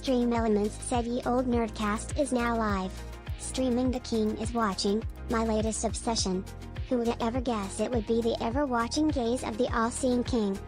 Stream Elements said Ye Old Nerdcast is now live. Streaming the king is watching, my latest obsession. Who would ever guess it would be the ever-watching gaze of the all-seeing king?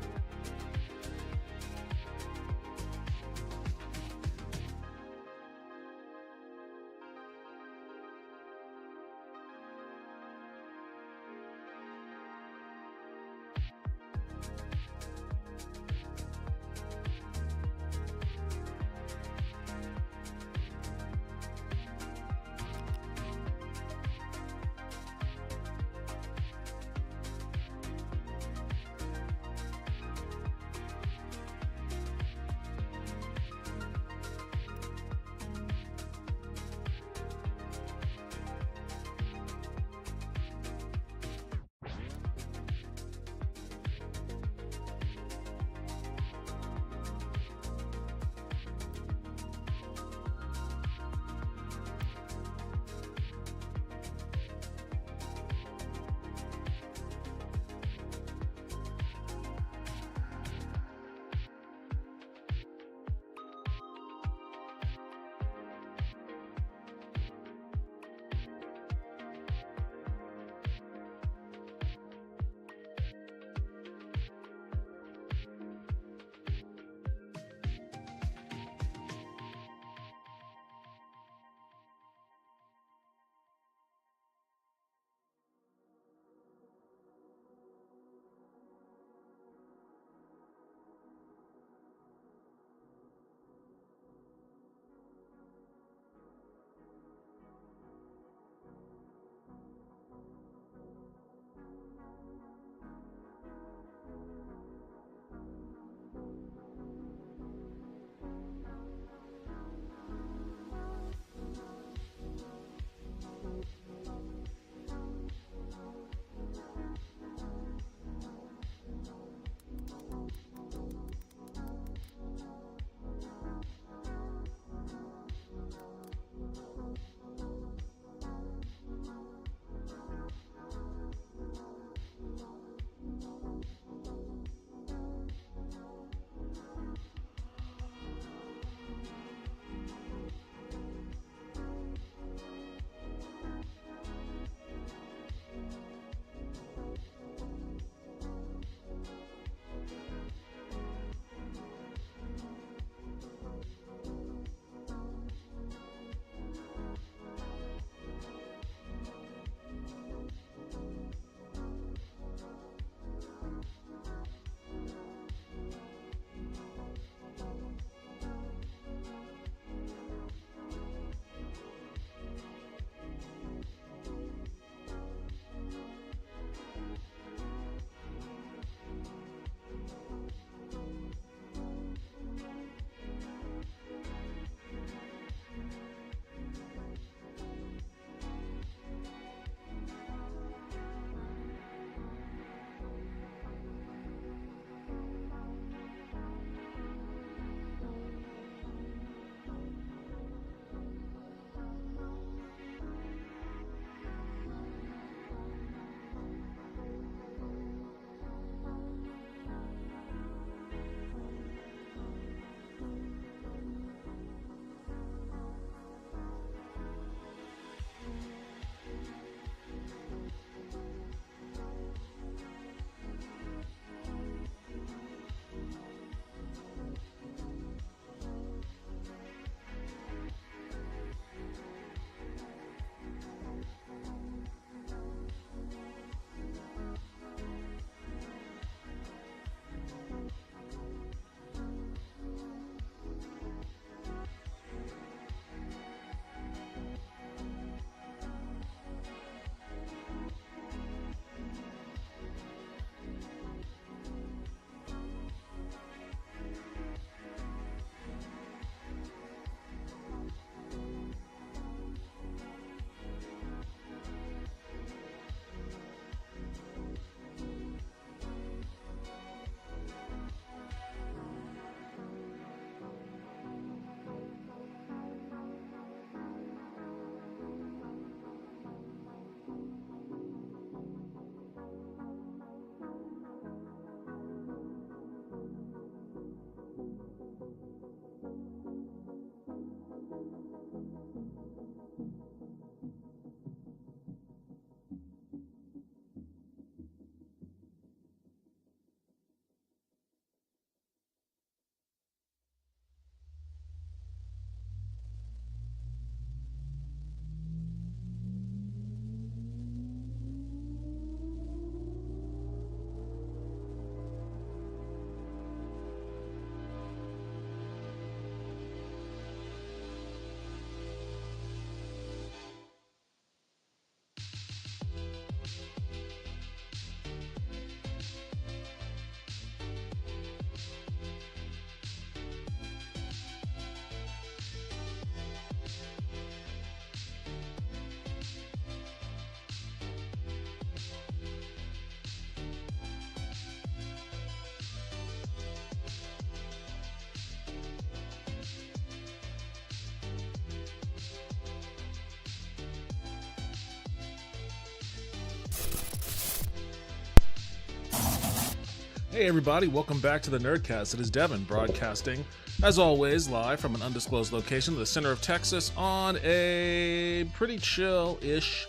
Hey everybody, welcome back to the Nerdcast. It is Devin broadcasting, as always, live from an undisclosed location in the center of Texas on a pretty chill-ish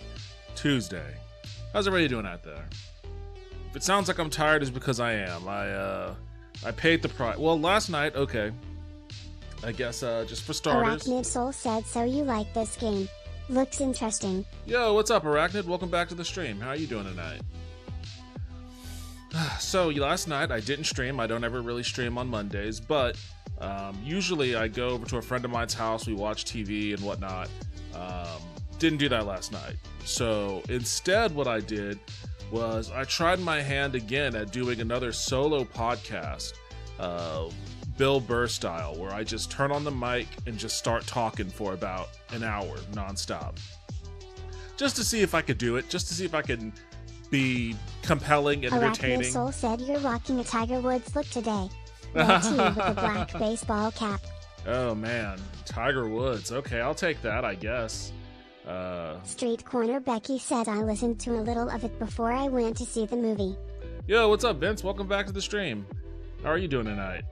Tuesday. How's everybody doing out there? If it sounds like I'm tired, it's because I am. I paid the price. Well, last night, okay. I guess just for starters. Arachnid Soul said, so you like this game. Looks interesting. Yo, what's up, Arachnid? Welcome back to the stream. How are you doing tonight? So last night I didn't stream. I don't ever really stream on Mondays, but usually I go over to a friend of mine's house, we watch TV and whatnot. Didn't do that last night. So instead what I did was I tried my hand again at doing another solo podcast, Bill Burr style, where I just turn on the mic and just start talking for about an hour nonstop. Just to see if I could do it, just to see if I could be compelling and entertaining. Arachnid Soul said you're rocking a Tiger Woods look today. That too with a black baseball cap. Oh man, Tiger Woods. Okay, I'll take that, I guess. Street Corner Becky said I listened to a little of it before I went to see the movie. Yo, what's up, Vince? Welcome back to the stream. How are you doing tonight?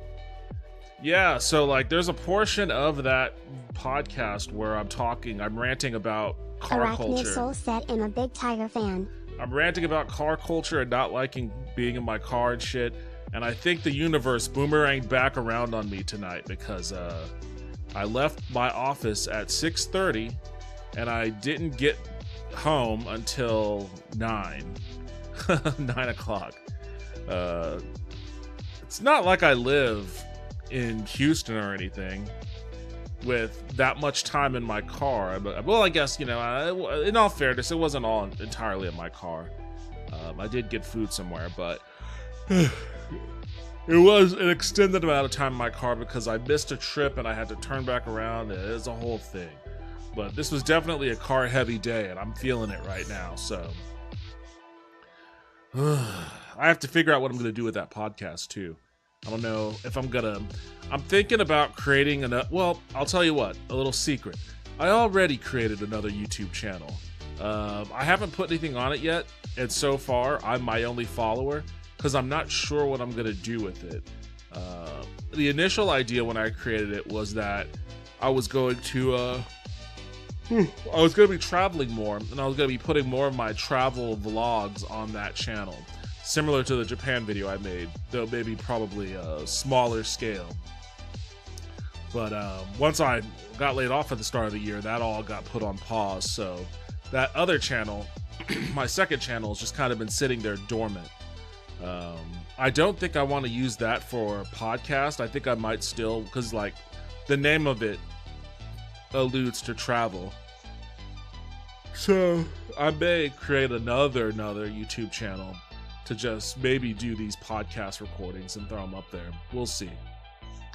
Yeah, so like there's a portion of that podcast where I'm ranting about car culture. Arachnid Soul said I'm a big Tiger fan. I'm ranting about car culture and not liking being in my car and shit. And I think the universe boomeranged back around on me tonight because I left my office at 6:30 and I didn't get home until 9 o'clock. It's not like I live in Houston or anything with that much time in my car. Well, I guess, you know, in all fairness, it wasn't all entirely in my car. I did get food somewhere, but it was an extended amount of time in my car because I missed a trip and I had to turn back around. It was a whole thing. But this was definitely a car-heavy day, and I'm feeling it right now, so I have to figure out what I'm going to do with that podcast, too. I don't know if I'm thinking about creating well, I'll tell you what, a little secret. I already created another YouTube channel. I haven't put anything on it yet, and so far, I'm my only follower, because I'm not sure what I'm going to do with it. The initial idea when I created it was that I was going to be traveling more, and I was going to be putting more of my travel vlogs on that channel. Similar to the Japan video I made, though maybe probably a smaller scale. But once I got laid off at the start of the year, that all got put on pause. So that other channel, my second channel, has just kind of been sitting there dormant. I don't think I want to use that for a podcast. I think I might still, because like the name of it alludes to travel. So I may create another YouTube channel to just maybe do these podcast recordings and throw them up there. We'll see.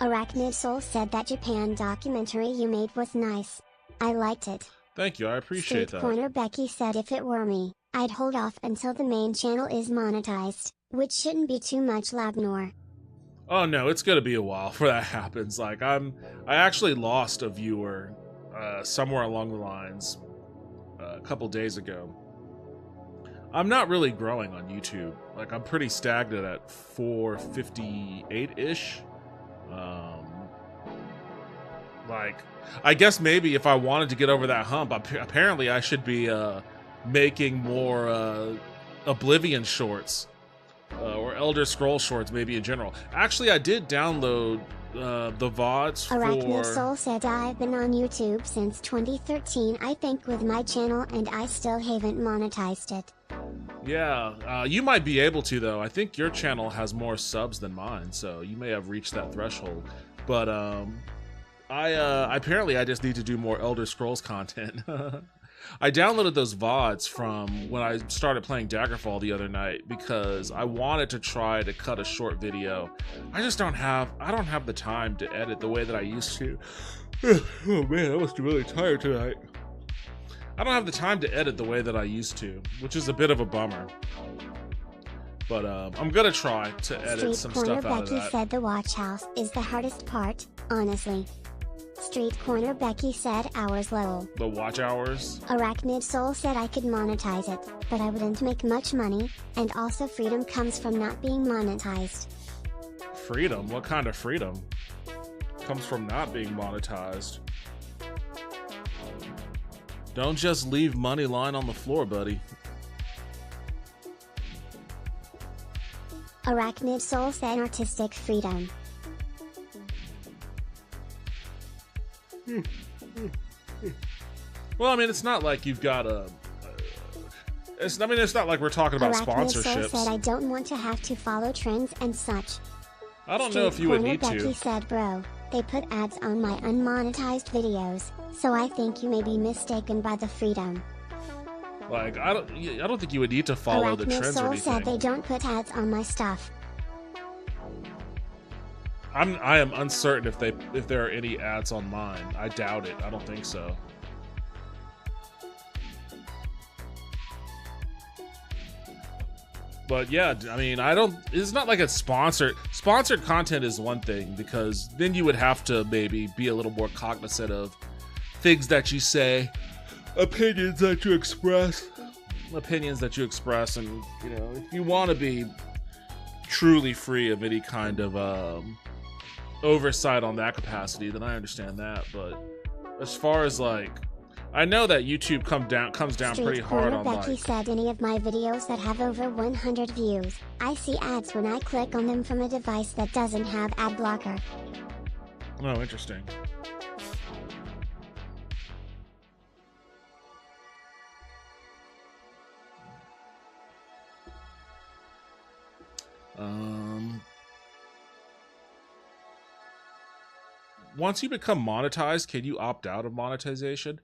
Arachnid Soul said that Japan documentary you made was nice. I liked it. Thank you, I appreciate Street that. Corner Becky said if it were me, I'd hold off until the main channel is monetized, which shouldn't be too much labnor. Oh no, it's gonna be a while before that happens. Like I actually lost a viewer somewhere along the lines a couple days ago. I'm not really growing on YouTube. Like I'm pretty stagnant at 458-ish. Like I guess maybe if I wanted to get over that hump, apparently I should be making more Oblivion shorts or Elder Scrolls shorts, maybe in general. Actually, I did download the VODs for... Arachnid Soul said I've been on YouTube since 2013, I think, with my channel, and I still haven't monetized it. Yeah, you might be able to, though. I think your channel has more subs than mine, so you may have reached that threshold. But apparently I just need to do more Elder Scrolls content. I downloaded those VODs from when I started playing Daggerfall the other night because I wanted to try to cut a short video. I don't have the time to edit the way that I used to. Oh man, I must be really tired tonight. I don't have the time to edit the way that I used to, which is a bit of a bummer. But I'm gonna try to edit some stuff out of that. Street Corner Becky said the watch house is the hardest part, honestly. Street Corner Becky said hours lol. The watch hours? Arachnid Soul said I could monetize it, but I wouldn't make much money, and also freedom comes from not being monetized. Freedom? What kind of freedom? Comes from not being monetized. Don't just leave money lying on the floor, buddy. Arachnid Soul said artistic freedom. Well, I mean, it's not like you've got a... it's not like we're talking about Arachnid sponsorships. Soul said I don't want to have to follow trends and such. I don't know if you would need Becky to. said, bro, they put ads on my unmonetized videos, so I think you may be mistaken by the freedom. Like, I don't think you would need to follow the Arachnid trends or Soul anything. said they don't put ads on my stuff. I am uncertain if there are any ads on mine. I doubt it. I don't think so. But yeah, I mean, it's not like it's sponsored. Sponsored content is one thing, because then you would have to maybe be a little more cognizant of things that you say, opinions that you express, and, you know, if you want to be truly free of any kind of oversight on that capacity, then I understand that. But as far as, like, I know that YouTube comes down pretty hard on, Becky like... said any of my videos that have over 100 views, I see ads when I click on them from a device that doesn't have ad blocker. Oh, interesting. Once you become monetized, can you opt out of monetization?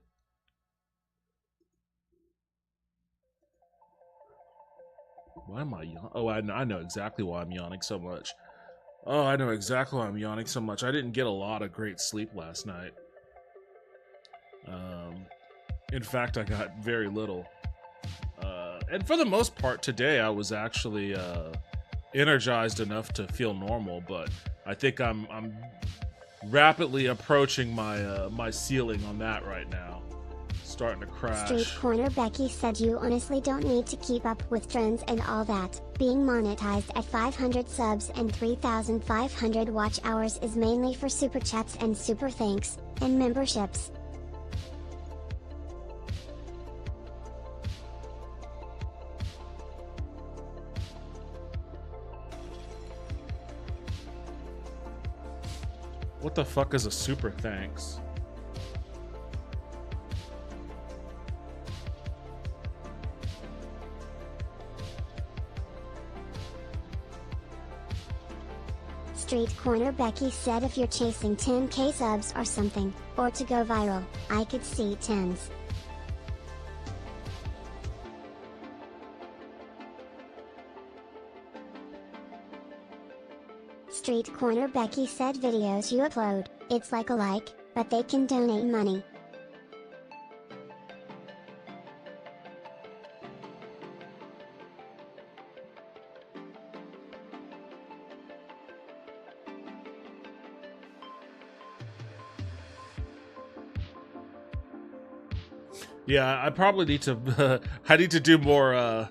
Why am I yawning? Oh, I know exactly why I'm yawning so much. Oh, I know exactly why I'm yawning so much. I didn't get a lot of great sleep last night. In fact, I got very little. And for the most part, today I was actually energized enough to feel normal, but I think I'm rapidly approaching my my ceiling on that right now. Starting to crash. Street Corner Becky said you honestly don't need to keep up with trends and all that. Being monetized at 500 subs and 3,500 watch hours is mainly for super chats and super thanks, and memberships. What the fuck is a super thanks? Street Corner Becky said if you're chasing 10k subs or something, or to go viral, I could see 10s. Street Corner Becky said videos you upload, it's like a like, but they can donate money. Yeah, I probably need to. I need to do more. I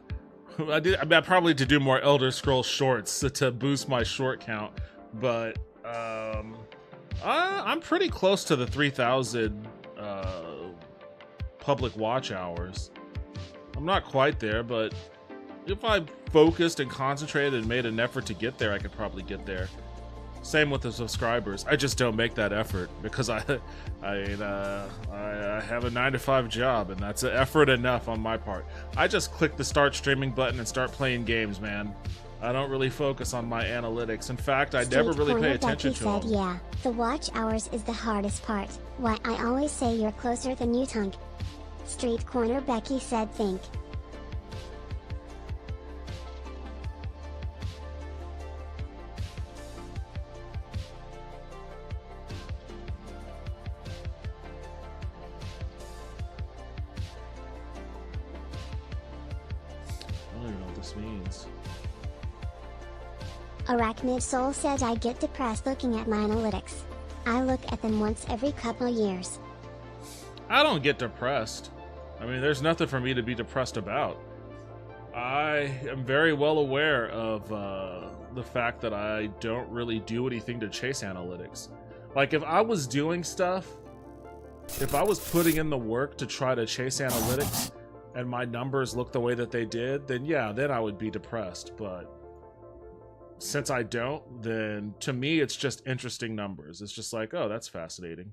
probably need to do more Elder Scrolls shorts to boost my short count. But I'm pretty close to the 3,000 public watch hours. I'm not quite there, but if I focused and concentrated and made an effort to get there, I could probably get there. Same with the subscribers. I just don't make that effort because I have a 9-to-5 job, and that's effort enough on my part. I just click the start streaming button and start playing games, man. I don't really focus on my analytics. In fact, I never really pay attention to them. Becky said, yeah, the watch hours is the hardest part. Why I always say you're closer than you think. Street Corner Becky said think. Means. Arachnid Soul said I get depressed looking at my analytics. I look at them once every couple years. I don't get depressed. I mean, there's nothing for me to be depressed about. I am very well aware of the fact that I don't really do anything to chase analytics. Like, if I was doing stuff, if I was putting in the work to try to chase analytics and my numbers look the way that they did, then yeah, then I would be depressed. But since I don't, then to me, it's just interesting numbers. It's just like, oh, that's fascinating.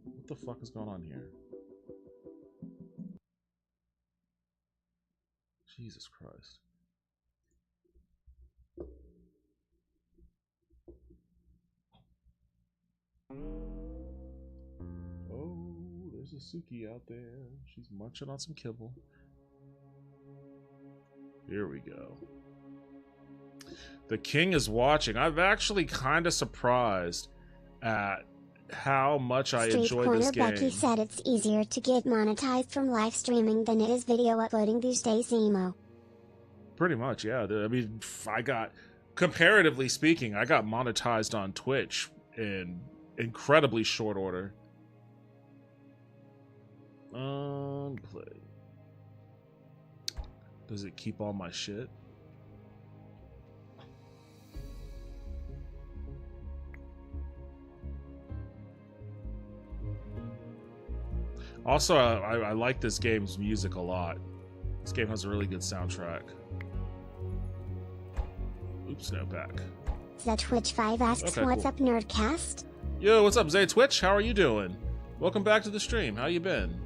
What the fuck is going on here? Jesus Christ. Oh, there's a Suki out there. She's munching on some kibble. Here we go. The king is watching. I'm actually kind of surprised at how much I enjoy this game. Becky said it's easier to get monetized from live streaming than it is video uploading these days, emo. Pretty much, yeah. I mean, comparatively speaking, I got monetized on Twitch in incredibly short order. Play. Does it keep all my shit? Also, I like this game's music a lot. This game has a really good soundtrack. Oops, no, back. Twitch5 asks, okay, what's cool. up, Nerdcast? Yo, what's up, Zay Twitch? How are you doing? Welcome back to the stream. How you been?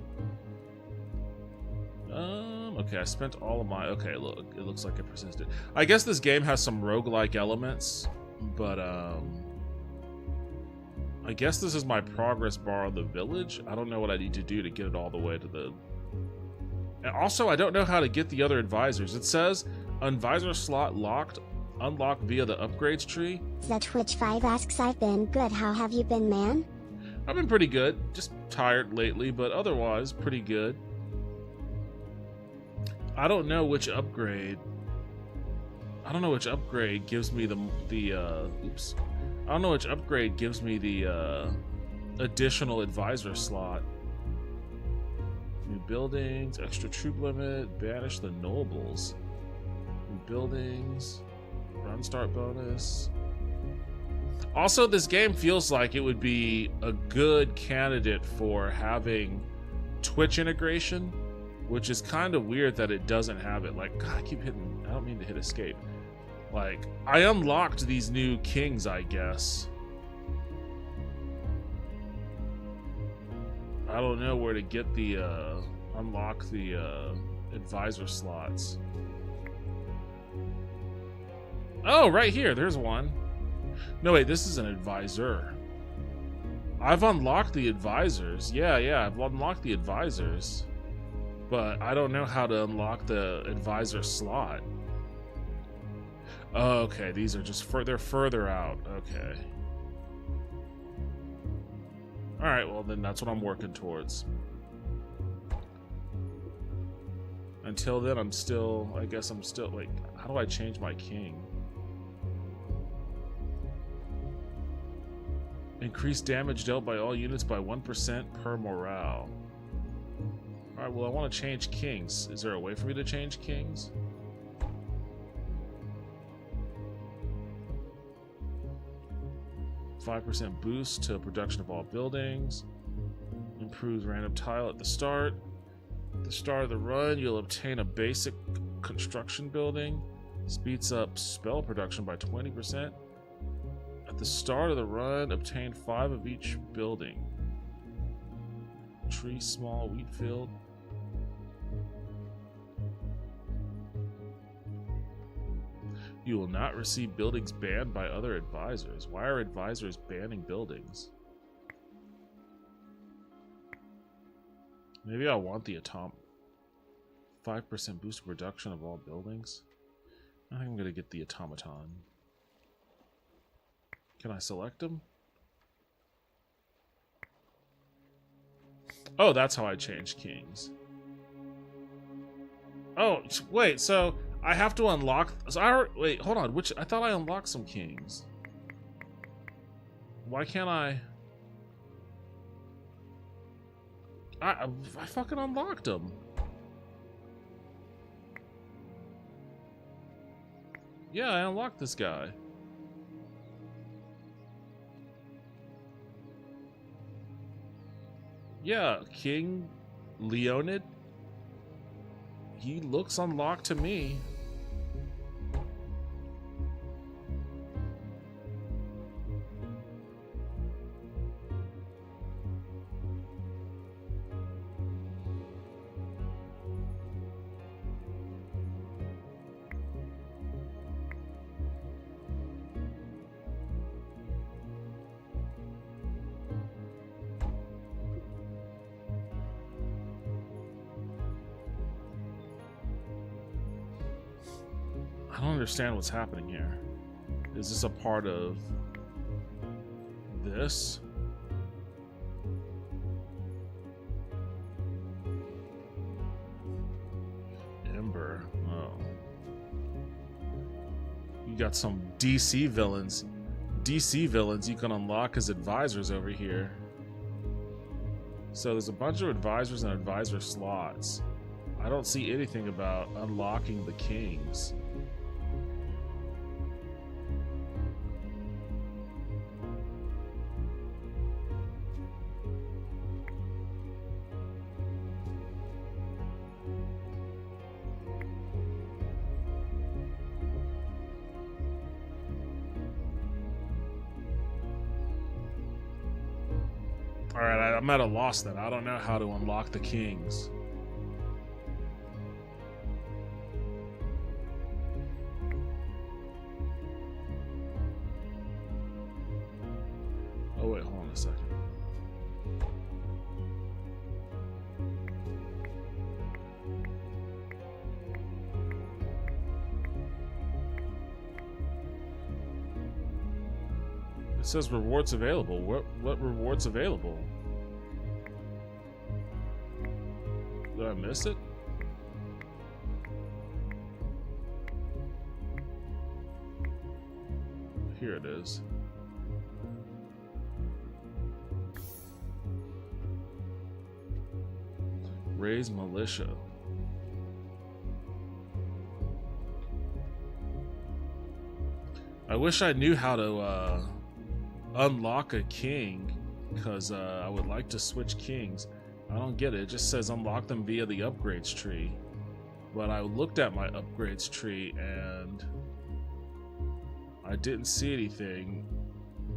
Okay, I spent all of my... Okay, look, it looks like it persisted. I guess this game has some roguelike elements, but, I guess this is my progress bar on the village. I don't know what I need to do to get it all the way to the... And also, I don't know how to get the other advisors. It says, advisor slot locked, unlocked via the upgrades tree. Twitch5 asks, I've been good. How have you been, man? I've been pretty good. Just tired lately, but otherwise, pretty good. I don't know which upgrade. I don't know which upgrade gives me oops. I don't know which upgrade gives me the additional advisor slot. New buildings, extra troop limit, banish the nobles. New buildings, run start bonus. Also, this game feels like it would be a good candidate for having Twitch integration, which is kind of weird that it doesn't have it. Like, God, I keep hitting, I don't mean to hit escape. Like, I unlocked these new kings, I guess. I don't know where to get the, unlock the, advisor slots. Oh, right here, there's one. No, wait, this is an advisor. I've unlocked the advisors. Yeah, I've unlocked the advisors. But I don't know how to unlock the advisor slot. Oh, okay, these are just they're further out. Okay. Alright, well then that's what I'm working towards. Until then, I guess I'm still, like, how do I change my king? Increase damage dealt by all units by 1% per morale. Alright, well I want to change kings. Is there a way for me to change kings? %5 boost to production of all buildings. Improves random tile at the start. At the start of the run, you'll obtain a basic construction building. Speeds up spell production by 20%. At the start of the run, obtain 5 of each building. Tree, small, wheat field. You will not receive buildings banned by other advisors. Why are advisors banning buildings? Maybe I want the atom. 5% boost reduction of all buildings. I think I'm gonna get the automaton. Can I select them? Oh, that's how I change kings. Oh, wait, so I have to unlock. So wait, hold on. I thought I unlocked some kings. Why can't I? I fucking unlocked them. Yeah, I unlocked this guy. Yeah, King Leonid. He looks unlocked to me. I don't understand what's happening here. Is this a part of this? Ember. Oh. You got some DC villains. DC villains you can unlock as advisors over here. So there's a bunch of advisors and advisor slots. I don't see anything about unlocking the kings. Alright, I'm at a loss then. I don't know how to unlock the kings. Oh wait, hold on a second. It says rewards available. What rewards available? Did I miss it? Here it is. Raise militia. I wish I knew how to unlock a king, because I would like to switch kings. I don't get it. It just says unlock them via the upgrades tree. But I looked at my upgrades tree and I didn't see anything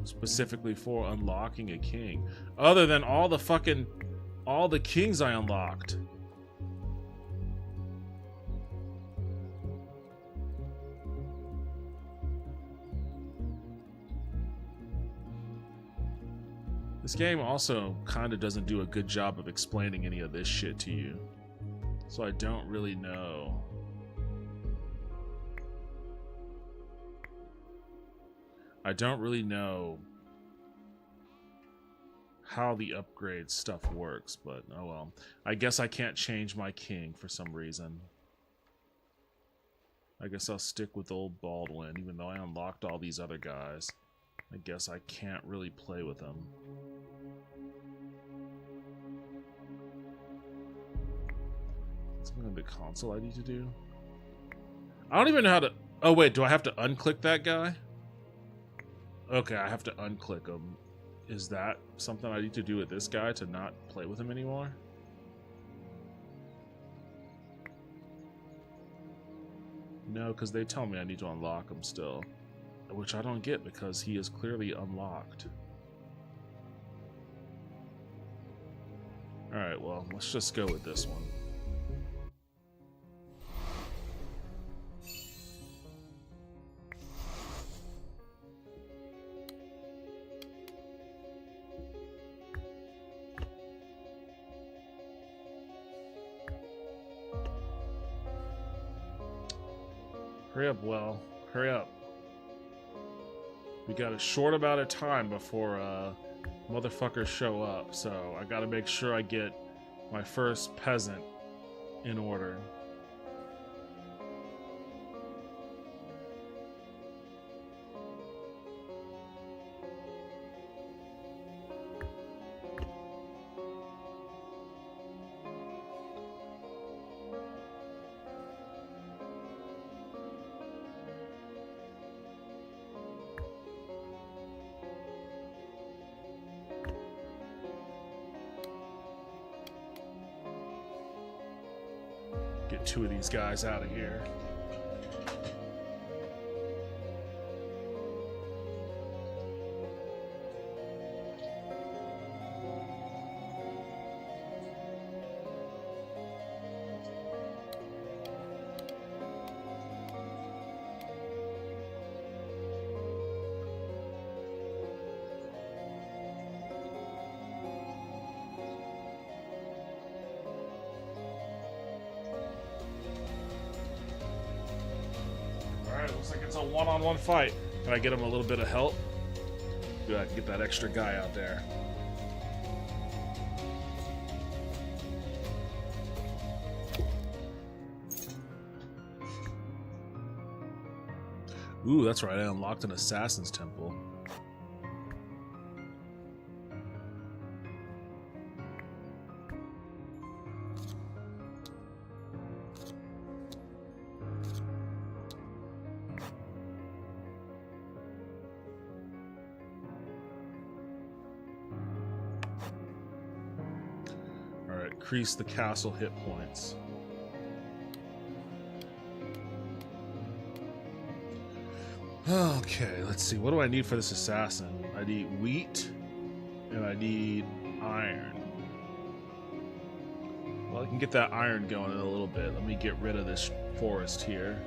specifically for unlocking a king. Other than all the kings I unlocked. This game also kind of doesn't do a good job of explaining any of this shit to you. So I don't really know. I don't really know how the upgrade stuff works, but oh well. I guess I can't change my king for some reason. I guess I'll stick with old Baldwin, even though I unlocked all these other guys. I guess I can't really play with them. Something on the console I need to do? I don't even know how to... Oh wait, do I have to unclick that guy? Okay, I have to unclick him. Is that something I need to do with this guy to not play with him anymore? No, because they tell me I need to unlock him still. Which I don't get because he is clearly unlocked. Alright, well, let's just go with this one. Hurry up, Well. Hurry up. We got a short amount of time before motherfuckers show up, so I gotta make sure I get my first peasant in order. Get 2 of these guys out of here. Looks like it's a one-on-one fight. Can I get him a little bit of help? Good, I can get that extra guy out there. Ooh, that's right. I unlocked an assassin's temple. Increase the castle hit points. Okay, let's see. What do I need for this assassin? I need wheat and I need iron. Well, I can get that iron going in a little bit. Let me get rid of this forest here.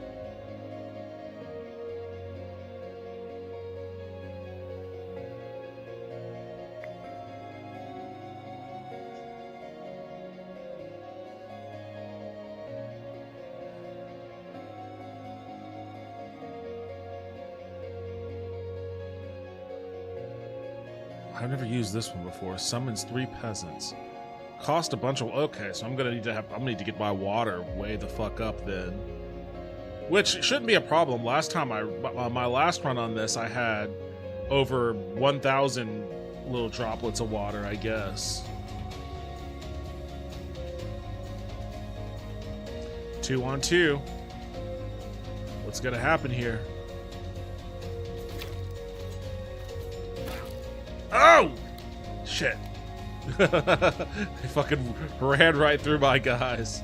I've never used this one before. Summons 3 peasants. Cost a bunch of... Okay, so I'm gonna need to get my water way the fuck up then. Which shouldn't be a problem. Last time my last run on this, I had over 1,000 little droplets of water, I guess. 2 on 2. What's gonna happen here? Oh! Shit. They fucking ran right through my guys.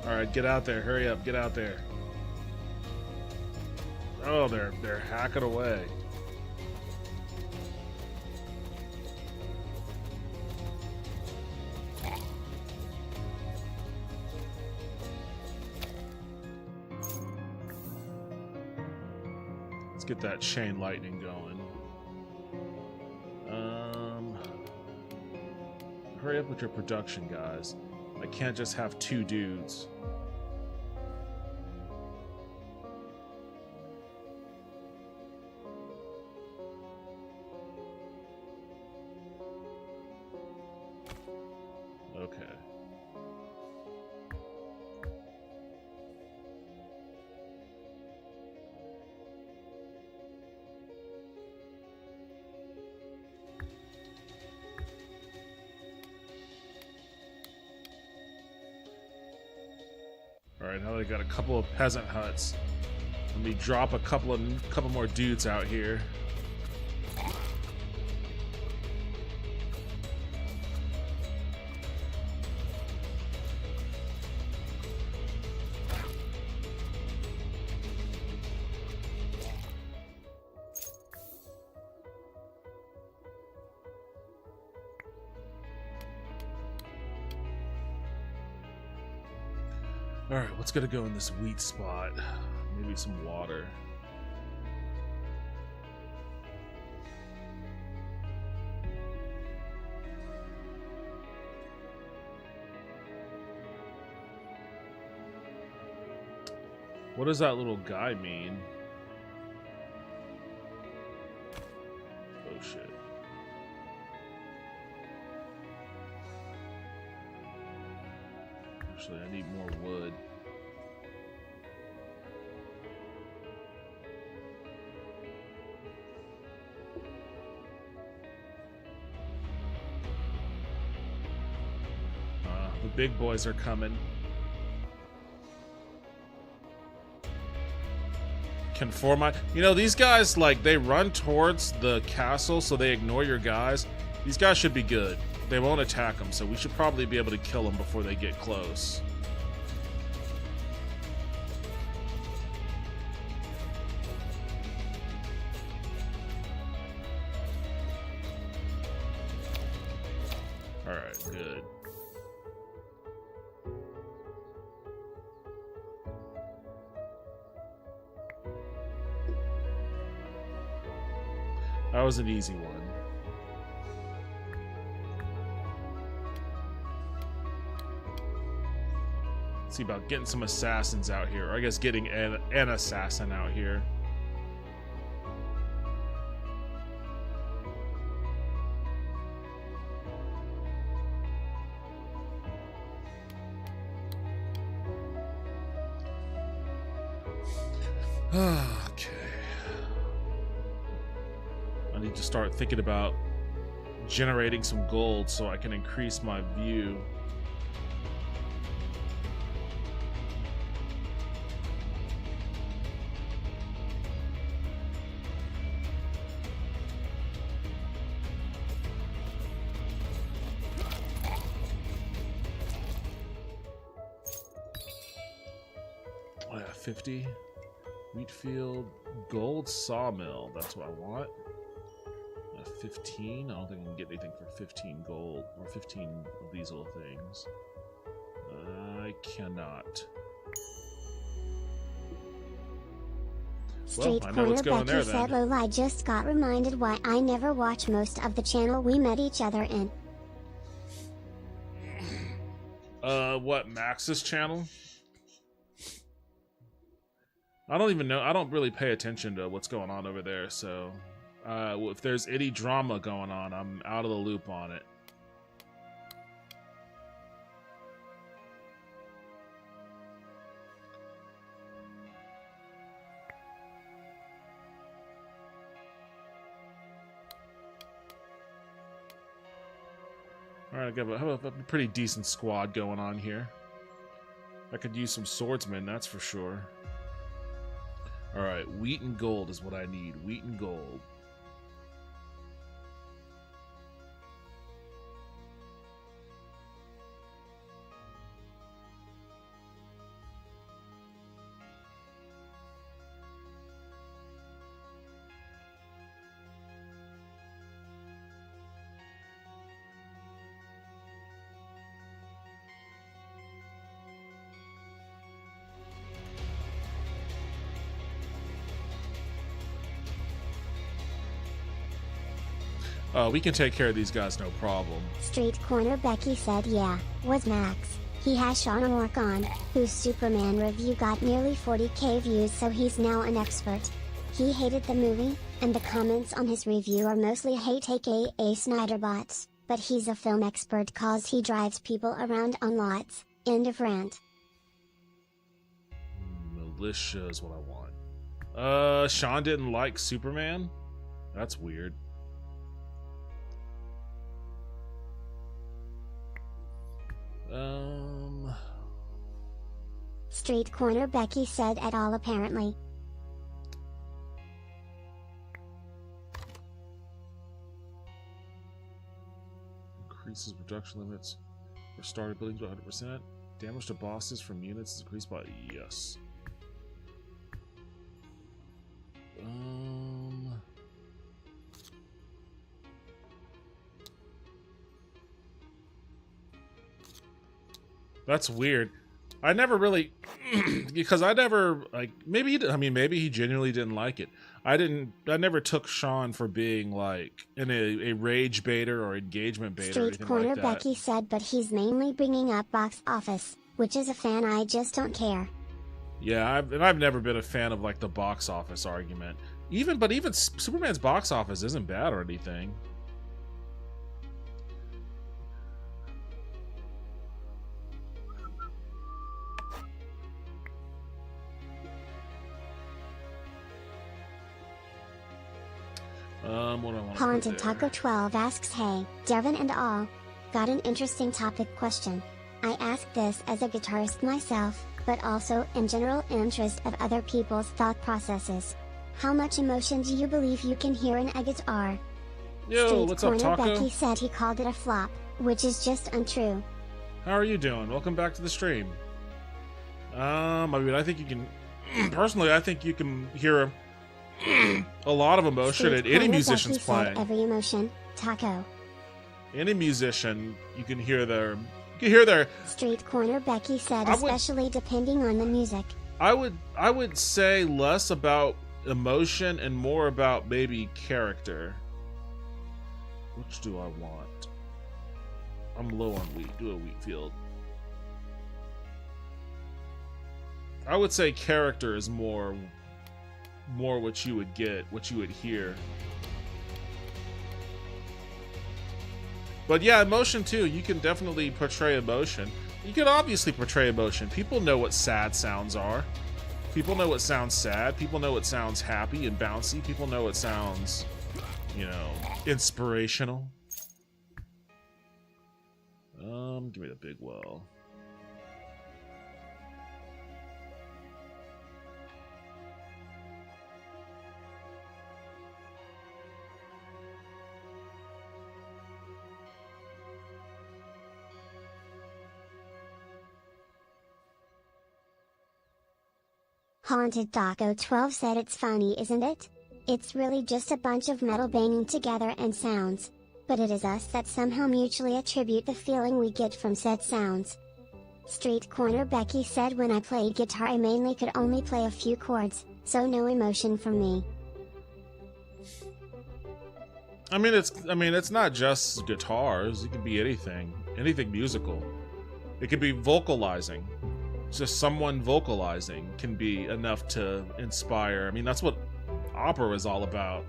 Alright, get out there. Hurry up. Get out there. Oh, they're hacking away. Let's get that chain lightning going. Hurry up with your production, guys. I can't just have 2 dudes. Okay. Alright, now they got a couple of peasant huts. Let me drop a couple more dudes out here. Alright, what's gonna go in this wheat spot? Maybe some water. What does that little guy mean? Oh shit. Actually, I need more wood. The big boys are coming. You know, these guys, like, they run towards the castle, so they ignore your guys. These guys should be good. They won't attack them, so we should probably be able to kill them before they get close. That was an easy one. Let's see about getting some assassins out here. Or I guess getting an assassin out here. Okay. I need to start thinking about generating some gold so I can increase my view. Oh yeah, 50. Wheatfield gold sawmill. That's what I want. 15. I don't think I can get anything for 15 gold or 15 of these little things. I cannot. Street Corner Becky said, "Lol, I just got reminded why I never watch most of the channel we met each other in." What, Max's channel? I don't even know. I don't really pay attention to what's going on over there, so if there's any drama going on, I'm out of the loop on it. Alright, I have a pretty decent squad going on here. I could use some swordsmen, that's for sure. Alright, wheat and gold is what I need. Wheat and gold. We can take care of these guys, no problem. Street Corner Becky said, "Yeah, was Max. He has Sean work on, whose Superman review got nearly 40k views, so he's now an expert. He hated the movie, and the comments on his review are mostly hate aka Snyderbots, but he's a film expert cause he drives people around on lots." End of rant. Militia is what I want. Sean didn't like Superman? That's weird. Street Corner Becky said, "At all apparently." Increases production limits for starter buildings by 100%. Damage to bosses from units is increased by yes. That's weird. I never really, because I never, like, maybe he genuinely didn't like it. I never took Sean for being, like, in a rage baiter or engagement baiter or anything Street Corner like that. Becky said, "But he's mainly bringing up box office, which is a fan I just don't care." Yeah, I've never been a fan of, like, the box office argument. But even Superman's box office isn't bad or anything. What do I want to Haunted Taco 12 asks, "Hey, Devin and all. Got an interesting topic question. I ask this as a guitarist myself, but also in general interest of other people's thought processes. How much emotion do you believe you can hear in a guitar?" Yo, Street what's up, Corner Taco? Becky said he called it a flop, which is just untrue. How are you doing? Welcome back to the stream. I mean, I think you can... Personally, I think you can hear a lot of emotion Street at any Corner musician's Becky said, playing. "Every emotion, Taco." Any musician, you can hear their... Street Corner Becky said, I would- "Especially depending on the music." I would say less about emotion and more about maybe character. Which do I want? I'm low on wheat. Do a wheat field. I would say character is more what you would get, what you would hear. But yeah, emotion too. You can definitely portray emotion. You can obviously portray emotion. People know what sad sounds are. People know what sounds sad. People know what sounds happy and bouncy. People know what sounds, you know, inspirational. Give me the big well. Haunted Taco 12 said it's funny, isn't it? It's really just a bunch of metal banging together and sounds. But it is us that somehow mutually attribute the feeling we get from said sounds. Street Corner Becky said when I played guitar I mainly could only play a few chords, so no emotion from me. I mean it's not just guitars, it could be anything musical. It could be vocalizing. Just someone vocalizing can be enough to inspire. I mean, that's what opera is all about.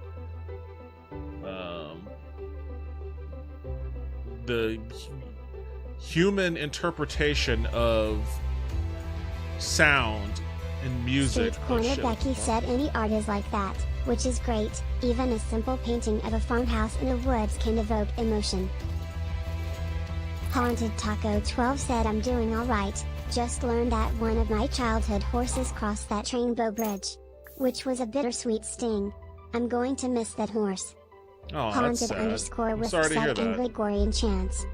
The human interpretation of sound and music. Street Corner Becky said any art is like that, which is great. Even a simple painting of a farmhouse in the woods can evoke emotion. Haunted Taco 12 said I'm doing alright, just learned that one of my childhood horses crossed that rainbow bridge. Which was a bittersweet sting. I'm going to miss that horse. Oh, Haunted that's sad. _ with sorry to hear set and that. Gregorian chants.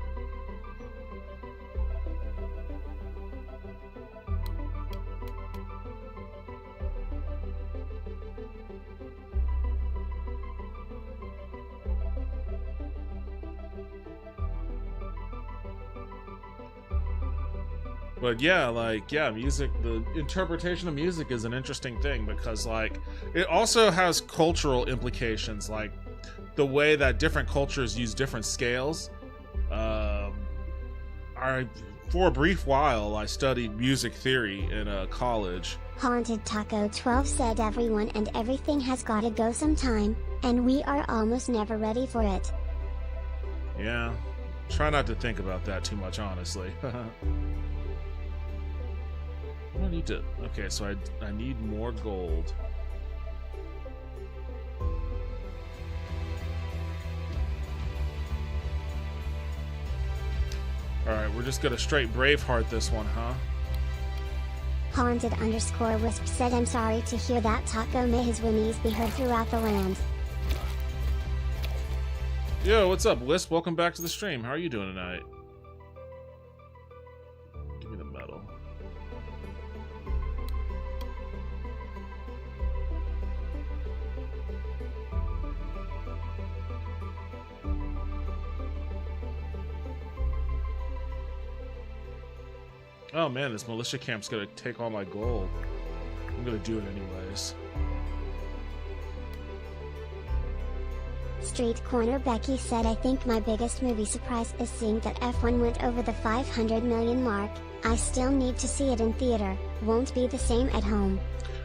But yeah, music, the interpretation of music is an interesting thing because, like, it also has cultural implications, like the way that different cultures use different scales. For a brief while, I studied music theory in college. Haunted Taco 12 said everyone and everything has gotta go sometime, and we are almost never ready for it. Yeah, try not to think about that too much, honestly. I don't need to. Okay, so I need more gold. Alright, we're just gonna straight Braveheart this one, huh? Haunted _ Wisp said I'm sorry to hear that. Taco, may his whinnies be heard throughout the land. Yo, what's up, Wisp? Welcome back to the stream. How are you doing tonight? Give me the medal. Oh man, this militia camp's gonna take all my gold. I'm gonna do it anyways. Street Corner Becky said I think my biggest movie surprise is seeing that F1 went over the 500 million mark. I still need to see it in theater, won't be the same at home.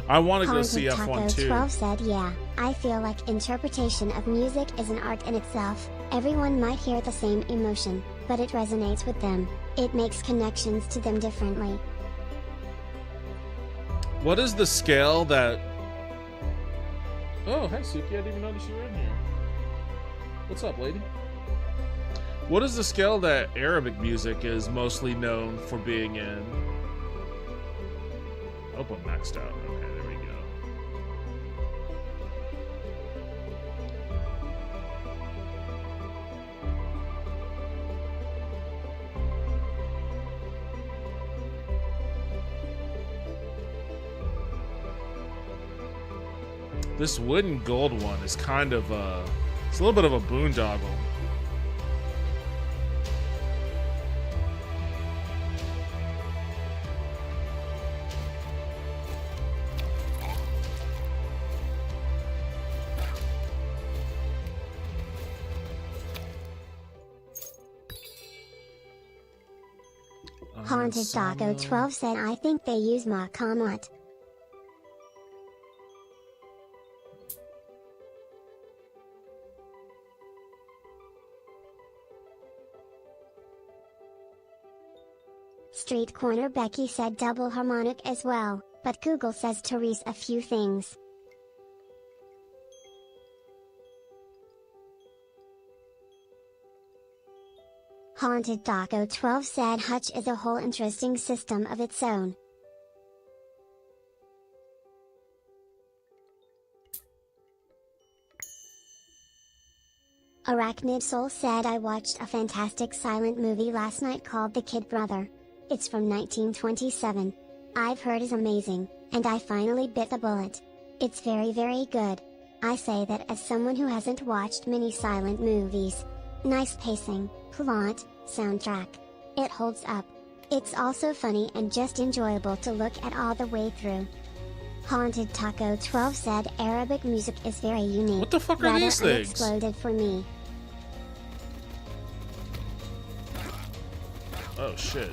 I want to go see F1 Taco too. 12 said yeah, I feel like interpretation of music is an art in itself. Everyone might hear the same emotion, but it resonates with them. It makes connections to them differently. What is the scale that... Oh, hi Suki, I didn't even notice you were in here. What's up, lady? What is the scale that Arabic music is mostly known for being in? I hope I'm maxed out. Okay, there we go. This wooden gold one is kind of it's a little bit of a boondoggle. Haunted Taco 12 said I think they use Makamot. Street Corner Becky said double harmonic as well, but Google says Therese a few things. Haunted Taco 12 said Hutch is a whole interesting system of its own. Arachnid Soul said I watched a fantastic silent movie last night called The Kid Brother. It's from 1927. I've heard is amazing, and I finally bit the bullet. It's very good. I say that as someone who hasn't watched many silent movies. Nice pacing, plot, soundtrack. It holds up. It's also funny and just enjoyable to look at all the way through. Haunted Taco 12 said Arabic music is very unique. What the fuck are these things? Exploded for me. Oh shit.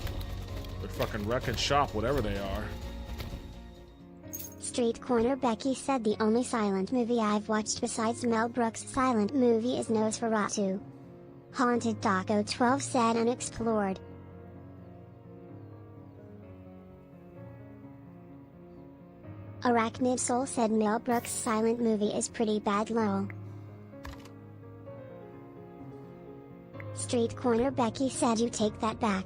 They're fucking wrecking shop, whatever they are. Street Corner Becky said the only silent movie I've watched besides Mel Brooks' silent movie is Nosferatu. Haunted Taco 12 said unexplored. Arachnid Soul said Mel Brooks' silent movie is pretty bad lol. Street Corner Becky said you take that back.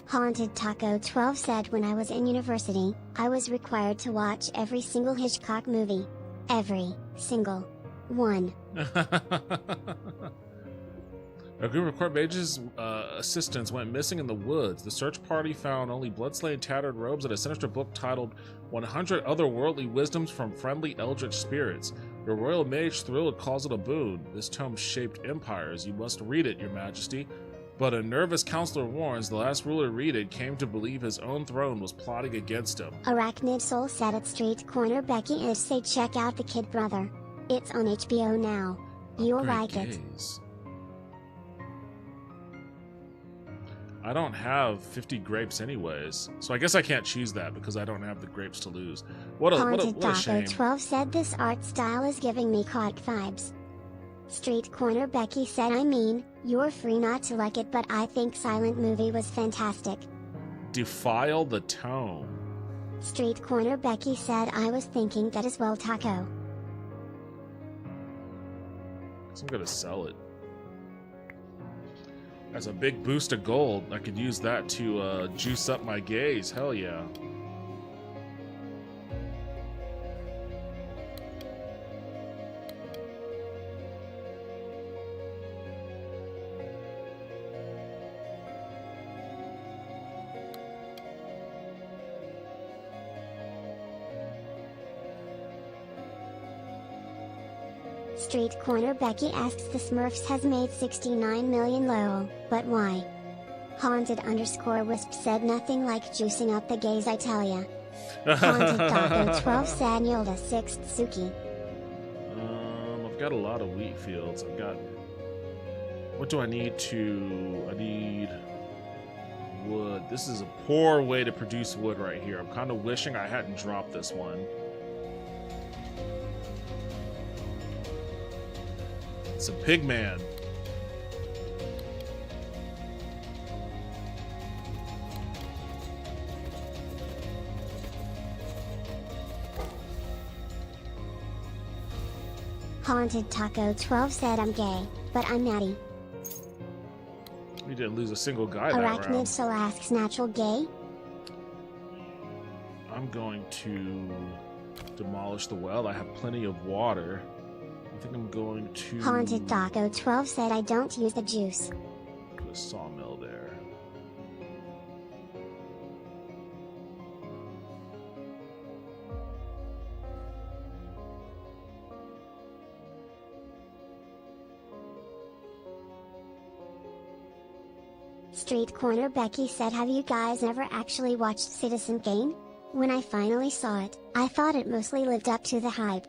Haunted Taco 12 said when I was in university, I was required to watch every single Hitchcock movie. Every single one. A group of court mages' assistants went missing in the woods. The search party found only blood-stained tattered robes and a sinister book titled 100 Otherworldly Wisdoms from Friendly Eldritch Spirits. Your royal mage thrilled calls it a boon. This tome shaped empires. You must read it, your majesty. But a nervous counselor warns the last ruler to read it came to believe his own throne was plotting against him. Arachnid Soul said at Street Corner Becky and say check out The Kid Brother. It's on HBO now. You'll like it. I don't have 50 grapes anyways, so I guess I can't choose that because I don't have the grapes to lose. What a shame. Taco 12 said this art style is giving me Caught vibes. Street Corner Becky said I mean, you're free not to like it but I think silent movie was fantastic. Defile the tone. Street Corner Becky said I was thinking that as well Taco. So I'm gonna sell it. As a big boost of gold, I could use that to juice up my gaze. Hell yeah. Street Corner Becky asks the Smurfs has made 69 million lol, but why? Haunted_Wisp said nothing like juicing up the gays I tell ya. Haunted Taco 12 said Yolda 6th Suki. I've got a lot of wheat fields. I've got... What do I need to... I need... wood. This is a poor way to produce wood right here. I'm kind of wishing I hadn't dropped this one. It's a pig man. Haunted Taco 12 said I'm gay, but I'm natty. We didn't lose a single guy that round. Arachnid Soul asks natural gay? I'm going to demolish the well. I have plenty of water. I think I'm going to... Haunted Taco 12 said I don't use the juice. Put a sawmill there. Street Corner Becky said have you guys ever actually watched Citizen Kane? When I finally saw it, I thought it mostly lived up to the hype.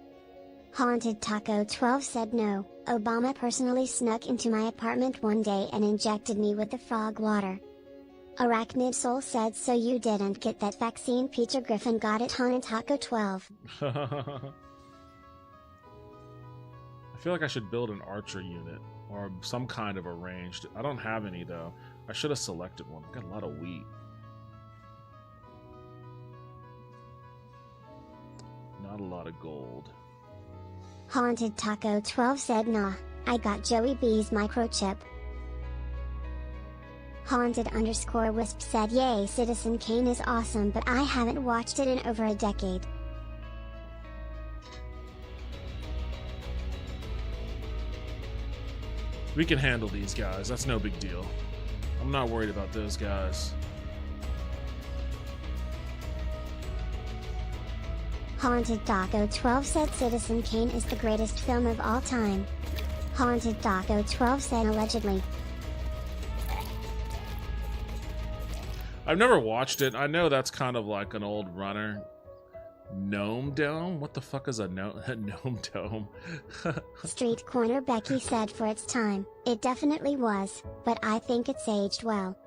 Haunted Taco 12 said no, Obama personally snuck into my apartment one day and injected me with the frog water. Arachnid Soul said so you didn't get that vaccine Peter Griffin got it. Haunted Taco 12. I feel like I should build an archer unit or some kind of a ranged. I don't have any though. I should have selected one. I've got a lot of wheat. Not a lot of gold. Haunted Taco 12 said nah, I got Joey B's microchip. Haunted_Wisp said yay, Citizen Kane is awesome but I haven't watched it in over a decade. We can handle these guys, that's no big deal. I'm not worried about those guys. Haunted Taco 12 said Citizen Kane is the greatest film of all time. Haunted Taco 12 said allegedly. I've never watched it. I know that's kind of like an old runner. Gnome Dome? What the fuck is a gnome dome? Street Corner Becky said for its time, it definitely was, but I think it's aged well.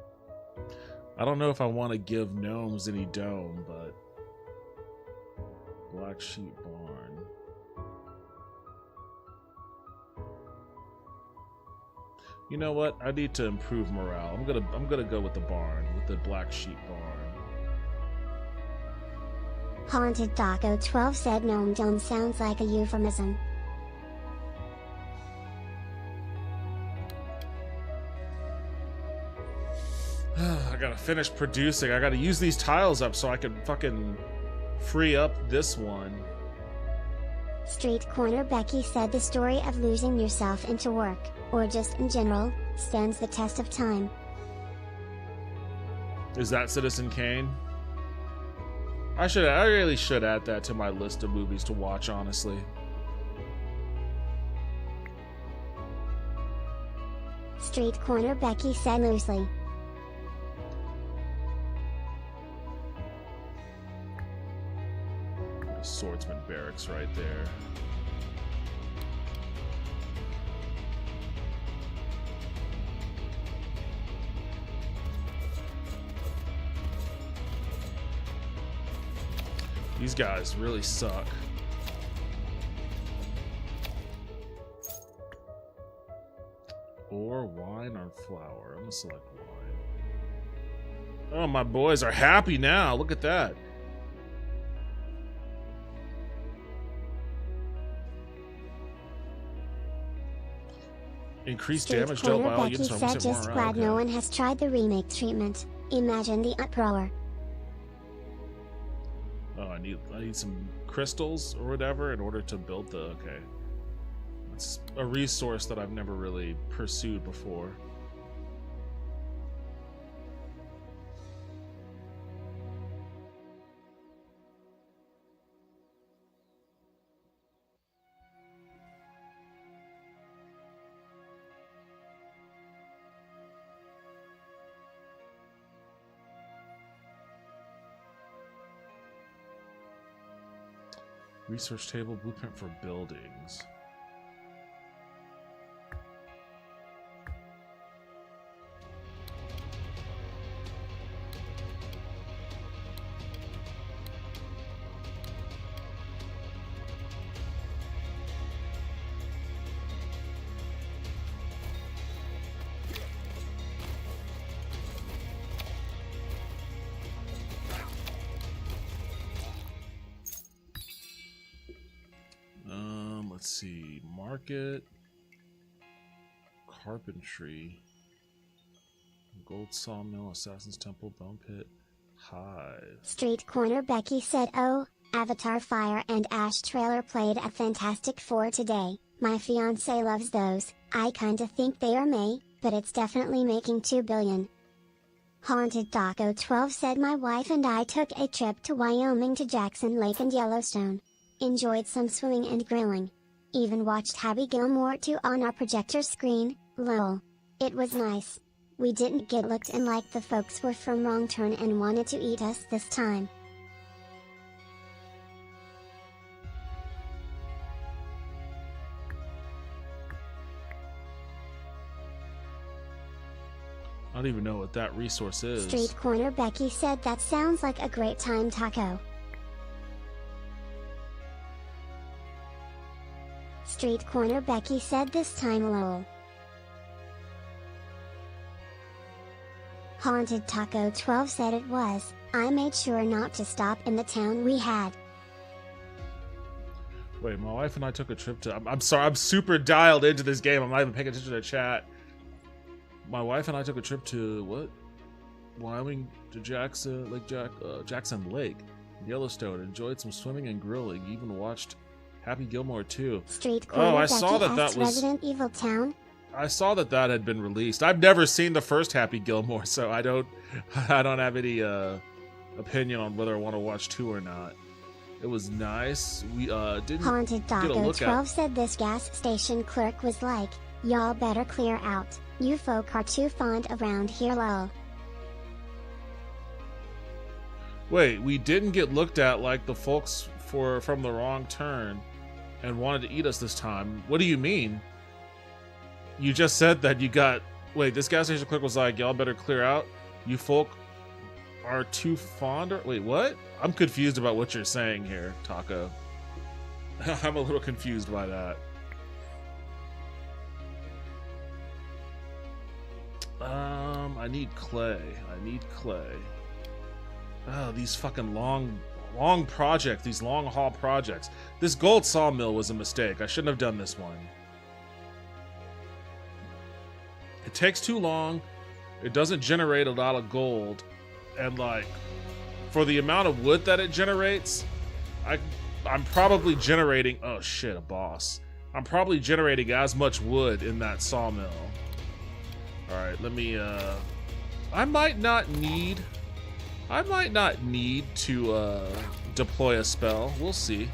I don't know if I want to give gnomes any dome, but... Black Sheep Barn. You know what? I need to improve morale. I'm gonna go with the barn, with the Black Sheep Barn. Haunted Taco 12 said Gnome Dome sounds like a euphemism. I gotta finish producing. I gotta use these tiles up so I can fucking free up this one. Street Corner Becky said the story of losing yourself into work, or just in general, stands the test of time. Is that Citizen Kane? I really should add that to my list of movies to watch, honestly. Street Corner Becky said loosely. Swordsman barracks right there. These guys really suck. Or wine or flour. I'm gonna select wine. Oh, my boys are happy now. Look at that. Increased damage dealt by all units. Becky said just glad no one has tried the remake treatment. Imagine the uproar. Oh, I need some crystals or whatever in order to build the... Okay. That's a resource that I've never really pursued before. Research table, blueprint for buildings. Let's see, market, carpentry, gold sawmill, assassin's temple, bone pit, hive. Street Corner Becky said, oh, Avatar Fire and Ash trailer played at Fantastic Four today. My fiance loves those. I kinda think they are May, but it's definitely making 2 billion. Haunted Taco 12 said my wife and I took a trip to Wyoming to Jackson Lake and Yellowstone. Enjoyed some swimming and grilling. Even watched Happy Gilmore 2 on our projector screen, lol. It was nice. We didn't get looked in like the folks were from Wrong Turn and wanted to eat us this time. don't even know what that resource is. Street Corner Becky said that sounds like a great time, Taco. Street Corner Becky said this time, lol. Haunted Taco 12 said it was. I made sure not to stop in the town we had. Wait, my wife and I took a trip to... I'm sorry, I'm super dialed into this game. I'm not even paying attention to the chat. My wife and I took a trip to, what? Wyoming to Jackson Lake, Yellowstone. Enjoyed some swimming and grilling. Even watched Happy Gilmore 2. Street Corner I Becky saw that was... Resident Evil Town. I saw that had been released. I've never seen the first Happy Gilmore, so I don't have any opinion on whether I want to watch 2 or not. It was nice. We didn't Haunted get a Taco look 12 at... said this gas station clerk was like, y'all better clear out. You folk are too fond around here, lol. Wait, we didn't get looked at like the folks from the wrong turn and wanted to eat us this time. What do you mean? You just said that you got... Wait, this gas station clerk was like, y'all better clear out? You folk are too fond or... Wait, what? I'm confused about what you're saying here, Taco. I'm a little confused by that. I need clay. Oh, these fucking long projects, these long haul projects. This gold sawmill was a mistake. I shouldn't have done this one. It takes too long. It doesn't generate a lot of gold. And like, for the amount of wood that it generates, I'm probably generating... Oh shit, a boss. I'm probably generating as much wood in that sawmill. Alright, let me, I might not need to, deploy a spell. We'll see.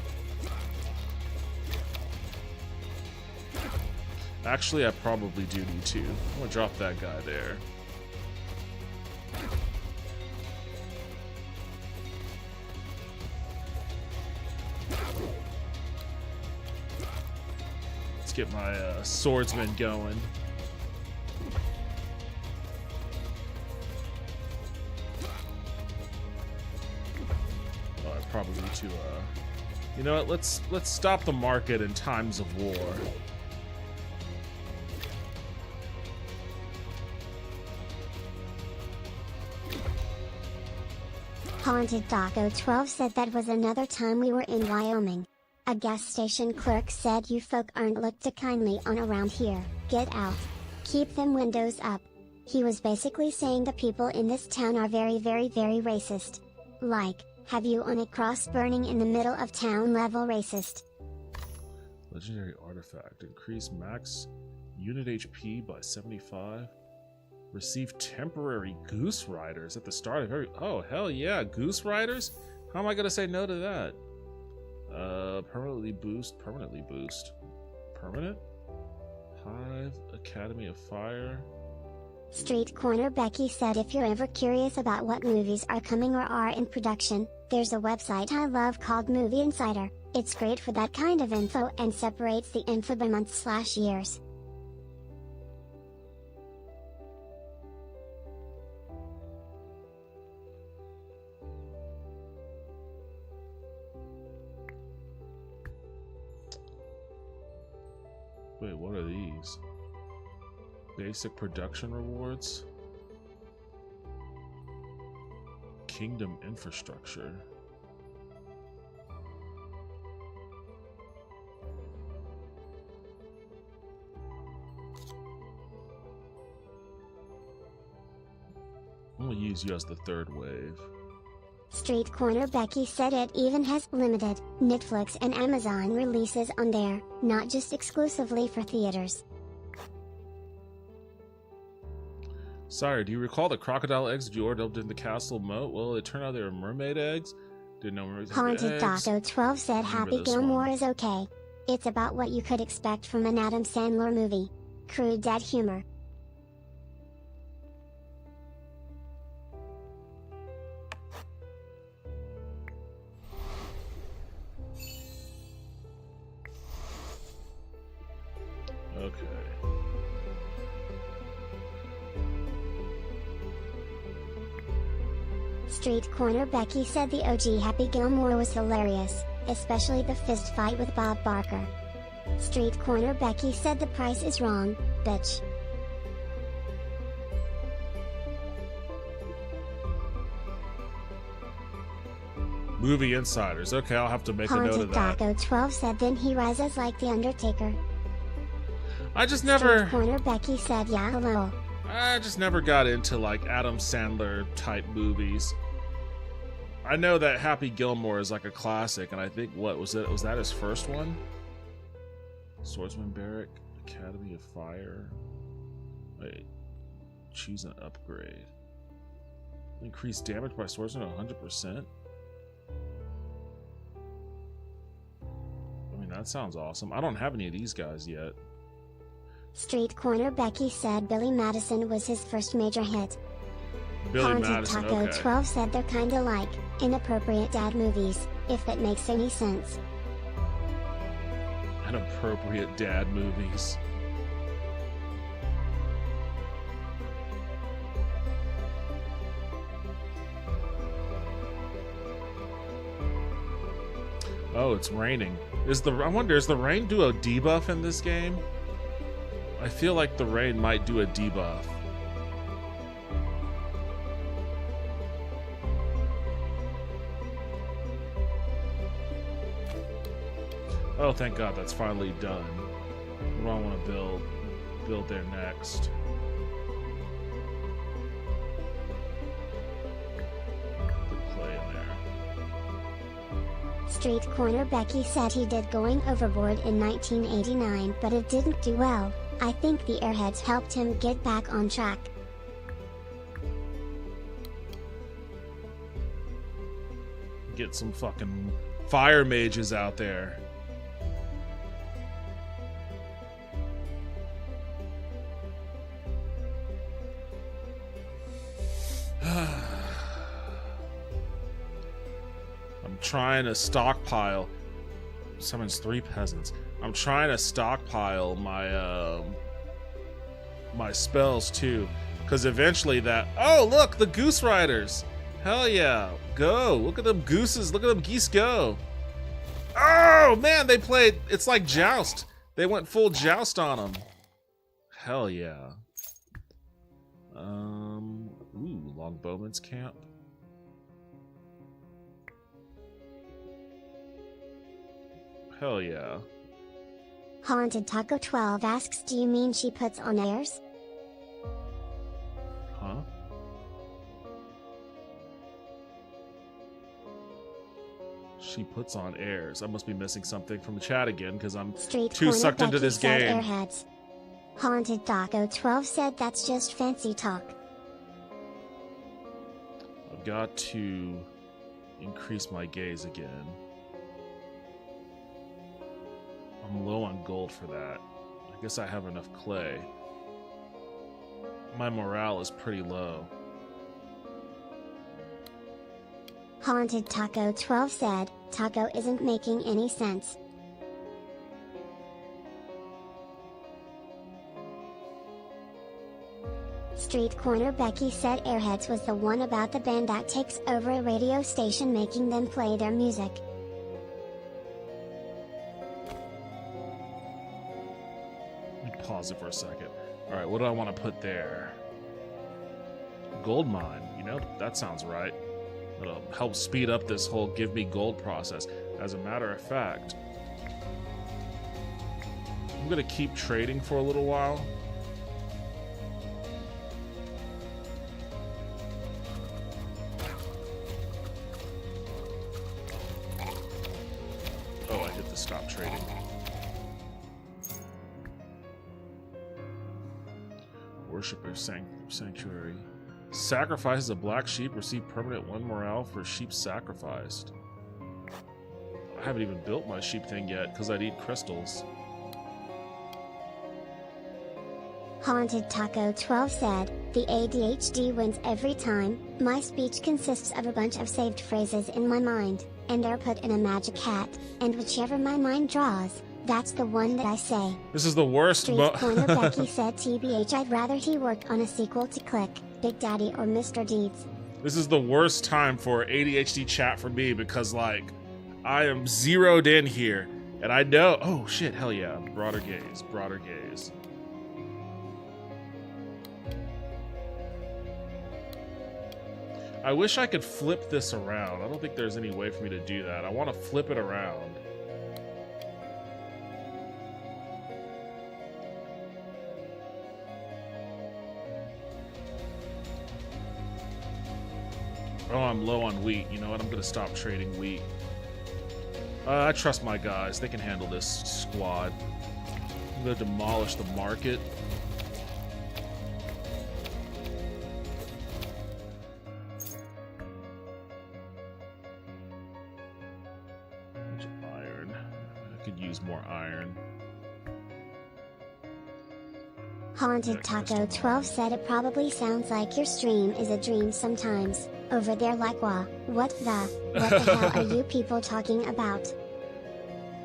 Actually, I probably do need to. I'm gonna drop that guy there. Let's get my, swordsman going. Probably to you know what, let's stop the market in times of war. Haunted Taco 12 said that was another time we were in Wyoming. A gas station clerk said you folk aren't looked kindly on around here. Get out. Keep them windows up. He was basically saying the people in this town are very very very racist. Like, have you on a cross burning in the middle of town level racist? Legendary artifact. Increase max unit HP by 75. Receive temporary goose riders at the start of every... Oh, hell yeah, goose riders? How am I going to say no to that? Permanently boost. Permanent? Hive, Academy of Fire. Street Corner Becky said if you're ever curious about what movies are coming or are in production, there's a website I love called Movie Insider. It's great for that kind of info and separates the info by months/years. Wait, what are these? Basic production rewards? Kingdom infrastructure. I'm gonna use you as the third wave. Street Corner Becky said it even has limited Netflix and Amazon releases on there, not just exclusively for theaters. Sire, do you recall the crocodile eggs that you ordered in the castle moat? Well, it turned out they were mermaid eggs. Didn't know mermaids had Haunted eggs. Taco 12 said Happy Gilmore is okay. It's about what you could expect from an Adam Sandler movie. Crude dad humor. Okay. Street Corner Becky said the OG Happy Gilmore was hilarious, especially the fist fight with Bob Barker. Street Corner Becky said the price is wrong, bitch. Movie Insiders. Okay, I'll have to make a note of that. Haunted Taco 12 said then he rises like the Undertaker. I just never... Street Corner Becky said yeah hello. I just never got into like Adam Sandler type movies. I know that Happy Gilmore is like a classic, and I think what was it? Was that his first one? Swordsman Barrack, Academy of Fire. Wait, choose an upgrade. Increase damage by swordsman 100%. I mean, that sounds awesome. I don't have any of these guys yet. Street Corner Becky said Billy Madison was his first major hit. Billy Haunted Madison, Taco okay. 12 said they're kinda like inappropriate dad movies, if that makes any sense. Inappropriate dad movies. Oh, it's raining. I wonder, is the rain do a debuff in this game? I feel like the rain might do a debuff. Oh, thank God, that's finally done. What do I want to build there next? Put clay in there. Street Corner Becky said he did Going Overboard in 1989, but it didn't do well. I think the Airheads helped him get back on track. Get some fucking fire mages out there. I'm trying to stockpile. Summons 3 peasants. I'm trying to stockpile my my spells too, because eventually that. Oh, look, the Goose Riders! Hell yeah, go! Look at them gooses! Look at them geese go! Oh man, they played. It's like Joust. They went full Joust on them. Hell yeah. Ooh, Longbowman's camp. Hell yeah. Haunted Taco 12 asks, do you mean she puts on airs? Huh? She puts on airs. I must be missing something from the chat again because I'm too sucked into this game. Airheads. Haunted Taco 12 said that's just fancy talk. I've got to increase my gaze again. I'm low on gold for that. I guess I have enough clay. My morale is pretty low. Haunted Taco 12 said, Taco isn't making any sense. Street Corner Becky said Airheads was the one about the band that takes over a radio station making them play their music. Pause it for a second. Alright, what do I want to put there? Gold mine. You know, that sounds right. It'll help speed up this whole give me gold process. As a matter of fact, I'm going to keep trading for a little while. Oh, I hit the stop trading. Worshipper Sanctuary. Sacrifices a black sheep, receive permanent 1 morale for sheep sacrificed. I haven't even built my sheep thing yet because I need crystals. Haunted Taco 12 said, the ADHD wins every time. My speech consists of a bunch of saved phrases in my mind, and they're put in a magic hat, and whichever my mind draws, that's the one that I say. This is the worst. Street Corner Becky said TBH I'd rather he worked on a sequel to Click, Big Daddy or Mr. Deeds. This is the worst time for ADHD chat for me because, like, I am zeroed in here. And I know... Oh, shit. Hell yeah. Broader gaze. Broader gaze. I wish I could flip this around. I don't think there's any way for me to do that. I want to flip it around. Oh, I'm low on wheat. You know what? I'm going to stop trading wheat. I trust my guys. They can handle this squad. I'm going to demolish the market. Iron. I could use more iron. Haunted Taco 12 said it probably sounds like your stream is a dream sometimes. Over there like what the hell are you people talking about?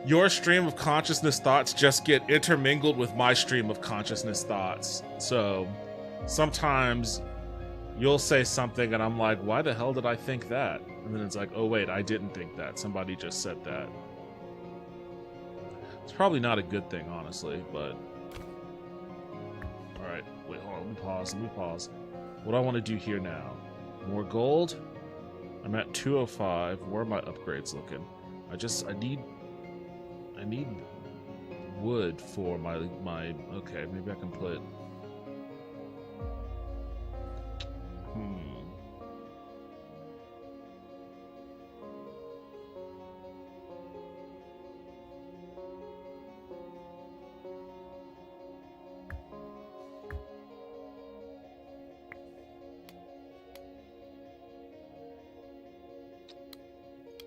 Your stream of consciousness thoughts just get intermingled with my stream of consciousness thoughts. So sometimes you'll say something and I'm like, why the hell did I think that? And then it's like, oh wait, I didn't think that. Somebody just said that. It's probably not a good thing, honestly, but... Alright, wait, hold on, let me pause. What do I want to do here now? More gold? I'm at 205. Where are my upgrades looking? I need wood for my okay, maybe I can put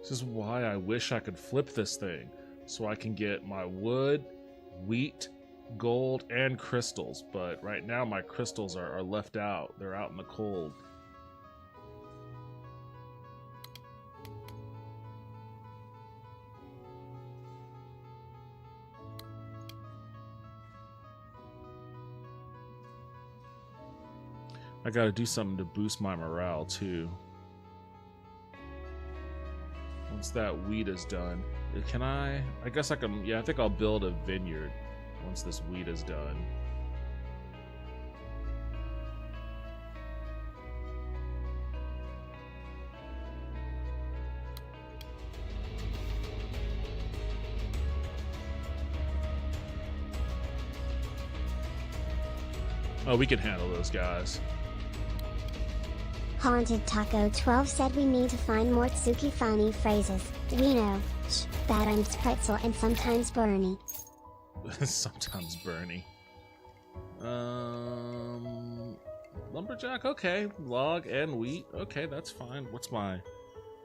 This is why I wish I could flip this thing, so I can get my wood, wheat, gold, and crystals. But right now my crystals are left out. They're out in the cold. I gotta do something to boost my morale too. Once that wheat is done, can I guess I can, yeah, I think I'll build a vineyard once this wheat is done. Oh, we can handle those guys. Haunted Taco 12 said we need to find more Tsuki funny phrases. We know. Bad pretzel and sometimes Bernie. Sometimes Bernie. Lumberjack, okay. Log and wheat, okay, that's fine. What's my...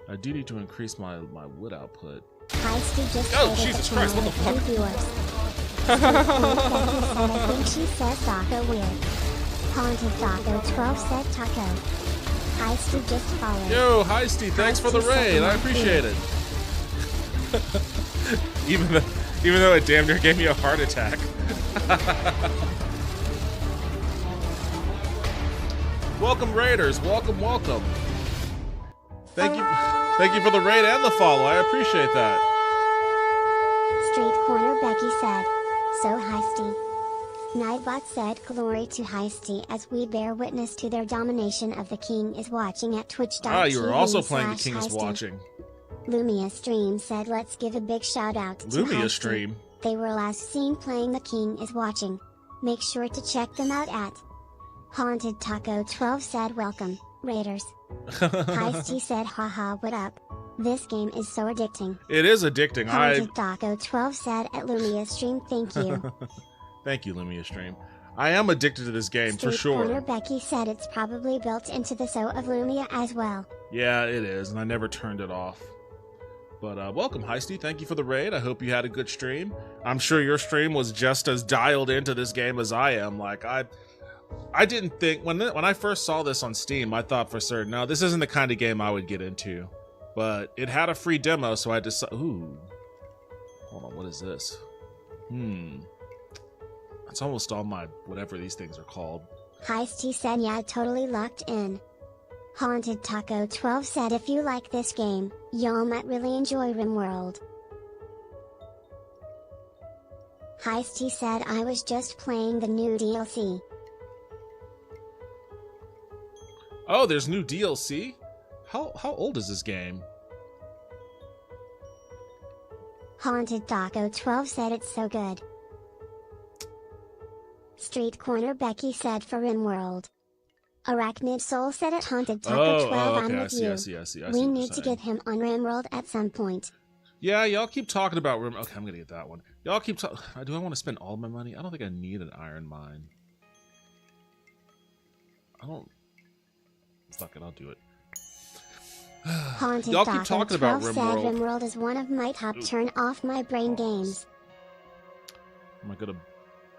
I do need to increase my wood output. Hi, Steve just oh, Jesus Christ, what the fuck? I think she says Taco weird. Haunted Taco 12 said Taco. Heisty just followed. Yo, Heisty, thanks for the raid. I appreciate it. even though it damn near gave me a heart attack. Welcome, raiders. Welcome. Thank you for the raid and the follow. I appreciate that. Street Corner Becky said, so Heisty. Nightbot said glory to Heisty as we bear witness to their domination of the King is watching at twitch.tv. Ah, you were also playing the King is watching. Lumia Stream said let's give a big shout out to Lumia Heisty. Stream. They were last seen playing the King is watching. Make sure to check them out at Haunted Taco 12 said welcome, Raiders. Heisty said haha what up. This game is so addicting. It is addicting. Haunted Taco 12 said at Lumia Stream thank you. Thank you, Lumia Stream. I am addicted to this game, Street for sure. Corner Becky said it's probably built into the soul of Lumia as well. Yeah, it is, and I never turned it off. But welcome, Heisty. Thank you for the raid. I hope you had a good stream. I'm sure your stream was just as dialed into this game as I am. Like, I didn't think... When I first saw this on Steam, I thought for certain, no, this isn't the kind of game I would get into. But it had a free demo, so I decided... Ooh. Hold on, what is this? It's almost all my whatever these things are called. Heisty said yeah, totally locked in. Haunted Taco 12 said if you like this game, y'all might really enjoy RimWorld. Heisty said I was just playing the new DLC. Oh, there's new DLC? How old is this game? Haunted Taco 12 said it's so good. Street Corner Becky said for RimWorld. Arachnid Soul said at Haunted Taco 12 okay. I'm with you. I see We need to get him on RimWorld at some point. Yeah, y'all keep talking about Rim. Okay, I'm gonna get that one. Y'all keep talking. Do I want to spend all my money? I don't think I need an iron mine. I don't. Fuck it, I'll do it. Haunted Y'all keep talking about said RimWorld. RimWorld is one of my top turn off my brain games. Am I gonna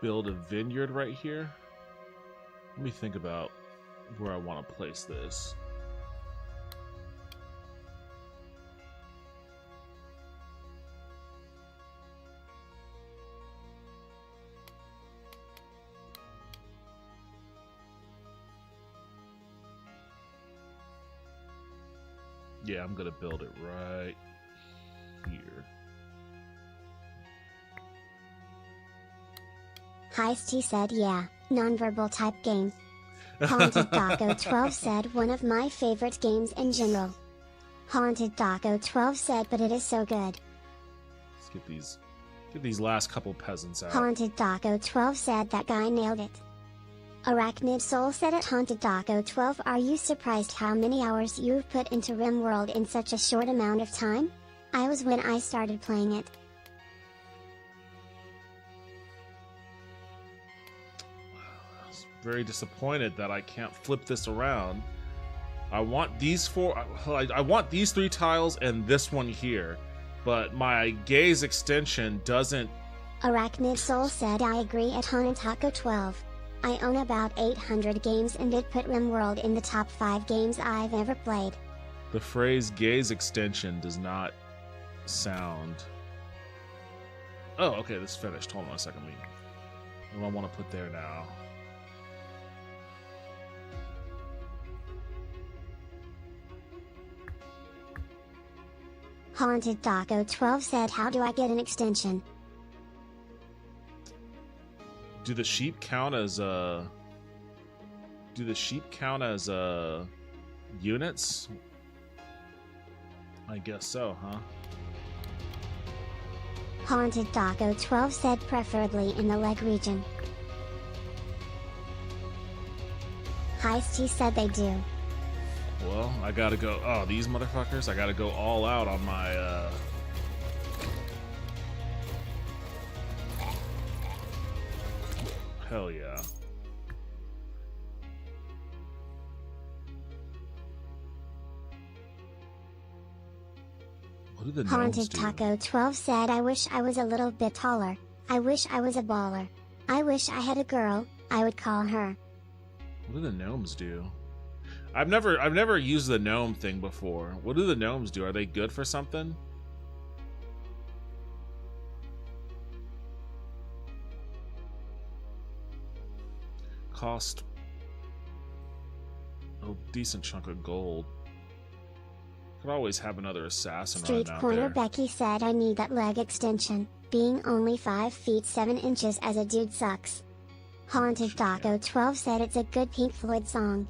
build a vineyard right here? Let me think about where I want to place this. Yeah, I'm gonna build it right here. Heisty said yeah, nonverbal type game. Haunted Taco 12 said one of my favorite games in general. Haunted Taco 12 said but it is so good. Let's get these last couple peasants out. Haunted Taco 12 said that guy nailed it. Arachnid Soul said at Haunted Taco 12 are you surprised how many hours you've put into RimWorld in such a short amount of time? I was when I started playing it. I was very disappointed that I can't flip this around. I want these I want these 3 tiles and this one here, but my gaze extension doesn't. Arachnid Soul said I agree at Haunted Taco 12. I own about 800 games and it put RimWorld in the top 5 games I've ever played. The phrase gaze extension does not sound. Oh, okay, this is finished. Hold on a second. What do I want to put there now? Haunted Taco 12 said how do I get an extension? Do the sheep count as units? I guess so, huh? Haunted Taco 12 said preferably in the leg region. Heisty said they do. Well, I gotta go. Oh, these motherfuckers! I gotta go all out on my. Hell yeah! What do the gnomes Haunted do? Taco 12 said I wish I was a little bit taller. I wish I was a baller. I wish I had a girl, I would call her. What do the gnomes do? I've never used the gnome thing before. What do the gnomes do? Are they good for something? Cost a decent chunk of gold. Could always have another assassin Street running out Corner there. Becky said I need that leg extension. Being only 5 feet 7 inches as a dude sucks. Haunted Taco 12 said it's a good Pink Floyd song.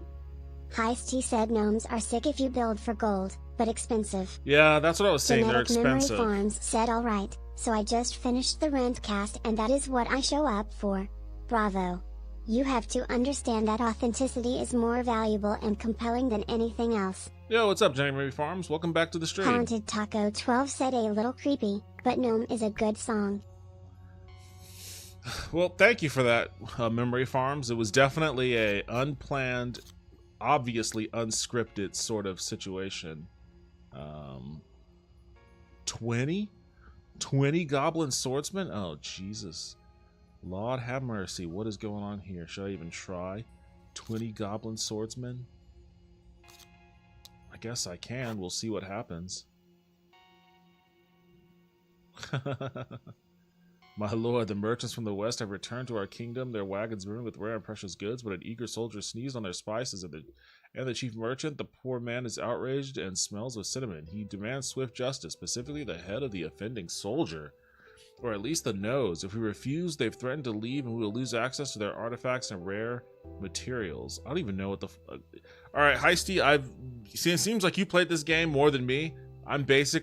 Heisty said gnomes are sick if you build for gold, but expensive. Yeah, that's what I was saying. They're Genetic Memory expensive. Farms said alright, so I just finished the Rentcast and that is what I show up for. Bravo. You have to understand that authenticity is more valuable and compelling than anything else. Yo, what's up, January Farms? Welcome back to the stream. Haunted Taco 12 said a little creepy, but Gnome is a good song. Well, thank you for that, Memory Farms. It was definitely a unplanned, obviously unscripted sort of situation. 20 goblin swordsmen? Oh, Jesus. Lord have mercy. What is going on here? Should I even try? 20 goblin swordsmen? I guess I can. We'll see what happens. My lord, the merchants from the west have returned to our kingdom, their wagons brimming with rare and precious goods, but an eager soldier sneezed on their spices, and the chief merchant, the poor man, is outraged and smells of cinnamon. He demands swift justice, specifically the head of the offending soldier, or at least the nose. If we refuse, they've threatened to leave, and we will lose access to their artifacts and rare materials. I don't even know what the... Alright, Heisty, it seems like you played this game more than me. This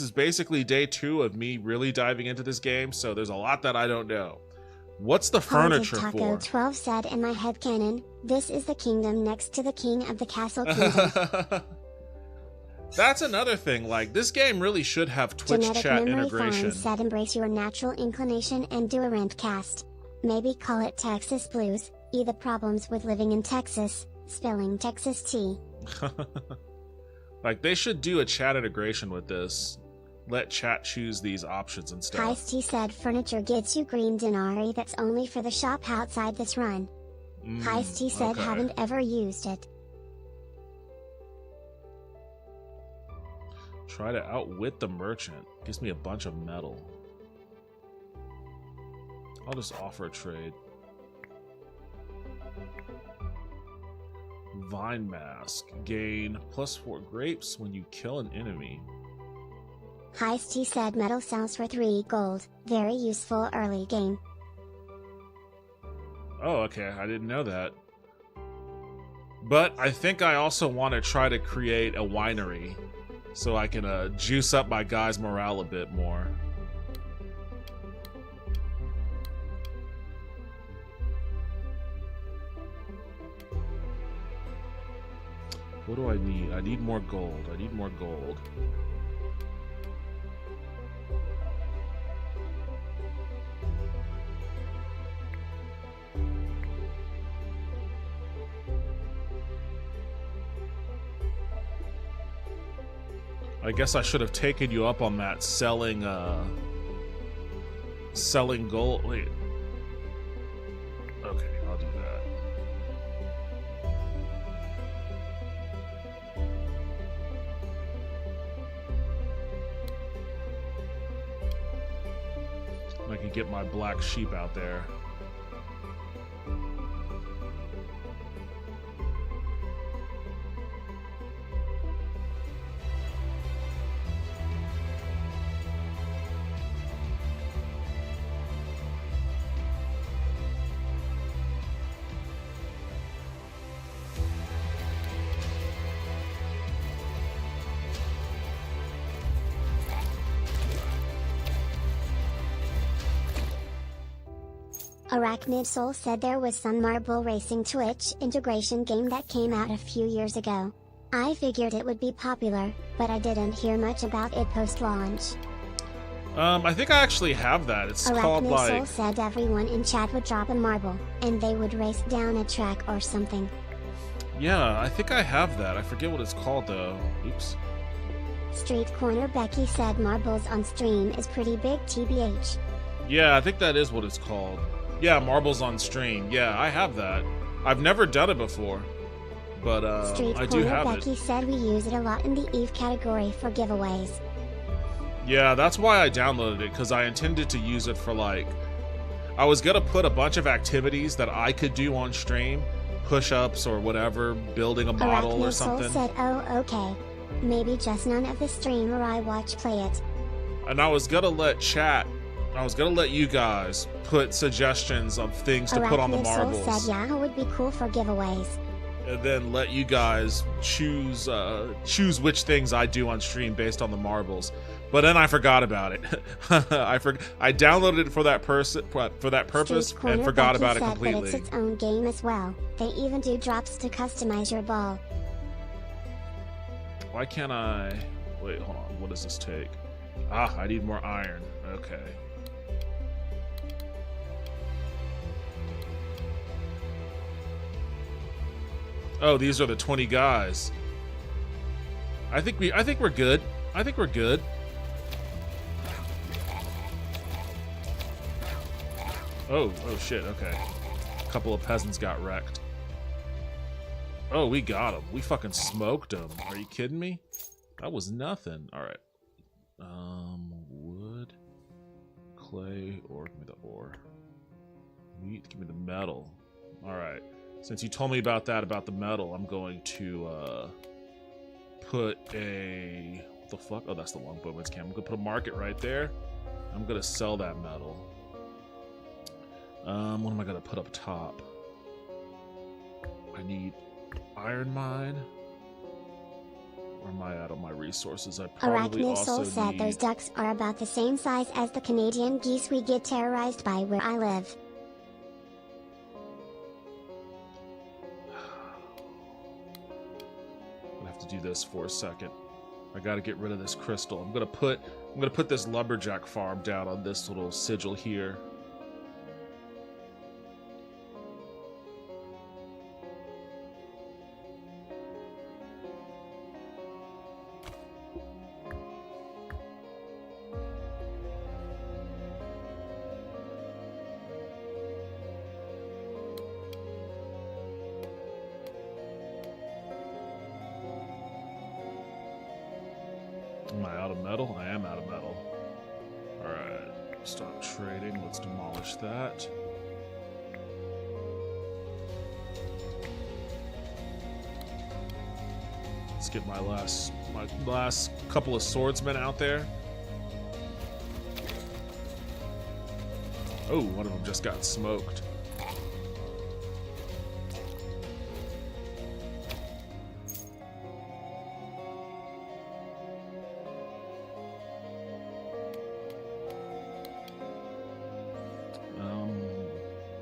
is basically day 2 of me really diving into this game, so there's a lot that I don't know. What's the furniture Taco for? 12 said in my headcanon, this is the kingdom next to the king of the castle kingdom. That's another thing, like, this game really should have Twitch Genetic chat Memory integration. Farm said embrace your natural inclination and do a rant cast. Maybe call it Texas Blues, the problems with living in Texas, spilling Texas tea. Like, they should do a chat integration with this. Let chat choose these options and stuff. Heisty said furniture gets you green denari that's only for the shop outside this run. Heisty said okay. haven't ever used it. Try to outwit the merchant. Gives me a bunch of metal. I'll just offer a trade. Vine Mask. Gain +4 grapes when you kill an enemy. Heisty said metal sells for 3 gold. Very useful early game. Oh, okay. I didn't know that. But I think I also want to try to create a winery so I can juice up my guys' morale a bit more. What do I need? I need more gold. I need more gold. I guess I should have taken you up on that selling gold. Wait. Okay, I'll do that. I can get my black sheep out there. Arachnid Soul said there was some marble racing Twitch integration game that came out a few years ago. I figured it would be popular, but I didn't hear much about it post-launch. I think I actually have that. It's called Arachnid like... Soul said everyone in chat would drop a marble, and they would race down a track or something. Yeah, I think I have that. I forget what it's called though. Oops. Street Corner Becky said marbles on stream is pretty big TBH. Yeah, I think that is what it's called. Yeah, marbles on stream. Yeah, I have that. I've never done it before, but I do have it. Becky said we use it a lot in the Eve category for giveaways. Yeah, that's why I downloaded it, because I intended to use it for like... I was going to put a bunch of activities that I could do on stream, push-ups or whatever, building a model or something. Soul said, oh, okay. Maybe just none of the streamer I watch play it. And I was going to let chat... I was gonna let you guys put suggestions of things to put on the marbles. Soul said Yahoo would be cool for giveaways. And then let you guys choose which things I do on stream based on the marbles. But then I forgot about it. I downloaded it for that purpose and forgot about it completely. But it's its own game as well. They even do drops to customize your ball. Why can't I... Wait, hold on. What does this take? Ah, I need more iron. Okay. Oh, these are the 20 guys. I think we're good. I think we're good. Oh shit, okay. A couple of peasants got wrecked. Oh, we got them. We fucking smoked them. Are you kidding me? That was nothing. All right. Wood, clay, or give me the ore. Wheat, give me the metal. Alright. Since you told me about that, about the metal, I'm going to put a... What the fuck? Oh, that's the longbowman's camp. I'm going to put a market right there. I'm going to sell that metal. What am I going to put up top? I need iron mine. Where am I at on my resources? I probably also said those ducks are about the same size as the Canadian geese we get terrorized by where I live. I have to do this for a second. I got to get rid of this crystal. I'm gonna put this lumberjack farm down on this little sigil here. Am I out of metal? I am out of metal. Alright, stop trading. Let's demolish that. Let's get my last couple of swordsmen out there. Oh, one of them just got smoked.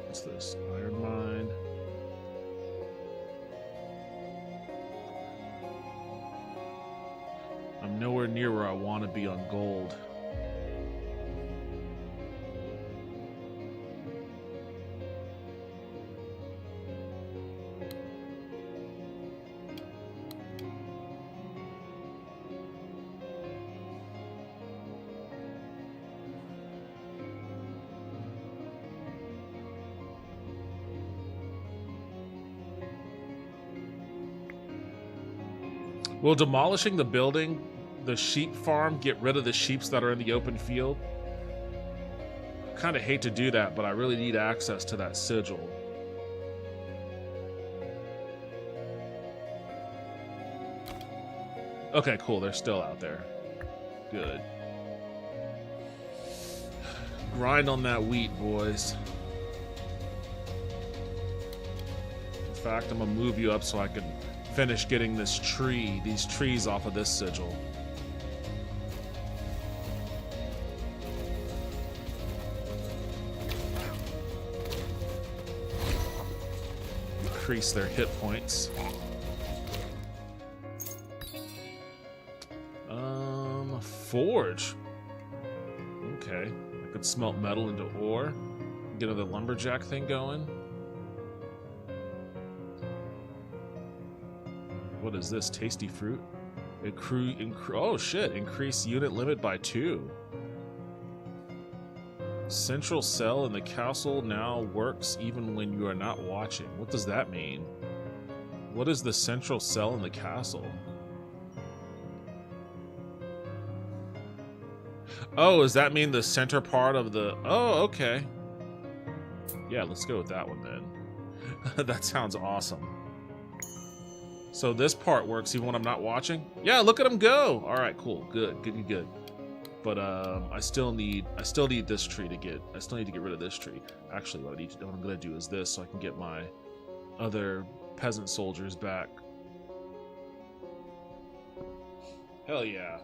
What's this? Iron mine. I'm nowhere near where I want to be on gold. Will demolishing the building, the sheep farm, get rid of the sheeps that are in the open field? Kind of hate to do that, but I really need access to that sigil. Okay, cool. They're still out there. Good. Grind on that wheat, boys. In fact, I'm gonna move you up so I can finish getting these trees off of this sigil. Increase their hit points. Forge. Okay, I could smelt metal into ore. Get another lumberjack thing going. What is this? Tasty fruit? Oh shit, increase unit limit by 2. Central cell in the castle now works even when you are not watching. What does that mean? What is the central cell in the castle? Oh, does that mean the center part of the... Oh, okay. Yeah, let's go with that one then. That sounds awesome. So this part works even when I'm not watching? Yeah, look at him go! Alright, cool. Good. But I still need this tree to get... I still need to get rid of this tree. Actually, what I'm gonna do is this so I can get my other peasant soldiers back. Hell yeah.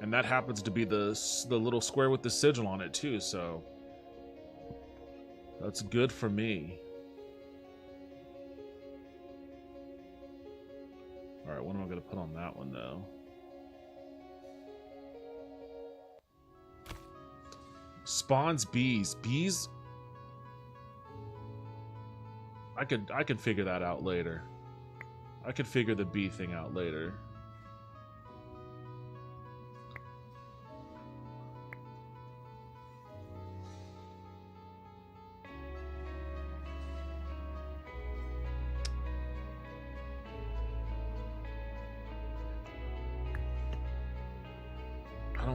And that happens to be the little square with the sigil on it too, so that's good for me. Alright, what am I going to put on that one though? Spawns bees. Bees? I could figure that out later. I could figure the bee thing out later.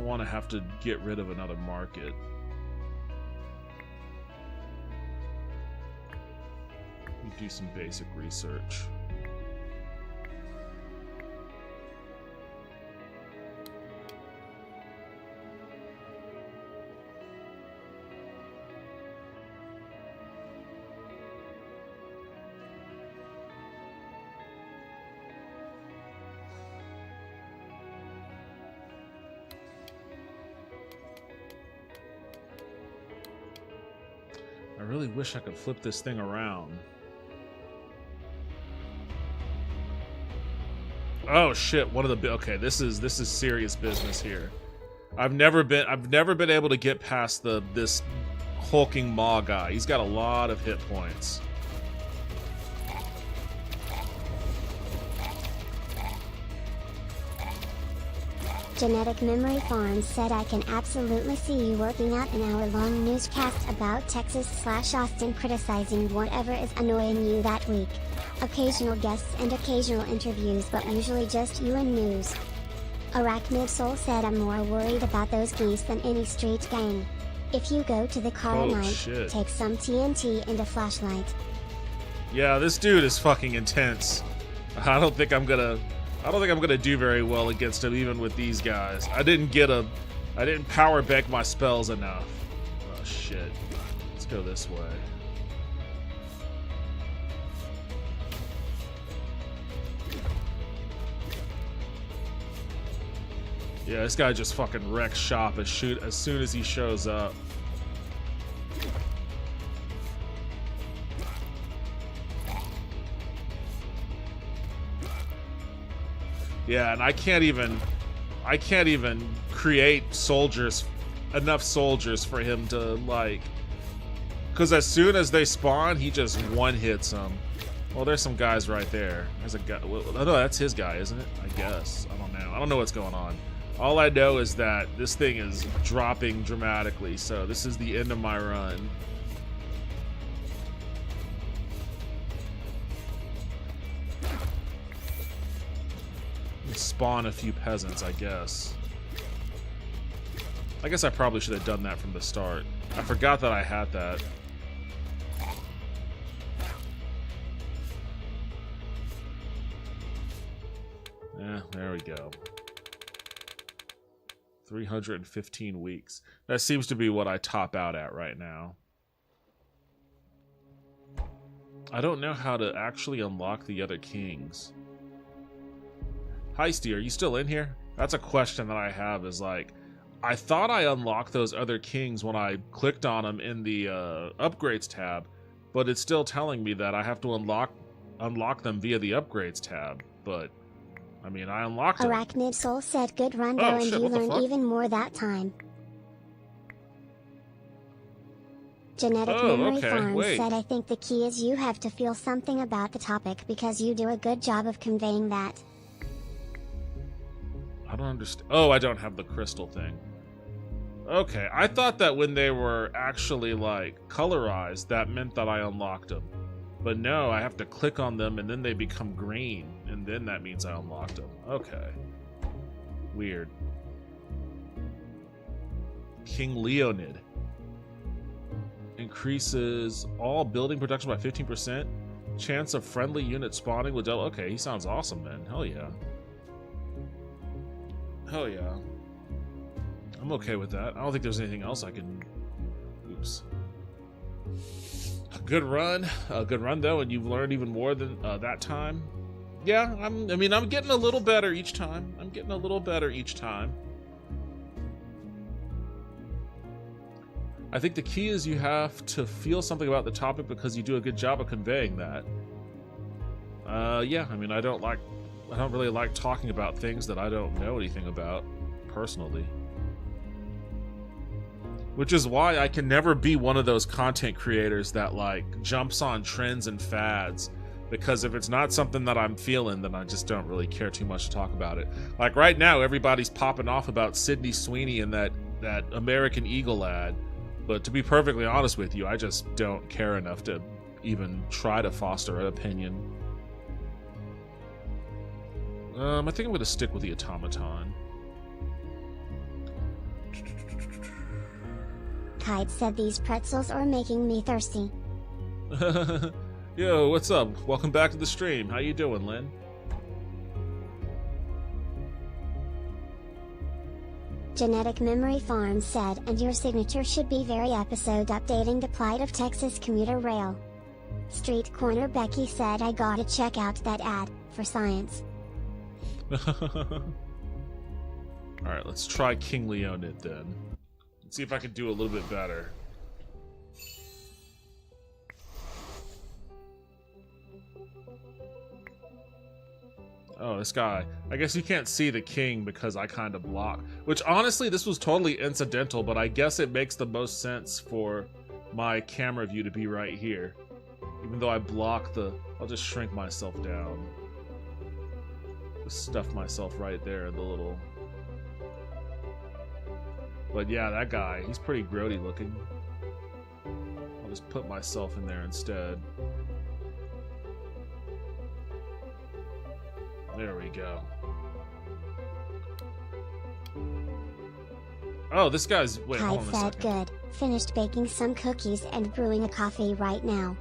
don't want to have to get rid of another market. Do some basic research. I really wish I could flip this thing around. Oh shit! One of the okay. This is serious business here. I've never been able to get past this hulking maw guy. He's got a lot of hit points. Genetic Memory Farms said I can absolutely see you working out an hour-long newscast about Texas/Austin criticizing whatever is annoying you that week. Occasional guests and occasional interviews, but usually just you and news. Arachnid Soul said I'm more worried about those geese than any street gang. If you go to the car tonight, take some TNT and a flashlight. Yeah, this dude is fucking intense. I don't think I'm gonna do very well against him, even with these guys. I didn't power bank my spells enough. Oh shit. Let's go this way. Yeah, this guy just fucking wrecks shop as soon as he shows up. Yeah, and I can't even create enough soldiers for him to, like, because as soon as they spawn, he just one-hits them. Well, there's some guys right there. There's a guy. Well, no, that's his guy, isn't it? I guess. I don't know. I don't know what's going on. All I know is that this thing is dropping dramatically, so this is the end of my run. Spawn a few peasants, I guess. I guess I probably should have done that from the start. I forgot that I had that. Yeah, there we go. 315 weeks. That seems to be what I top out at right now. I don't know how to actually unlock the other kings. Heisty, are you still in here? That's a question that I have, is like, I thought I unlocked those other kings when I clicked on them in the upgrades tab, but it's still telling me that I have to unlock them via the upgrades tab. But I mean, I unlocked them. Arachnid Soul said good run though, and you learned even more that time. Genetic Memory Farms said I think the key is you have to feel something about the topic because you do a good job of conveying that. I don't understand. Oh, I don't have the crystal thing. Okay, I thought that when they were actually, like, colorized, that meant that I unlocked them. But no, I have to click on them and then they become green, and then that means I unlocked them. Okay. Weird. King Leonid. Increases all building production by 15%. Chance of friendly unit spawning with double. Okay, he sounds awesome, man. Hell yeah. Hell yeah. I'm okay with that. I don't think there's anything else I can... Oops. A good run though, and you've learned even more than that time. Yeah, I'm getting a little better each time. I think the key is you have to feel something about the topic because you do a good job of conveying that. Yeah, I mean, I don't really like talking about things that I don't know anything about, personally. Which is why I can never be one of those content creators that, like, jumps on trends and fads. Because if it's not something that I'm feeling, then I just don't really care too much to talk about it. Like, right now, everybody's popping off about Sydney Sweeney and that American Eagle ad. But to be perfectly honest with you, I just don't care enough to even try to foster an opinion. I think I'm going to stick with the automaton. Kite said these pretzels are making me thirsty. Yo, what's up? Welcome back to the stream. How you doing, Lynn? Genetic Memory Farm said, and your signature should be very episode updating the plight of Texas commuter rail. Street Corner Becky said, I gotta check out that ad, for science. Alright, let's try King Leonid then. Let's see if I can do a little bit better. Oh, this guy. I guess you can't see the king because I kind of block. Which, honestly, this was totally incidental, but I guess it makes the most sense for my camera view to be right here. Even though I block the... I'll just shrink myself down. Just stuff myself right there in the little... But yeah, that guy, he's pretty grody looking. I'll just put myself in there instead. There we go. Oh, this guy's... Wait, hold on a second. Good. Finished baking some cookies and brewing a coffee right now.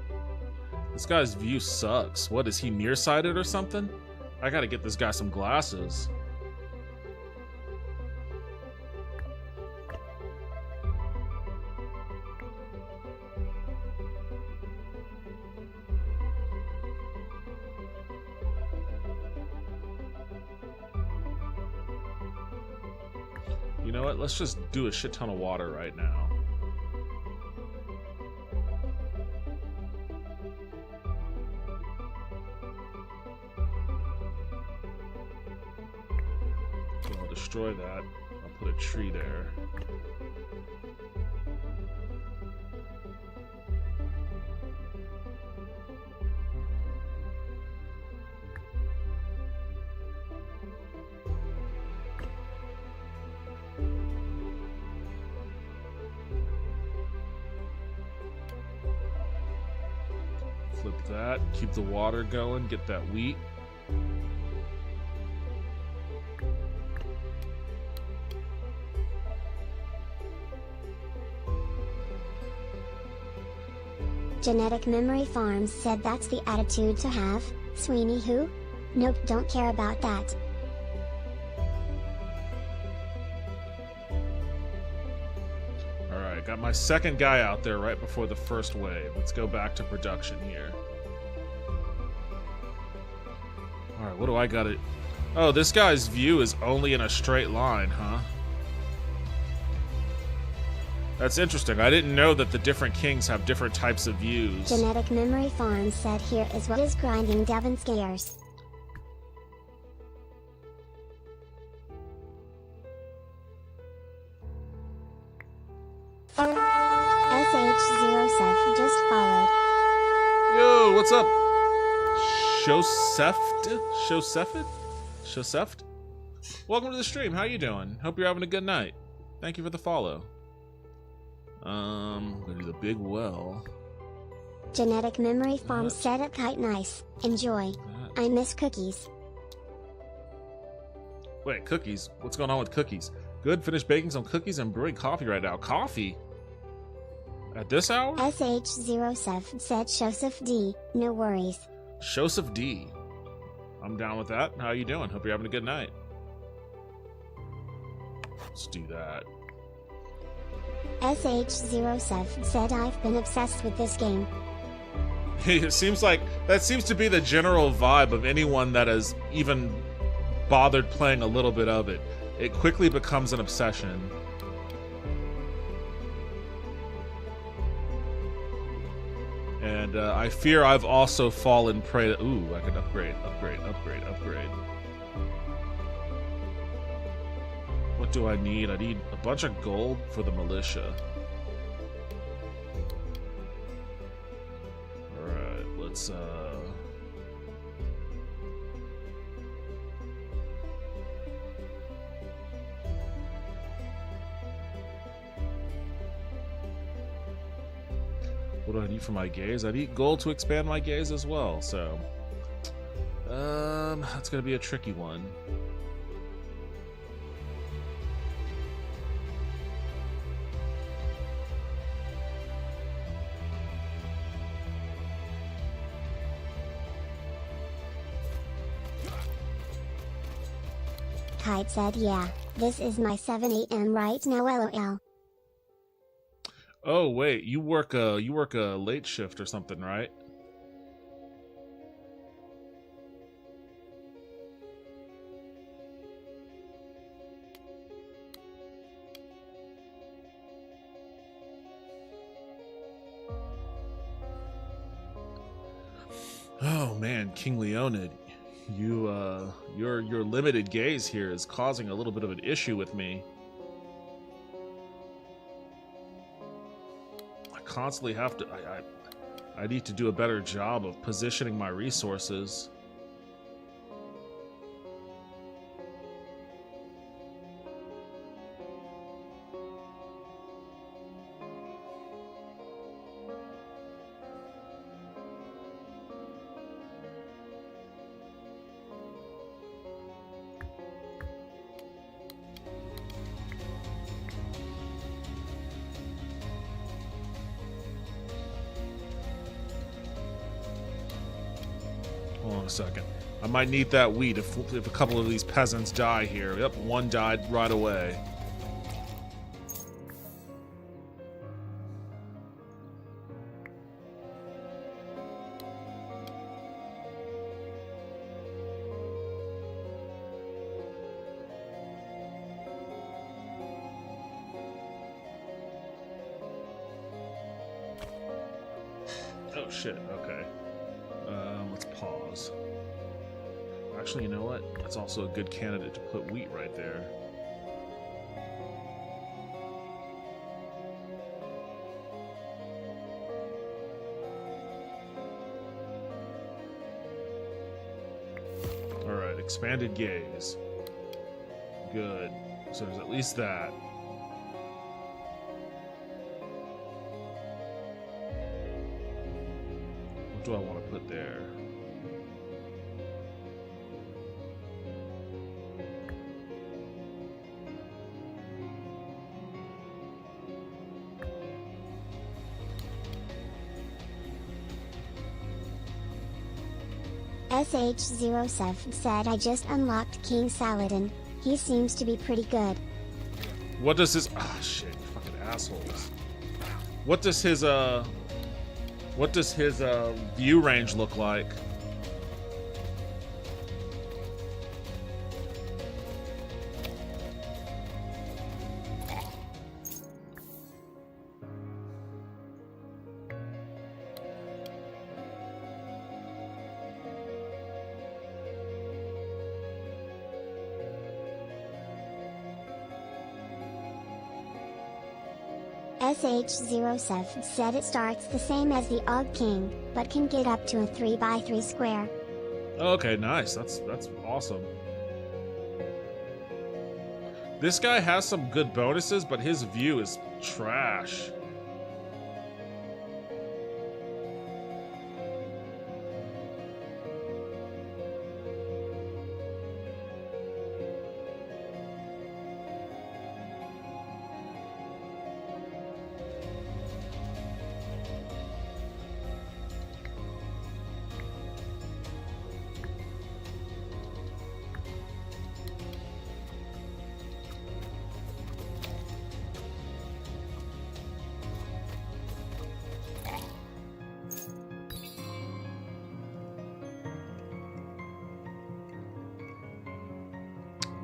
This guy's view sucks. What, is he nearsighted or something? I gotta get this guy some glasses. You know what? Let's just do a shit ton of water right now. So I'll destroy that. I'll put a tree there. Flip that, keep the water going, get that wheat. Genetic Memory Farms said that's the attitude to have, Sweeney who? Nope, don't care about that. Alright, got my second guy out there right before the first wave. Let's go back to production here. Alright, what do I got? Oh, this guy's view is only in a straight line, huh? That's interesting. I didn't know that the different kings have different types of views. Genetic Memory Farms said here is what is grinding Devin's gears. SH07 just followed. Yo, what's up? Shoseft? Welcome to the stream. How you doing? Hope you're having a good night. Thank you for the follow. I'm gonna do the big well. Genetic Memory Farms said it quite nice. Enjoy. I miss cookies. Wait, cookies? What's going on with cookies? Good, finished baking some cookies and brewing coffee right now. Coffee? At this hour? SH07 said Joseph D. No worries. Joseph D. I'm down with that. How you doing? Hope you're having a good night. Let's do that. SH07 said I've been obsessed with this game. It seems like that seems to be the general vibe of anyone that has even bothered playing a little bit of it. It quickly becomes an obsession. And I fear I've also fallen prey to... Ooh, I can upgrade. What do I need? I need a bunch of gold for the militia. Alright, let's what do I need for my gaze? I need gold to expand my gaze as well, so that's gonna be a tricky one. Kite said yeah, this is my 7 a.m. right now lol. Oh wait, you work a late shift or something, right? Oh man, King Leonid, your limited gaze here is causing a little bit of an issue with me. I constantly have to. I need to do a better job of positioning my resources. Hold on a second. I might need that wheat if a couple of these peasants die here. Yep, one died right away. Oh shit, okay. Let's pause. Actually, you know what? That's also a good candidate to put wheat right there. Alright, expanded gaze. Good. So there's at least that. What do I want to put there? SH07 said I just unlocked King Saladin, he seems to be pretty good. What does his... Ah, shit, you fucking assholes. What does his view range look like? SH07 said it starts the same as the Og King, but can get up to a 3x3 square. Okay, nice. That's awesome. This guy has some good bonuses, but his view is trash.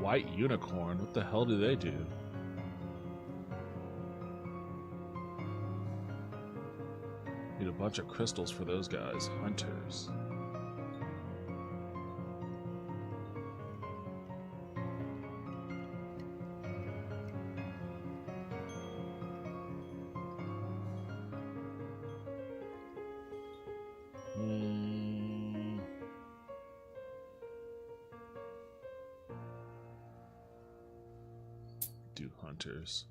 White unicorn? What the hell do they do? Need a bunch of crystals for those guys. Hunters. Hunters.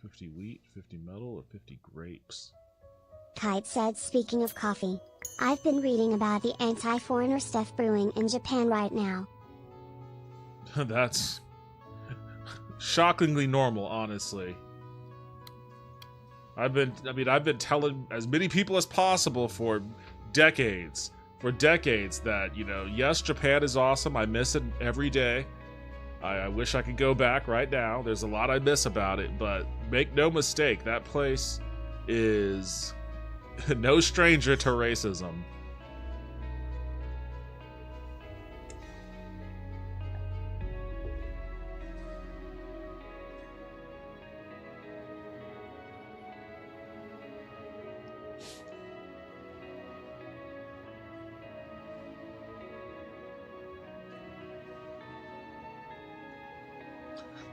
50 wheat, 50 metal, or 50 grapes? Kite said speaking of coffee, I've been reading about the anti-foreigner stuff brewing in Japan right now. That's shockingly normal, honestly. I've been telling as many people as possible for decades for decades that, you know, yes, Japan is awesome. I miss it every day. I wish I could go back right now. There's a lot I miss about it, but make no mistake, that place is no stranger to racism.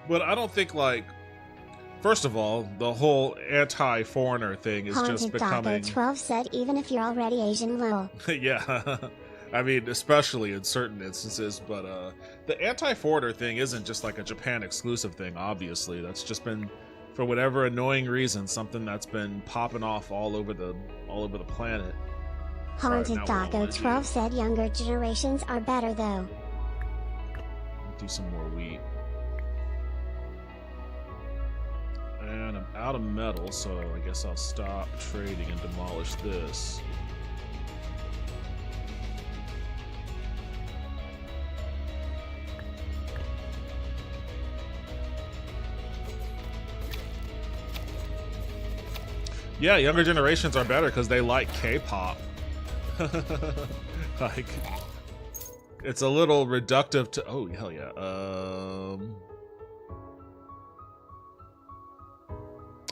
But I don't think, like, first of all, the whole anti-foreigner thing is just becoming... 12 said even if you're already Asian, lol. Yeah, I mean, especially in certain instances, but the anti-foreigner thing isn't just like a Japan exclusive thing, obviously. That's just been, for whatever annoying reason, something that's been popping off all over the planet. Haunted Daco 12 said younger generations are better though. Do some more wheat. And I'm out of metal, so I guess I'll stop trading and demolish this. Yeah, younger generations are better because they like K-pop. Like, it's a little reductive to... Oh, hell yeah.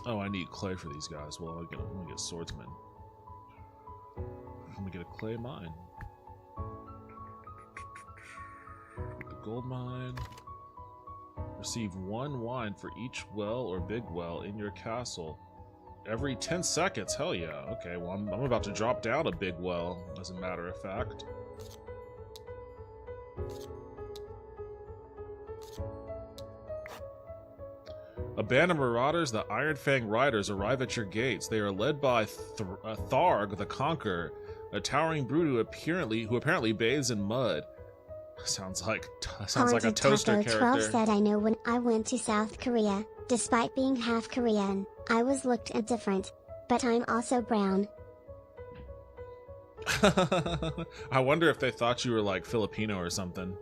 Oh, I need clay for these guys. Well, let me get swordsman. Let me get a clay mine. The gold mine. Receive 1 wine for each well or big well in your castle. Every 10 seconds. Hell yeah. Okay, well, I'm about to drop down a big well, as a matter of fact. A band of marauders, the Iron Fang Riders, arrive at your gates. They are led by Tharg the Conqueror, a towering brute who apparently bathes in mud. Sounds like a toaster Taco character. 12 said I know when I went to South Korea, despite being half Korean, I was looked at different. But I'm also brown. I wonder if they thought you were like Filipino or something.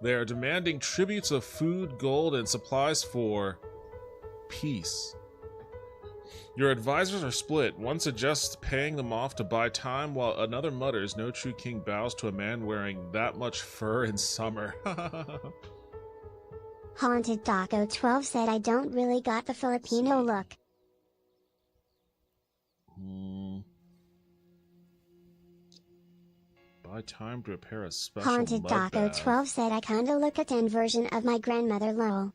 They are demanding tributes of food, gold, and supplies for peace. Your advisors are split. One suggests paying them off to buy time, while another mutters, no true king bows to a man wearing that much fur in summer. Haunted Daco 12 said I don't really got the Filipino look. Buy time to repair a special Haunted mud Daco bath. 12 said I kinda look at an version of my grandmother lol.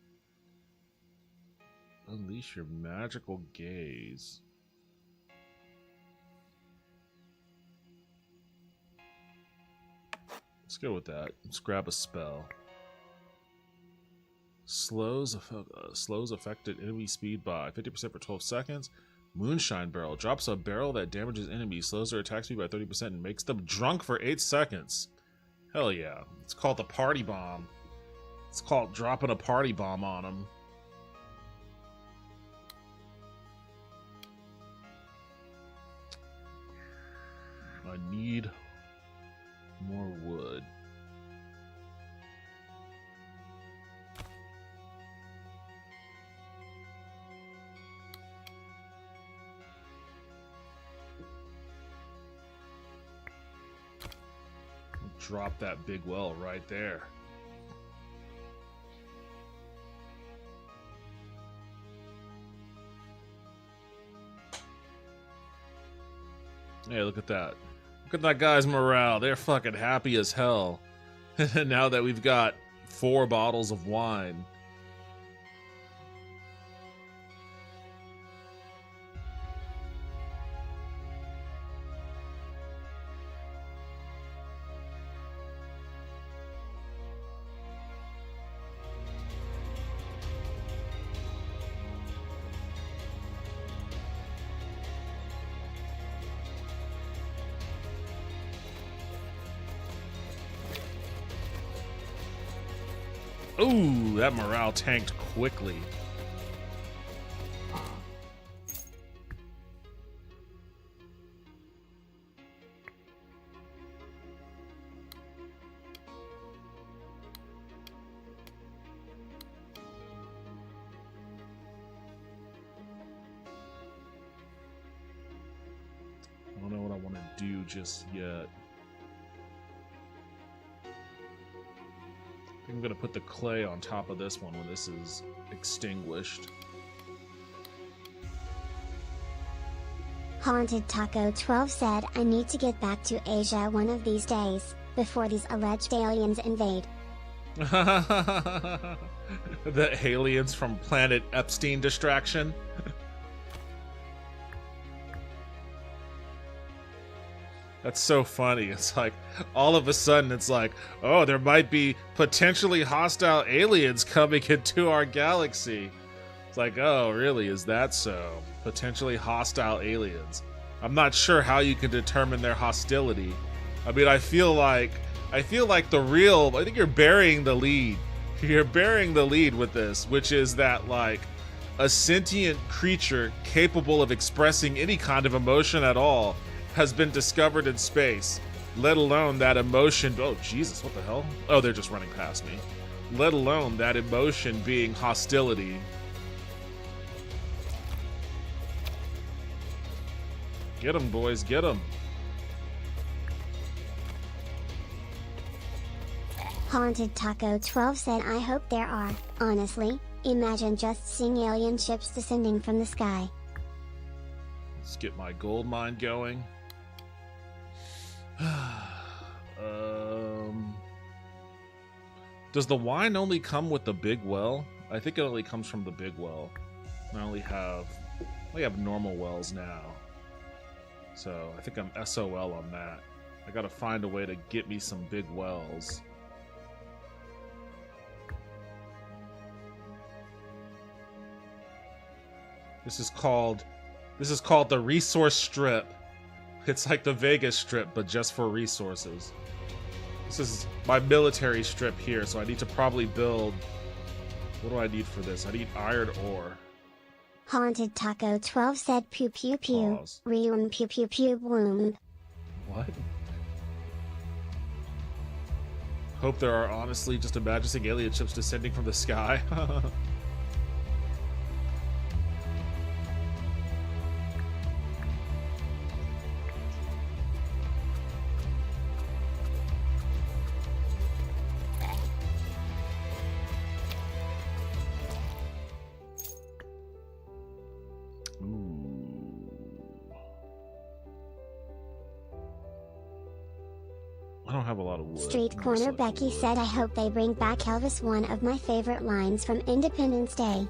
Unleash your magical gaze. Let's go with that. Let's grab a spell. Slows affected enemy speed by 50% for 12 seconds. Moonshine Barrel drops a barrel that damages enemies, slows their attack speed by 30%, and makes them drunk for 8 seconds. Hell yeah. It's called the Party Bomb. It's called dropping a party bomb on them. I need more wood. Drop that big well right there. Hey, look at that. Look at that guy's morale. They're fucking happy as hell. Now that we've got 4 bottles of wine. Ooh, that morale tanked quickly. just yet. I'm gonna put the clay on top of this one when this is extinguished. Haunted Taco 12 said, I need to get back to Asia one of these days, before these alleged aliens invade. The aliens from Planet Epstein distraction. That's so funny. It's like, all of a sudden, it's like, oh, there might be potentially hostile aliens coming into our galaxy. It's like, oh, really? Is that so? Potentially hostile aliens. I'm not sure how you can determine their hostility. I mean, I feel like I think you're burying the lead. You're burying the lead with this, which is that, like, a sentient creature capable of expressing any kind of emotion at all has been discovered in space, let alone that emotion. Oh, Jesus, what the hell? Oh, they're just running past me. Let alone that emotion being hostility. Get them, boys, get them. Haunted Taco 12 said, I hope there are. Honestly, imagine just seeing alien ships descending from the sky. Let's get my gold mine going. Does the wine only come with the big well? I think it only comes from the big well. I only have normal wells now. So I think I'm SOL on that. I gotta find a way to get me some big wells. This is called the resource strip. It's like the Vegas strip, but just for resources. This is my military strip here, so I need to probably build... What do I need for this? I need iron ore. Haunted Taco 12 said, pew pew pew. Pause. Reum pew pew pew bloom. What? Hope there are honestly just imagining alien ships descending from the sky. I don't have a lot of wood. Street Corner Becky said, I hope they bring back Elvis, one of my favorite lines from Independence Day.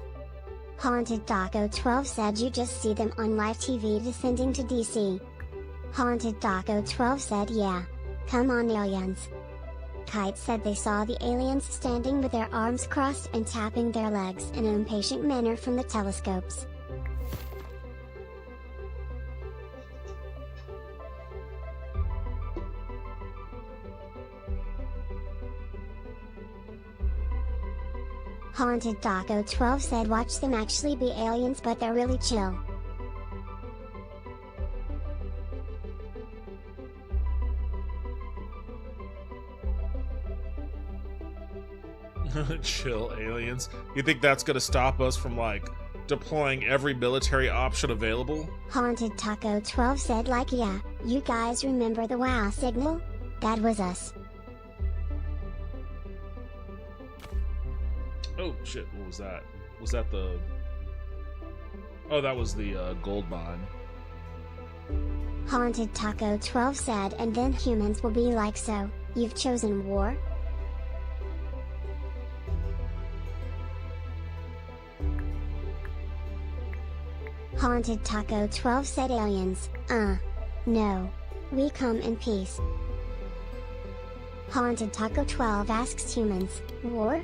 Haunted Taco 12 said, you just see them on live TV descending to DC. Haunted Taco 12 said, yeah. Come on, aliens. Kite said they saw the aliens standing with their arms crossed and tapping their legs in an impatient manner from the telescopes. Haunted Taco 12 said, watch them actually be aliens, but they're really chill. Chill aliens. You think that's gonna stop us from, like, deploying every military option available? Haunted Taco 12 said, like, yeah, you guys remember the wow signal? That was us. Oh shit, what was that? Was that the... Oh, that was the gold mine. Haunted Taco 12 said, and then humans will be like, so, you've chosen war? Haunted Taco 12 said, aliens, no. We come in peace. Haunted Taco 12 asks humans, war?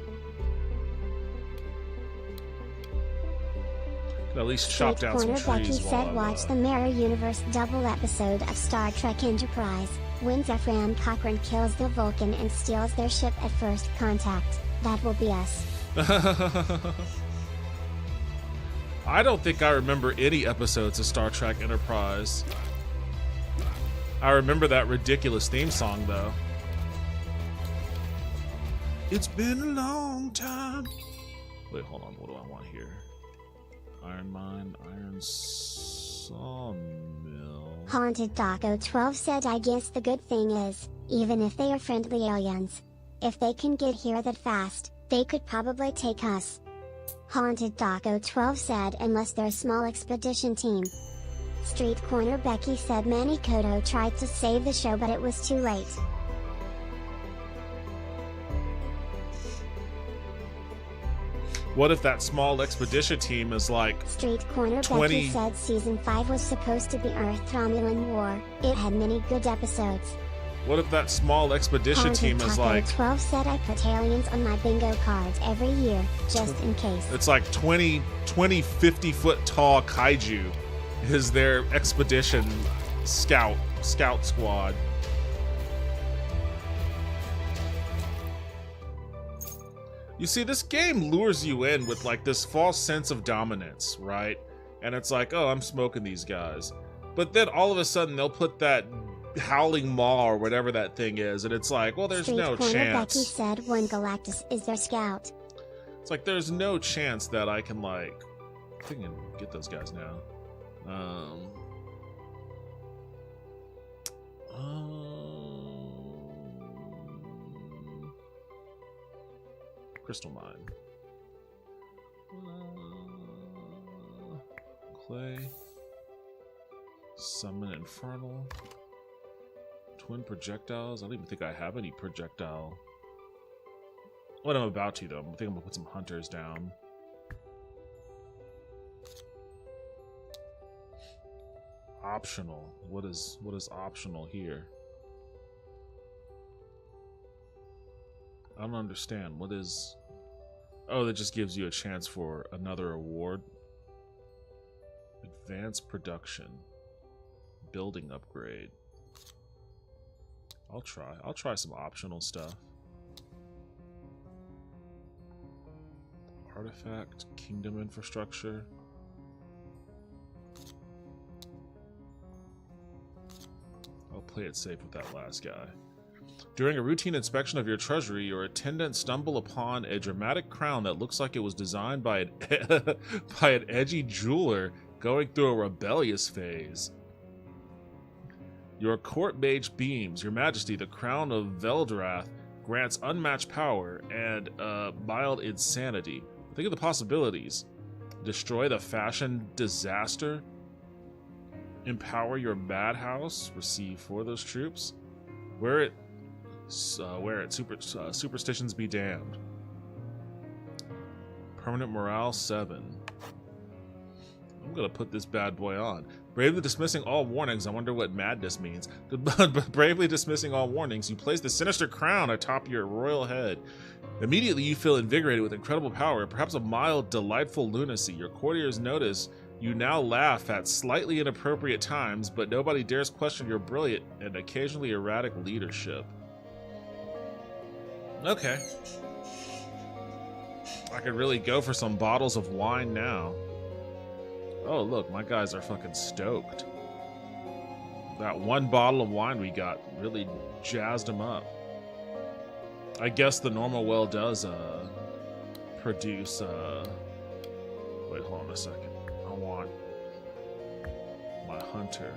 At least chop down some trees. Becky said, watch the Mirror Universe double episode of Star Trek Enterprise, when Zephram Cochrane kills the Vulcan and steals their ship at first contact. That will be us. I don't think I remember any episodes of Star Trek Enterprise. I remember that ridiculous theme song, though. It's been a long time. Wait, hold on. What do I want here? Iron mine, iron sawmill. Haunted Taco 12 said, I guess the good thing is, even if they are friendly aliens, if they can get here that fast, they could probably take us. Haunted Taco 12 said, unless they're a small expedition team. Street Corner Becky said, Manny Koto tried to save the show but it was too late. What if that small expedition team is like Street Corner 20... Becky said Season 5 was supposed to be Earth-Romulan War. It had many good episodes. What if that small expedition team is like... 12 said, I put aliens on my bingo cards every year, just in case. It's like 20 50-foot tall kaiju is their expedition scout squad. You see, this game lures you in with like this false sense of dominance, right? And it's like, oh, I'm smoking these guys. But then all of a sudden they'll put that howling maw or whatever that thing is, and it's like, well, there's no chance. Becky said, when Galactus is their scout. It's like, there's no chance that I can, like, I think I can get those guys now. Crystal Mine. Clay. Summon Infernal. Twin projectiles. I don't even think I have any projectile. What I'm about to, though. I think I'm gonna put some hunters down. Optional. What is optional here? I don't understand. What is... Oh, that just gives you a chance for another award. Advanced production. Building upgrade. I'll try some optional stuff. Artifact, kingdom infrastructure. I'll play it safe with that last guy. During a routine inspection of your treasury, your attendants stumble upon a dramatic crown that looks like it was designed by an, by an edgy jeweler going through a rebellious phase. Your court mage beams, Your Majesty, the crown of Veldrath grants unmatched power and mild insanity. Think of the possibilities. Destroy the fashion disaster. Empower your madhouse. Receive for those troops. Wear it. Superstitions be damned. Permanent morale 7. I'm gonna put this bad boy on. Bravely dismissing all warnings. I wonder what madness means. Bravely dismissing all warnings, you place the sinister crown atop your royal head. Immediately you feel invigorated with incredible power, perhaps a mild, delightful lunacy. Your courtiers notice you now laugh at slightly inappropriate times, but nobody dares question your brilliant and occasionally erratic leadership. Okay. I could really go for some bottles of wine now. Oh, look, my guys are fucking stoked. That one bottle of wine we got really jazzed them up. I guess the normal well does produce wait, hold on a second. I want my hunter.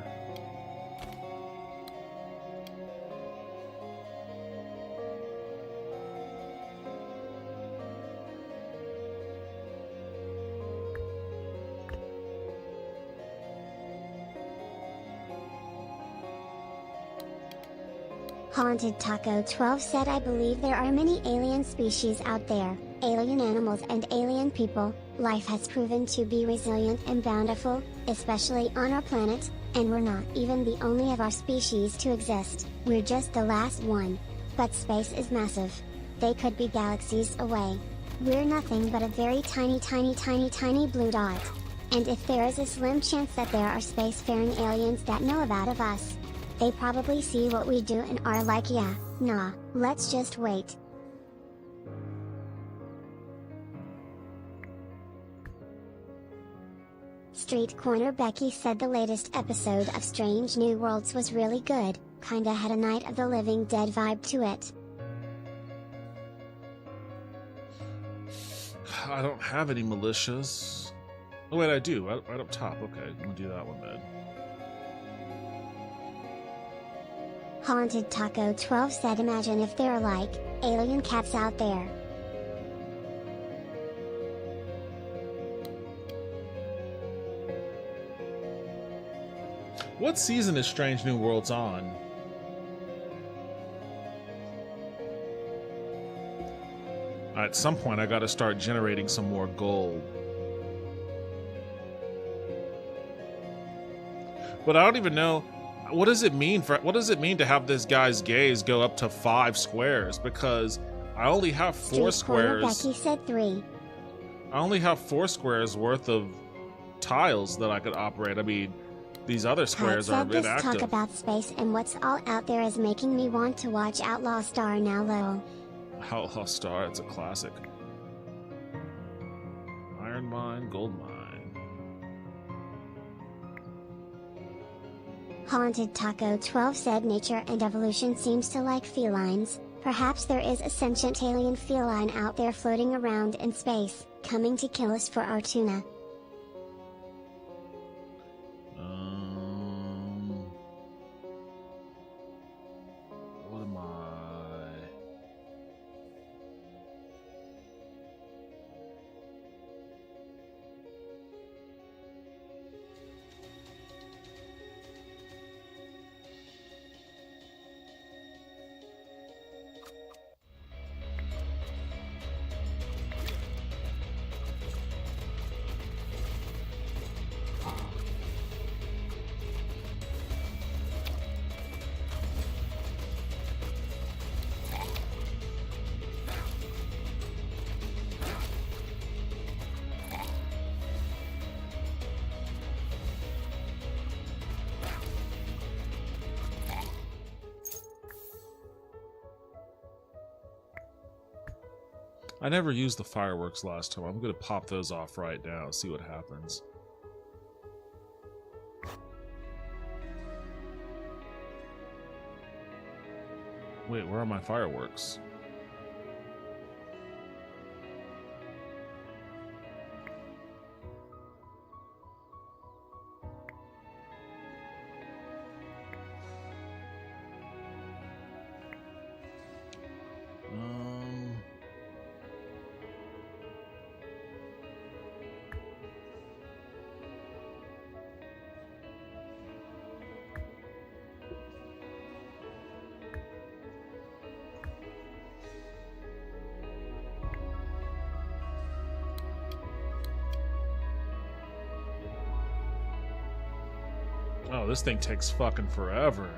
Haunted Taco 12 said, I believe there are many alien species out there, alien animals and alien people. Life has proven to be resilient and bountiful, especially on our planet, and we're not even the only of our species to exist, we're just the last one. But space is massive. They could be galaxies away. We're nothing but a very tiny blue dot. And if there is a slim chance that there are spacefaring aliens that know about of us, they probably see what we do and are like, yeah, nah, let's just wait. Street Corner Becky said the latest episode of Strange New Worlds was really good, kinda had a Night of the Living Dead vibe to it. I don't have any militias. Oh wait, I do, right up top. Okay, I'm gonna do that one then. Haunted Taco 12 said imagine if there are like, alien cats out there. What season is Strange New Worlds on? At some point I gotta start generating some more gold. But I don't even know, what does it mean to have this guy's gaze go up to 5 squares? Because I only have 4 squares. Becky said 3. I only have 4 squares worth of tiles that I could operate. I mean, these other squares are this inactive. Talk about space and what's all out there is making me want to watch Outlaw Star now, lol. Outlaw Star, it's a classic. Iron mine, gold mine. Haunted Taco 12 said nature and evolution seems to like felines. Perhaps there is a sentient alien feline out there floating around in space, coming to kill us for our tuna. What am I? I never used the fireworks last time. I'm going to pop those off right now, see what happens. Wait, where are my fireworks? Oh, this thing takes fucking forever.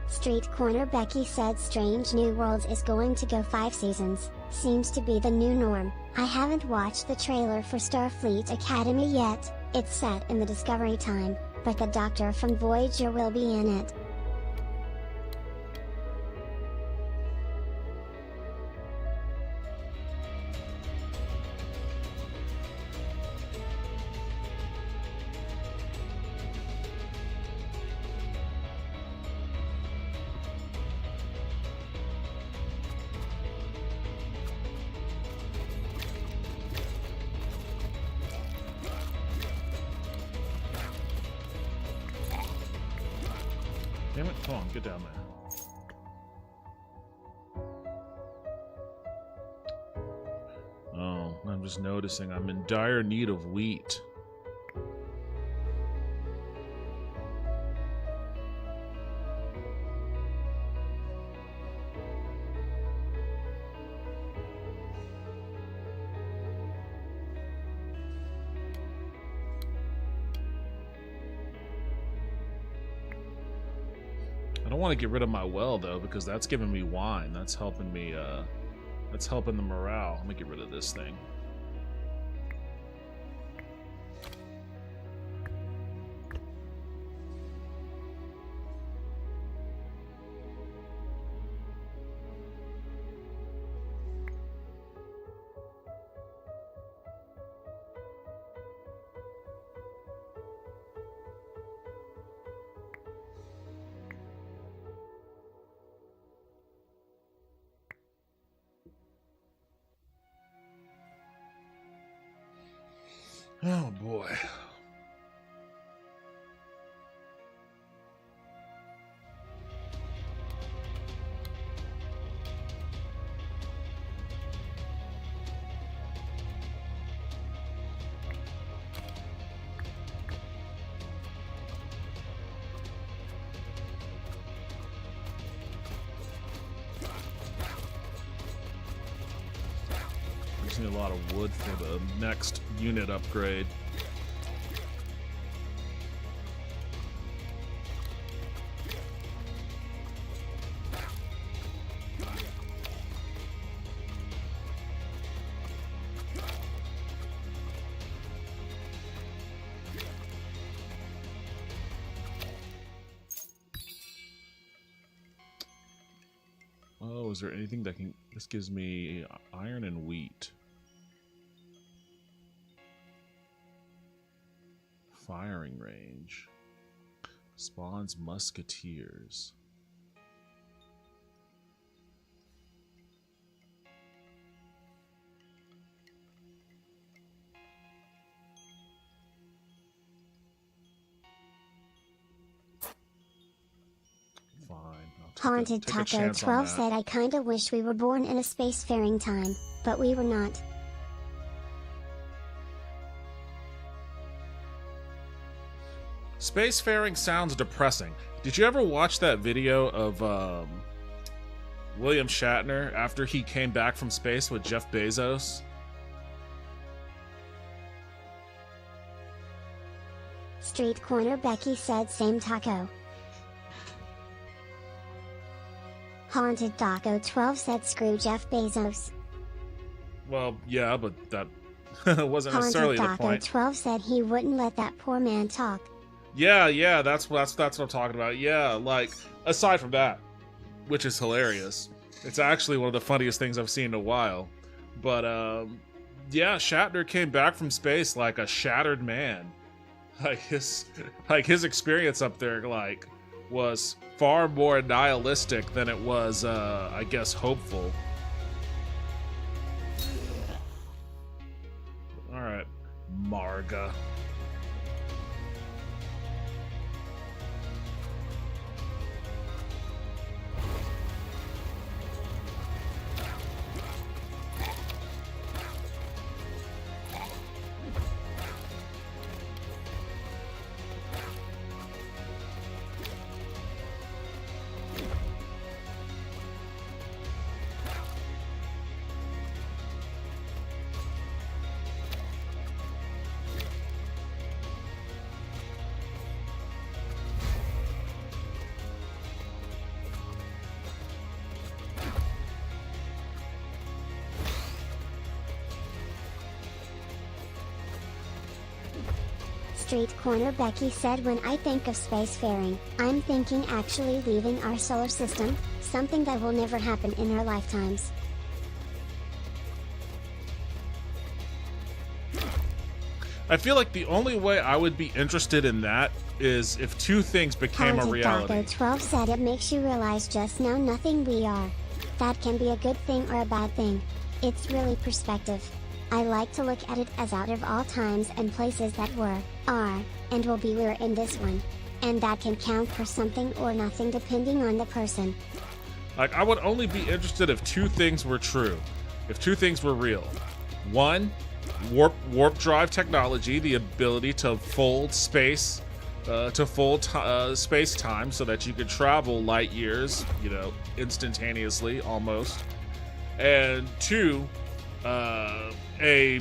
Street Corner Becky said Strange New Worlds is going to go 5 seasons, seems to be the new norm. I haven't watched the trailer for Starfleet Academy yet, it's set in the Discovery time, but the Doctor from Voyager will be in it. Damn it, come on, get down there. Oh, I'm just noticing I'm in dire need of wheat. I don't want to get rid of my well though, because that's giving me wine. That's helping me, that's helping the morale. Let me get rid of this thing. Oh boy. Gives me a lot of wood for the next unit upgrade. Oh, is there anything that can... This gives me iron and wheat. Firing range. Spawns musketeers. Haunted Taco 12 said, I kinda wish we were born in a spacefaring time, but we were not. Spacefaring sounds depressing. Did you ever watch that video of William Shatner after he came back from space with Jeff Bezos? Street Corner Becky said, same taco. Haunted Taco 12 said, screw Jeff Bezos. Well, yeah, but that wasn't necessarily the point. Haunted Taco 12 said he wouldn't let that poor man talk. Yeah, that's what I'm talking about. Yeah, like, aside from that, which is hilarious, it's actually one of the funniest things I've seen in a while. But yeah, Shatner came back from space like a shattered man. His experience up there was far more nihilistic than it was, I guess, hopeful. All right, Marga. Street Corner Becky said, when I think of spacefaring, I'm thinking actually leaving our solar system, something that will never happen in our lifetimes. I feel like the only way I would be interested in that is if two things became a reality. Haunted Taco 12 said, it makes you realize just now nothing we are. That can be a good thing or a bad thing. It's really perspective. I like to look at it as out of all times and places that were, are, and will be, we're in this one. And that can count for something or nothing depending on the person. Like, I would only be interested if two things were true. If two things were real. One, warp drive technology, the ability to fold space, space-time so that you could travel light years, instantaneously, almost. And two, a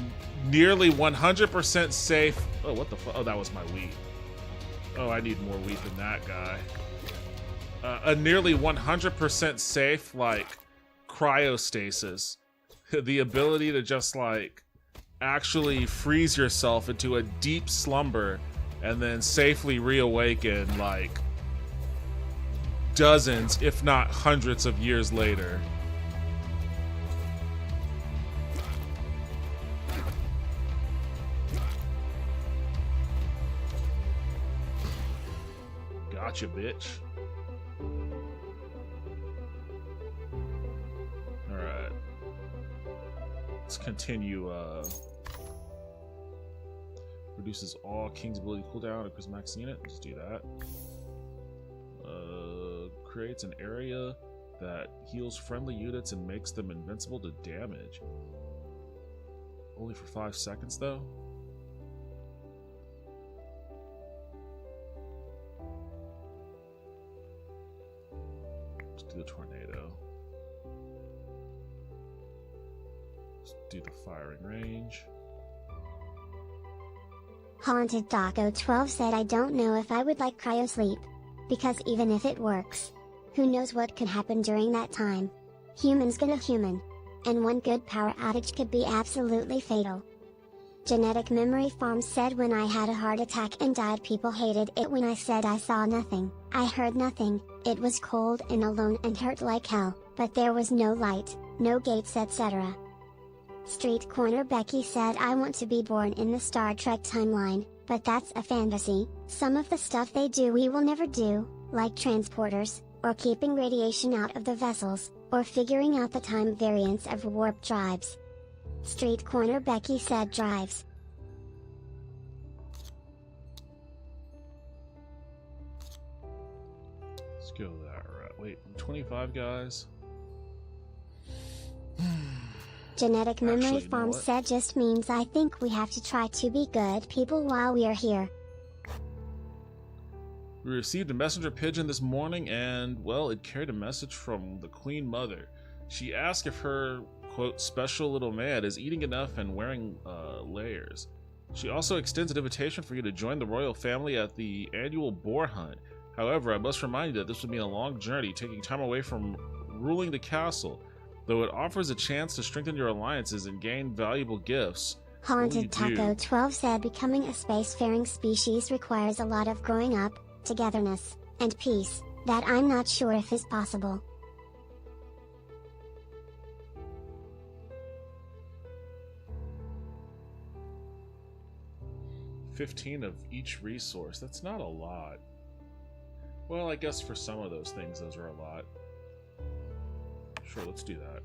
nearly 100% safe... Oh, what the fuck? Oh, that was my wheat. Oh, I need more wheat than that guy. A nearly 100% safe, cryostasis. The ability to just, actually freeze yourself into a deep slumber and then safely reawaken, dozens, if not hundreds of years later. Gotcha, bitch. Alright. Let's continue, reduces all King's ability cooldown to Chris Max unit. Let's do that. Creates an area that heals friendly units and makes them invincible to damage. Only for 5 seconds, though? Let's do the tornado. do the firing range. Haunted Taco 12 said I don't know if I would like cryo sleep. Because even if it works, who knows what could happen during that time. Humans gonna human. And one good power outage could be absolutely fatal. Genetic Memory Farm said when I had a heart attack and died, people hated it when I said I saw nothing, I heard nothing, it was cold and alone and hurt like hell, but there was no light, no gates, etc. Street Corner Becky said I want to be born in the Star Trek timeline, but that's a fantasy. Some of the stuff they do we will never do, like transporters, or keeping radiation out of the vessels, or figuring out the time variance of warp drives. Street Corner Becky said drives. Let's go that route. Wait, 25 guys? Genetic Memory Actually, you know Farm what? said just means I think we have to try to be good people while we are here. We received a messenger pigeon this morning and, well, it carried a message from the Queen Mother. She asked if her, quote, special little man is eating enough and wearing layers. She also extends an invitation for you to join the royal family at the annual boar hunt. However, I must remind you that this would mean a long journey, taking time away from ruling the castle. Though it offers a chance to strengthen your alliances and gain valuable gifts. Haunted Taco 12 said becoming a spacefaring species requires a lot of growing up, togetherness, and peace, that I'm not sure if is possible. $15 of each resource. That's not a lot. Well, I guess for some of those things, those are a lot. Sure, let's do that.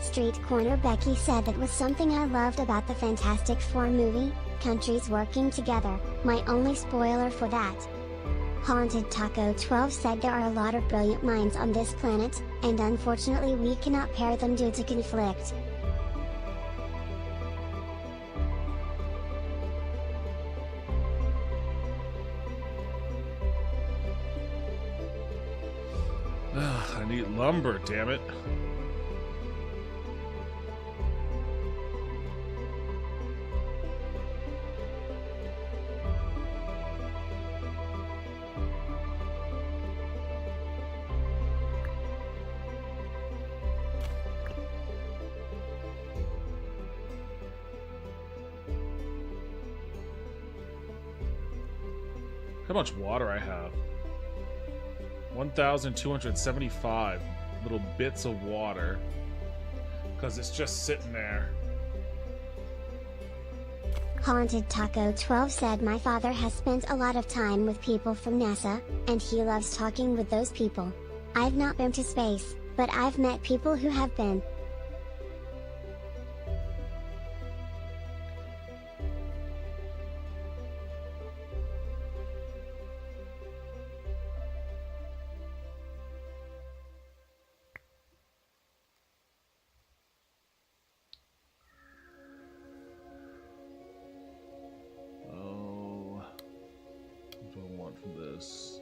Street Corner Becky said that was something I loved about the Fantastic Four movie, countries working together, my only spoiler for that. Haunted Taco 12 said there are a lot of brilliant minds on this planet, and unfortunately we cannot pair them due to conflict. Ugh, I need lumber, damn it. How much water I have? 1,275 little bits of water. Because it's just sitting there. Haunted Taco 12 said my father has spent a lot of time with people from NASA, and he loves talking with those people. I've not been to space, but I've met people who have been. This.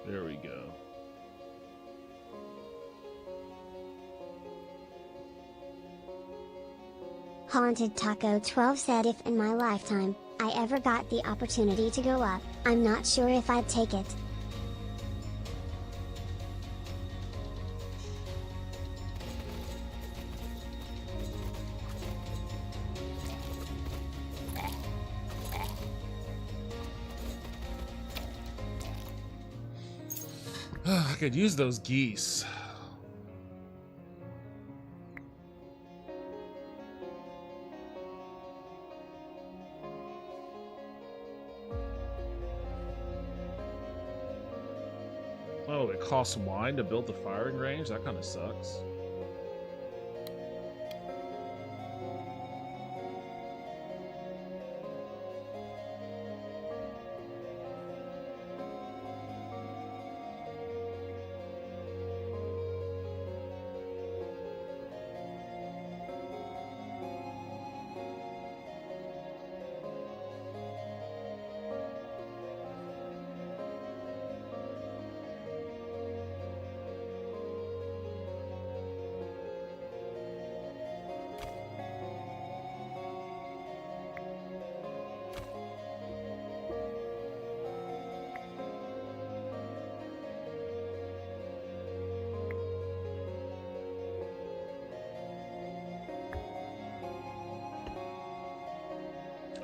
There we go. Haunted Taco 12 said if in my lifetime, I ever got the opportunity to go up, I'm not sure if I'd take it. I could use those geese. Oh, it costs wine to build the firing range? That kind of sucks.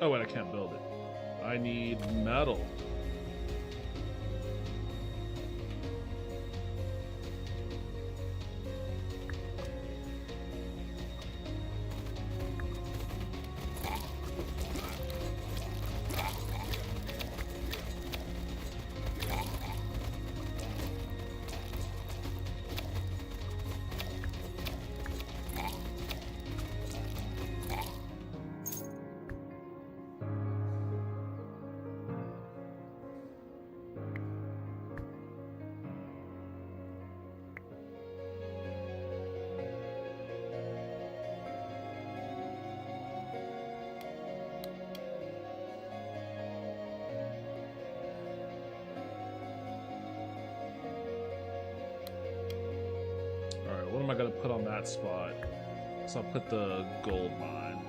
Oh, wait, I can't build it. I need metal. What am I going to put on that spot? So I'll put the gold mine.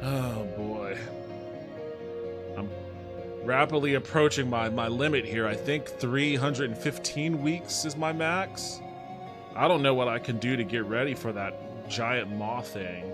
Oh boy. I'm rapidly approaching my limit here. I think 315 weeks is my max. I don't know what I can do to get ready for that giant maw thing.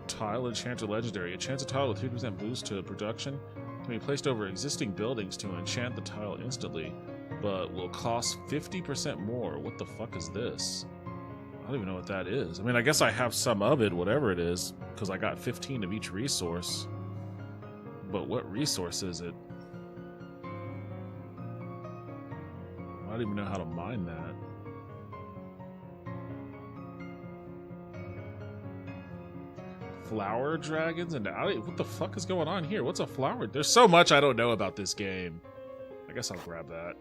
Tile enchanted legendary. Enchants a tile with 3% boost to production. Can be placed over existing buildings to enchant the tile instantly, but will cost 50% more. What the fuck is this? I don't even know what that is. I mean, I guess I have some of it, whatever it is, because I got 15 of each resource. But what resource is it? I don't even know how to mine that. Flower dragons and what the fuck is going on here? What's a flower? There's so much I don't know about this game. I guess I'll grab that.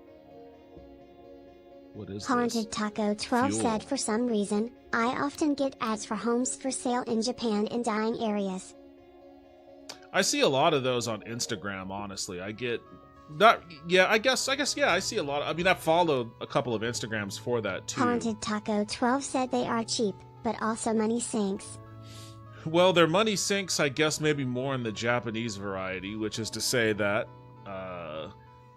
What is Haunted this? Taco 12 Fuel. said, for some reason, I often get ads for homes for sale in Japan in dying areas. I see a lot of those on Instagram, honestly. I get not I guess yeah, I see a lot. I mean, I follow a couple of Instagrams for that too. Haunted Taco 12 said they are cheap, but also money sinks. Well, their money sinks, I guess, maybe more in the Japanese variety, which is to say that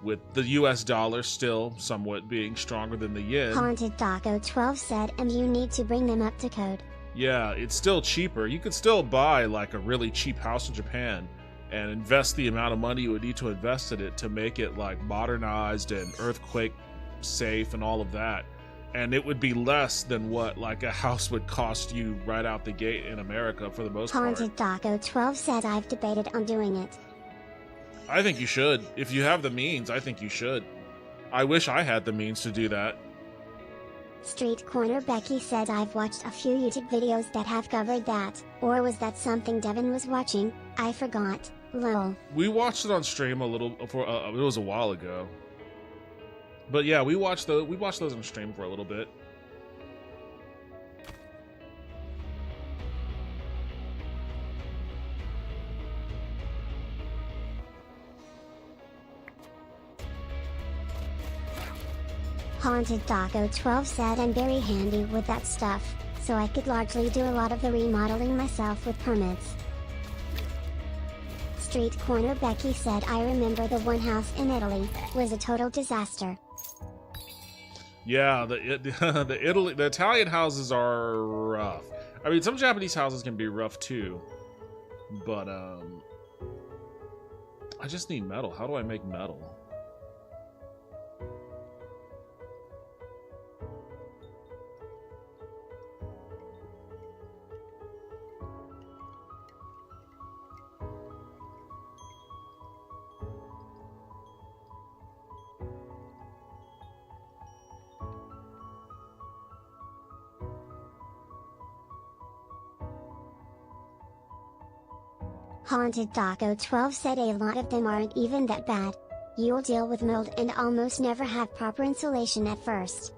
with the US dollar still somewhat being stronger than the yen. Haunted Taco 12 said, and you need to bring them up to code. Yeah, it's still cheaper. You could still buy like a really cheap house in Japan and invest the amount of money you would need to invest in it to make it like modernized and earthquake safe and all of that. And it would be less than what like a house would cost you right out the gate in America for the most part. Haunted Taco 12 said, I've debated on doing it. I think you should. If you have the means, I think you should. I wish I had the means to do that. Street Corner Becky said, I've watched a few YouTube videos that have covered that, or was that something Devin was watching? I forgot. Lol. We watched it on stream a little for it was a while ago. But yeah, we watched those on stream for a little bit. Haunted Taco 12 said, I'm very handy with that stuff, so I could largely do a lot of the remodeling myself with permits. Street Corner Becky said, I remember the one house in Italy was a total disaster. Yeah, the Italian houses are rough. I mean, some Japanese houses can be rough too. But I just need metal. How do I make metal? Haunted Taco 12 said, a lot of them aren't even that bad. You'll deal with mold and almost never have proper insulation at first.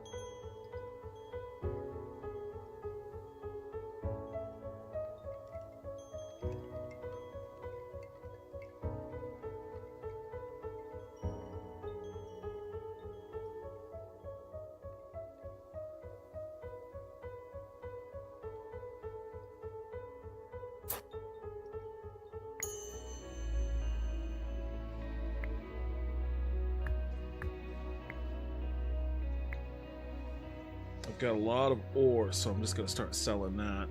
I've got a lot of ore, so I'm just going to start selling that.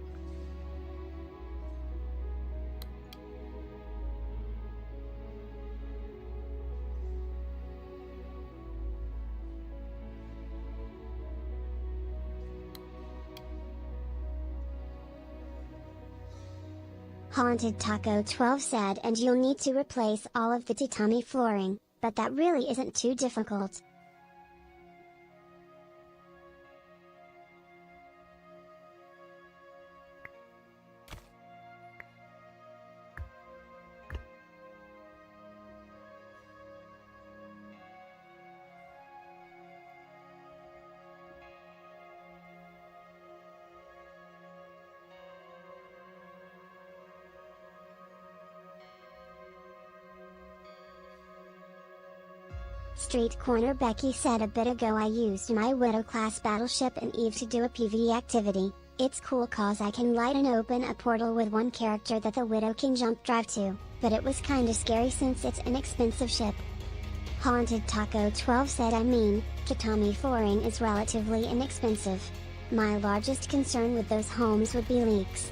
Haunted Taco 12 said, and you'll need to replace all of the tatami flooring, but that really isn't too difficult. Street Corner Becky said, a bit ago I used my Widow class battleship and Eve to do a PvE activity. It's cool cause I can light and open a portal with one character that the Widow can jump drive to, but it was kinda scary since it's an expensive ship. Haunted Taco 12 said, I mean, tatami flooring is relatively inexpensive. My largest concern with those homes would be leaks.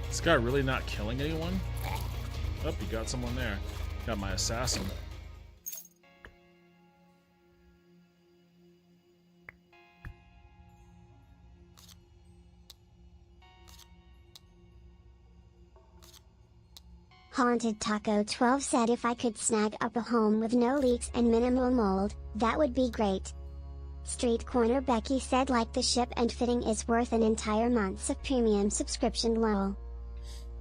This guy really not killing anyone? Oh, you got someone there. Got my assassin. Haunted Taco 12 said, if I could snag up a home with no leaks and minimal mold, that would be great. Street Corner Becky said, like the ship and fitting is worth an entire month's of premium subscription. Lol.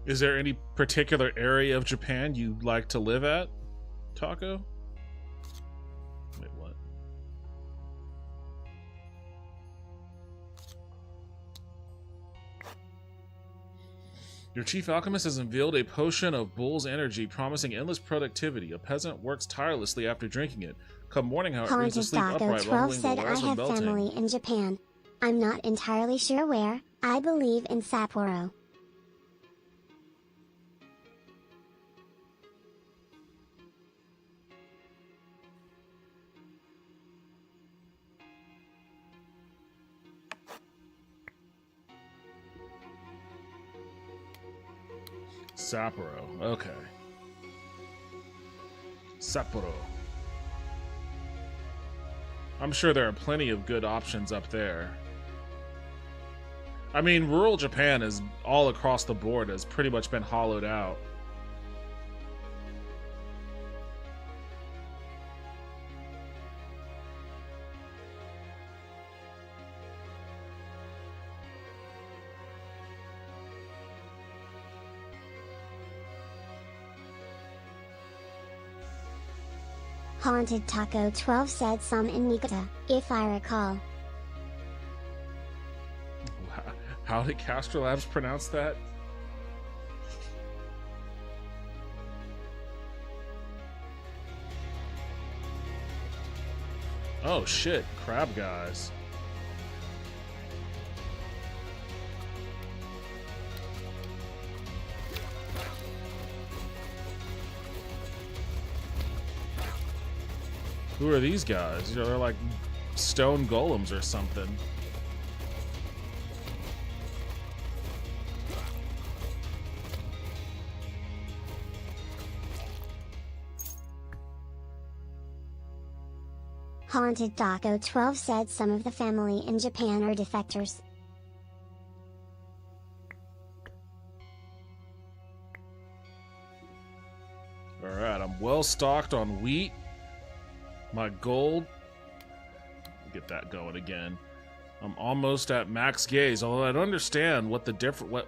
Is there any particular area of Japan you'd like to live at, Taco? Wait, what? Your chief alchemist has unveiled a potion of bull's energy promising endless productivity. A peasant works tirelessly after drinking it. Come morning, however, he needs to Haunted sleep Taco upright, 12 rumbling said, the I walls and have belting. family in Japan. I'm not entirely sure where. I believe in Sapporo. Sapporo, okay. Sapporo. I'm sure there are plenty of good options up there. I mean, rural Japan is all across the board has pretty much been hollowed out. Haunted Taco 12 said, some in Niigata, if I recall. How did Castro Labs pronounce that? Oh shit, crab guys. Who are these guys? You know, they're like stone golems or something. Haunted Taco 12 said, some of the family in Japan are defectors. Alright, I'm well stocked on wheat. My gold. Get that going again. I'm almost at max gaze, although I don't understand what the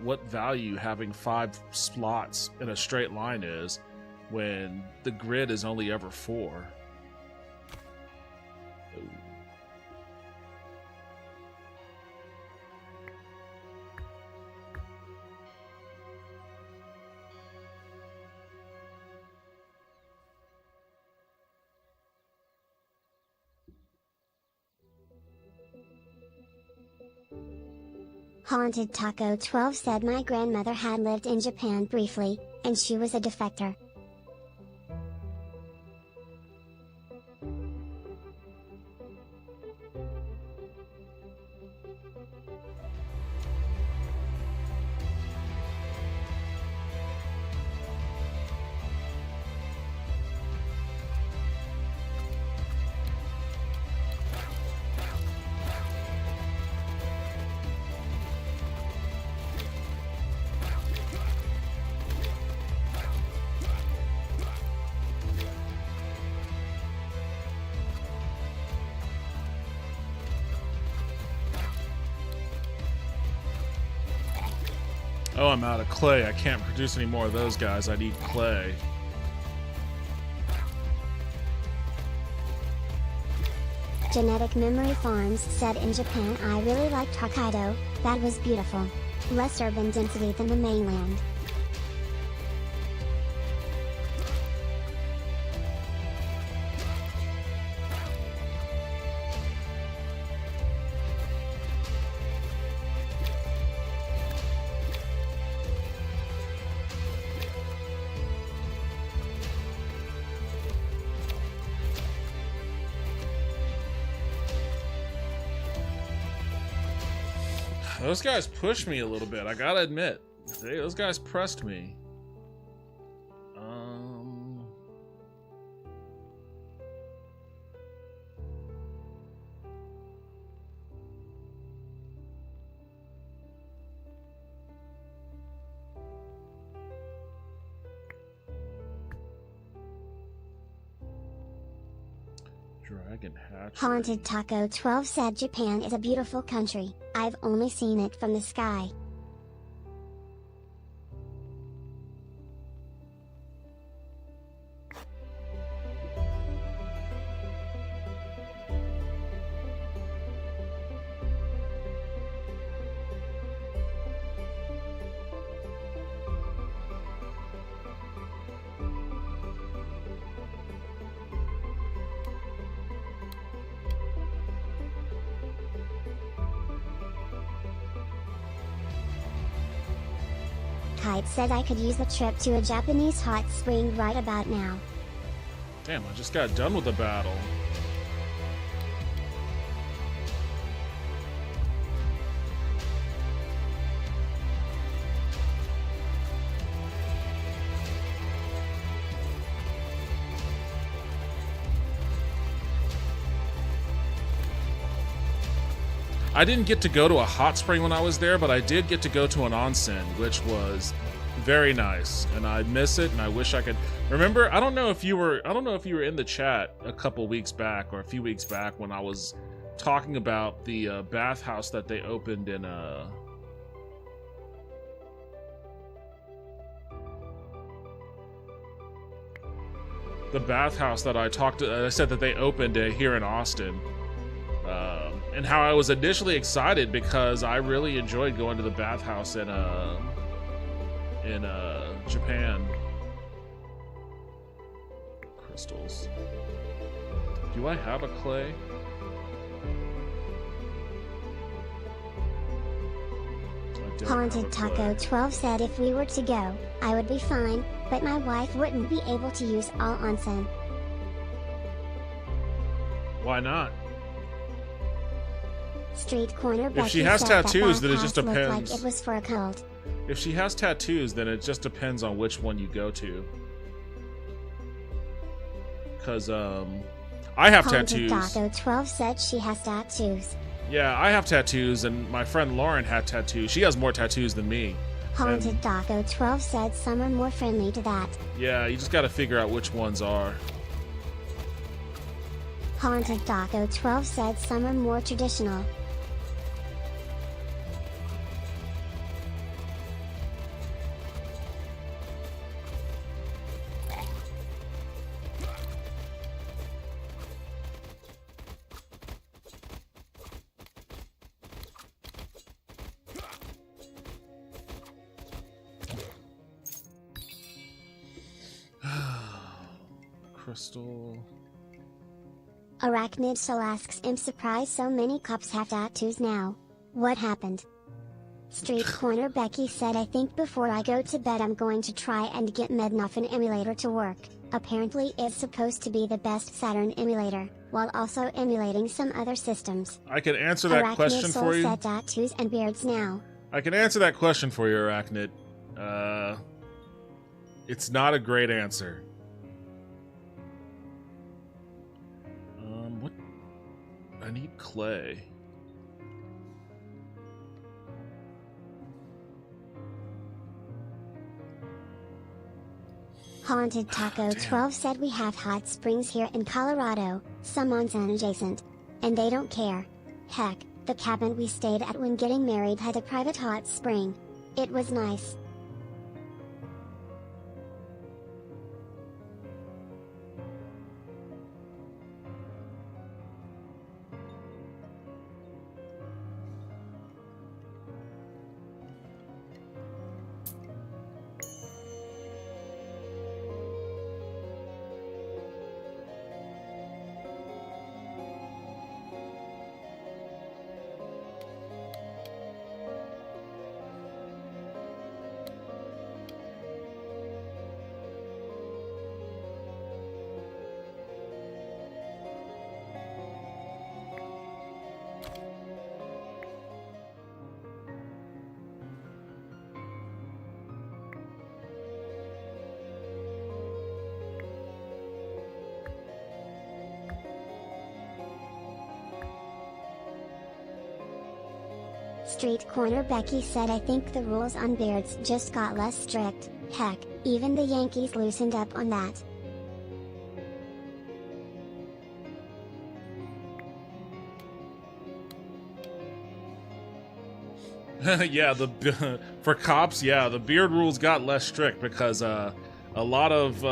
what value having 5 slots in a straight line is when the grid is only ever 4. Ooh. Haunted Taco 12 said my grandmother had lived in Japan briefly, and she was a defector. Oh, I'm out of clay. I can't produce any more of those guys. I need clay. Genetic Memory Farms said in Japan I really liked Hokkaido, that was beautiful. Less urban density than the mainland. Those guys pushed me a little bit, I gotta admit. Those guys pressed me. Dragon hatchery. Haunted Taco 12 said Japan is a beautiful country, I've only seen it from the sky. Kite said I could use a trip to a Japanese hot spring right about now. Damn, I just got done with the battle. I didn't get to go to a hot spring when I was there, but I did get to go to an onsen, which was very nice, and I miss it, and I wish I could. Remember, I don't know if you were in the chat a couple weeks back or a few weeks back when I was talking about the bathhouse that they opened in the bathhouse that I said that they opened here in Austin. And how I was initially excited because I really enjoyed going to the bathhouse in Japan. Crystals. Do I have a clay? Haunted Taco 12 said if we were to go, I would be fine, but my wife wouldn't be able to use all onsen. Why not? Street Corner Becky if she has said tattoos, that then it just depends. Like it was for a cult. If she has tattoos, then it just depends on which one you go to. Because I have tattoos. Taco 12 said she has tattoos. Yeah, I have tattoos, and my friend Lauren had tattoos. She has more tattoos than me. Haunted Taco 12 said some are more friendly to that. Yeah, you just got to figure out which ones are. Haunted Taco 12 said some are more traditional. Crystal. Arachnid Soul asks, I'm surprised so many cops have tattoos now. What happened? Street Corner Becky said, I think before I go to bed I'm going to try and get Medmuffin emulator to work. Apparently it's supposed to be the best Saturn emulator, while also emulating some other systems. I can answer that question for you. Said tattoos and beards now. I can answer that question for you, Arachnid. It's not a great answer. What? I need clay. Haunted Taco 12 said, we have hot springs here in Colorado, some onsen adjacent. And they don't care. Heck, the cabin we stayed at when getting married had a private hot spring. It was nice. Street Corner Becky said, I think the rules on beards just got less strict. Heck, even the Yankees loosened up on that. Yeah, for cops, yeah, the beard rules got less strict because a lot of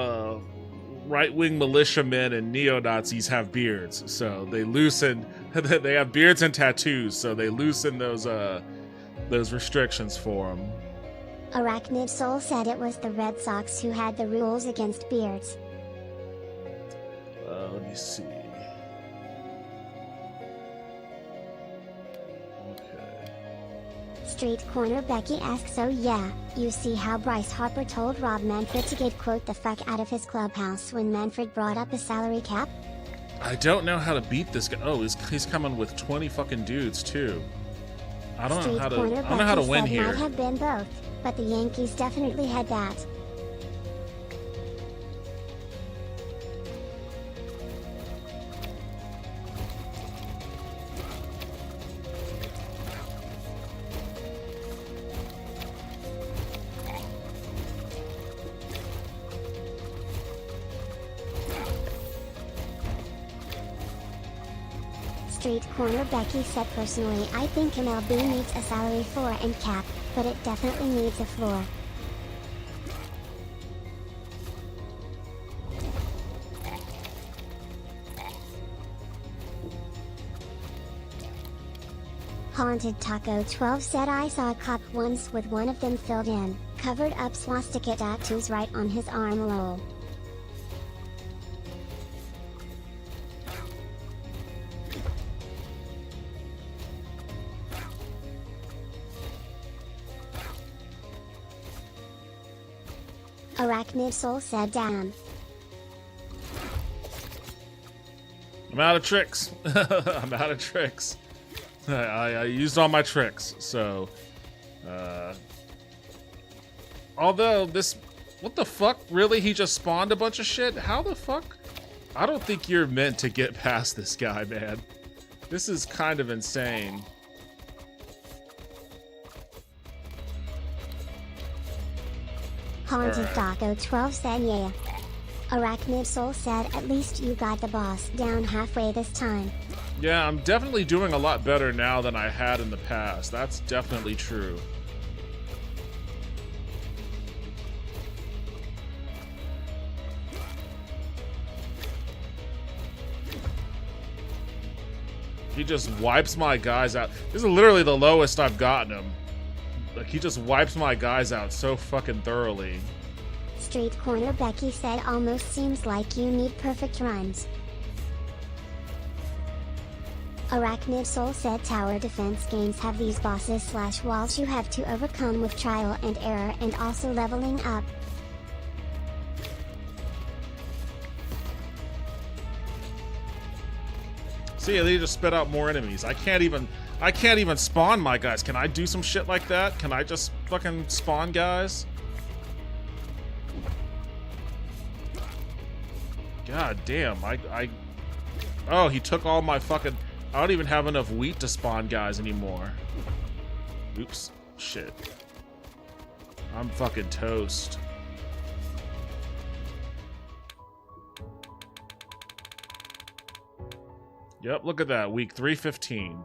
right-wing militiamen and neo-Nazis have beards, so they loosened. They have beards and tattoos, so they loosened those restrictions for them. Arachnid Soul said it was the Red Sox who had the rules against beards. Let me see. Street Corner Becky asks, so yeah, you see how Bryce Harper told Rob Manfred to get quote the fuck out of his clubhouse when Manfred brought up a salary cap? I don't know how to beat this guy. Oh, he's coming with 20 fucking dudes too. I don't know how to win here. Might have been both, but the Yankees definitely had that. Street Corner Becky said, personally I think MLB needs a salary floor and cap, but it definitely needs a floor. Haunted Taco 12 said, I saw a cop once with one of them filled in, covered up swastika tattoos right on his arm. Lol. Arachnid Soul said, damn. I'm out of tricks. I'm out of tricks. I used all my tricks, so... although this... What the fuck? Really? He just spawned a bunch of shit? How the fuck? I don't think you're meant to get past this guy, man. This is kind of insane. Haunted Taco 12 said, yeah. Arachnid Soul said, at least you got the boss down halfway this time. Yeah, I'm definitely doing a lot better now than I had in the past. That's definitely true. He just wipes my guys out. This is literally the lowest I've gotten him. Like, he just wipes my guys out so fucking thoroughly. Street Corner Becky said, almost seems like you need perfect runs. Arachnid Soul said tower defense games have these bosses slash walls you have to overcome with trial and error and also leveling up. See, they just spit out more enemies. I can't even spawn my guys. Can I do some shit like that? Can I just fucking spawn guys? God damn, oh, he took all my fucking... I don't even have enough wheat to spawn guys anymore. Oops. Shit. I'm fucking toast. Yep, look at that. Week 315.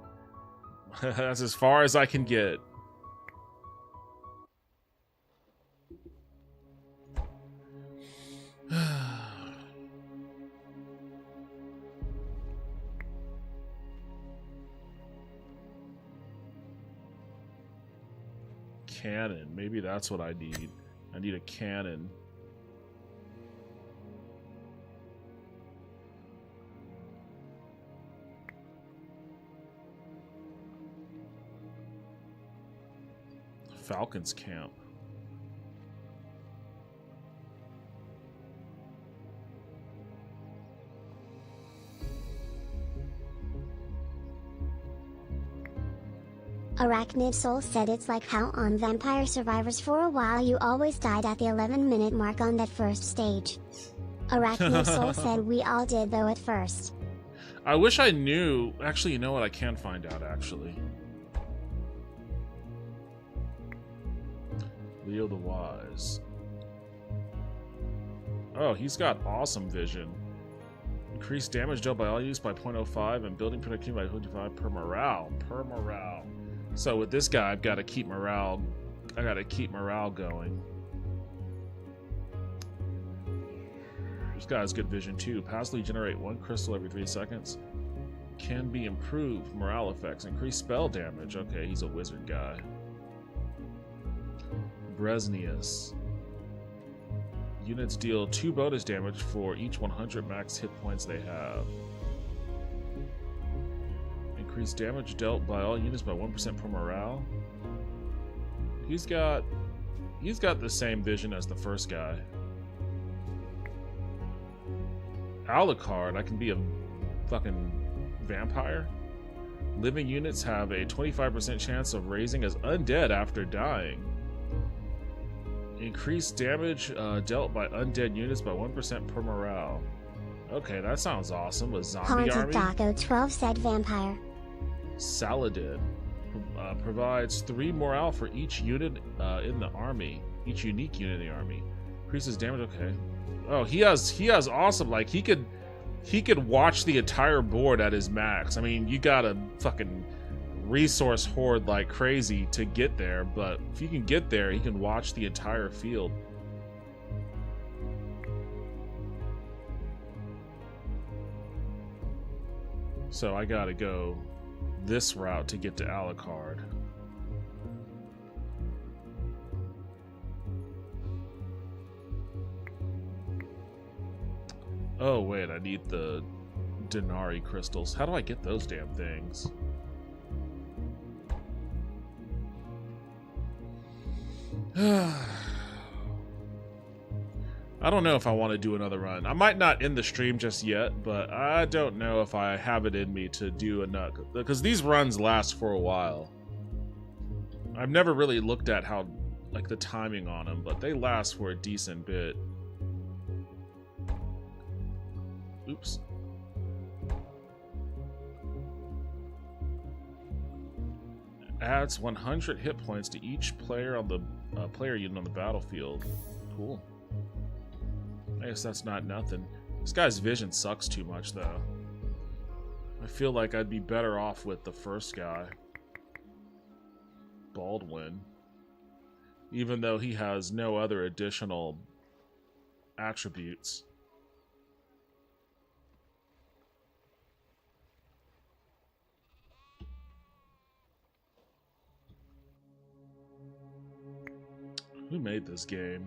That's as far as I can get. Cannon. Maybe that's what I need. I need a cannon. Falcon's camp. Arachnid Soul said it's like how on Vampire Survivors for a while you always died at the 11-minute mark on that first stage. Arachnid Soul said we all did though at first. I wish I knew. Actually, you know what? I can find out actually. Leo the Wise. Oh, he's got awesome vision. Increased damage dealt by all use by 0.05 and building productivity by 25 per morale. Per morale. So with this guy, I've got to keep morale. I got to keep morale going. This guy has good vision too. Passively generate 1 crystal every 3 seconds. Can be improved. Morale effects. Increased spell damage. Okay, he's a wizard guy. Bresnius. Units deal 2 bonus damage for each 100 max hit points they have. Increased damage dealt by all units by 1% per morale. He's got the same vision as the first guy. Alucard, I can be a fucking vampire. Living units have a 25% chance of raising as undead after dying. Increased damage dealt by undead units by 1% per morale. Okay, that sounds awesome. A zombie army. Daco 12 said vampire. Saladin provides 3 morale for each unit in the army. Each unique unit in the army. Increases damage. Okay. Oh, he has awesome. Like he could watch the entire board at his max. I mean, you gotta fucking resource hoard like crazy to get there, but if you can get there, he can watch the entire field. So I gotta go this route to get to Alucard. Oh wait, I need the Denari crystals. How do I get those damn things? I don't know if I want to do another run. I might not end the stream just yet, but I don't know if I have it in me to do another, because these runs last for a while. I've never really looked at how, like, the timing on them, but they last for a decent bit. Oops. Adds 100 hit points to each player on the player unit on the battlefield. Cool. I guess that's not nothing. This guy's vision sucks too much, though. I feel like I'd be better off with the first guy, Baldwin, even though he has no other additional attributes. Who made this game?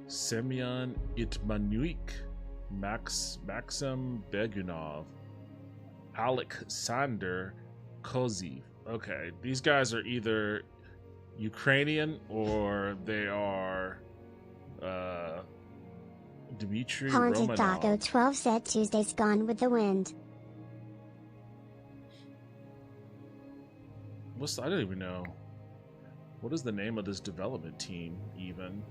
Semyon Itmanuik, Maxim Begunov. Alexander Koziv. Okay, these guys are either Ukrainian or they are Dmitry Haunted Romanov. Taco 12 said Tuesday's Gone with the Wind. I don't even know. What is the name of this development team even?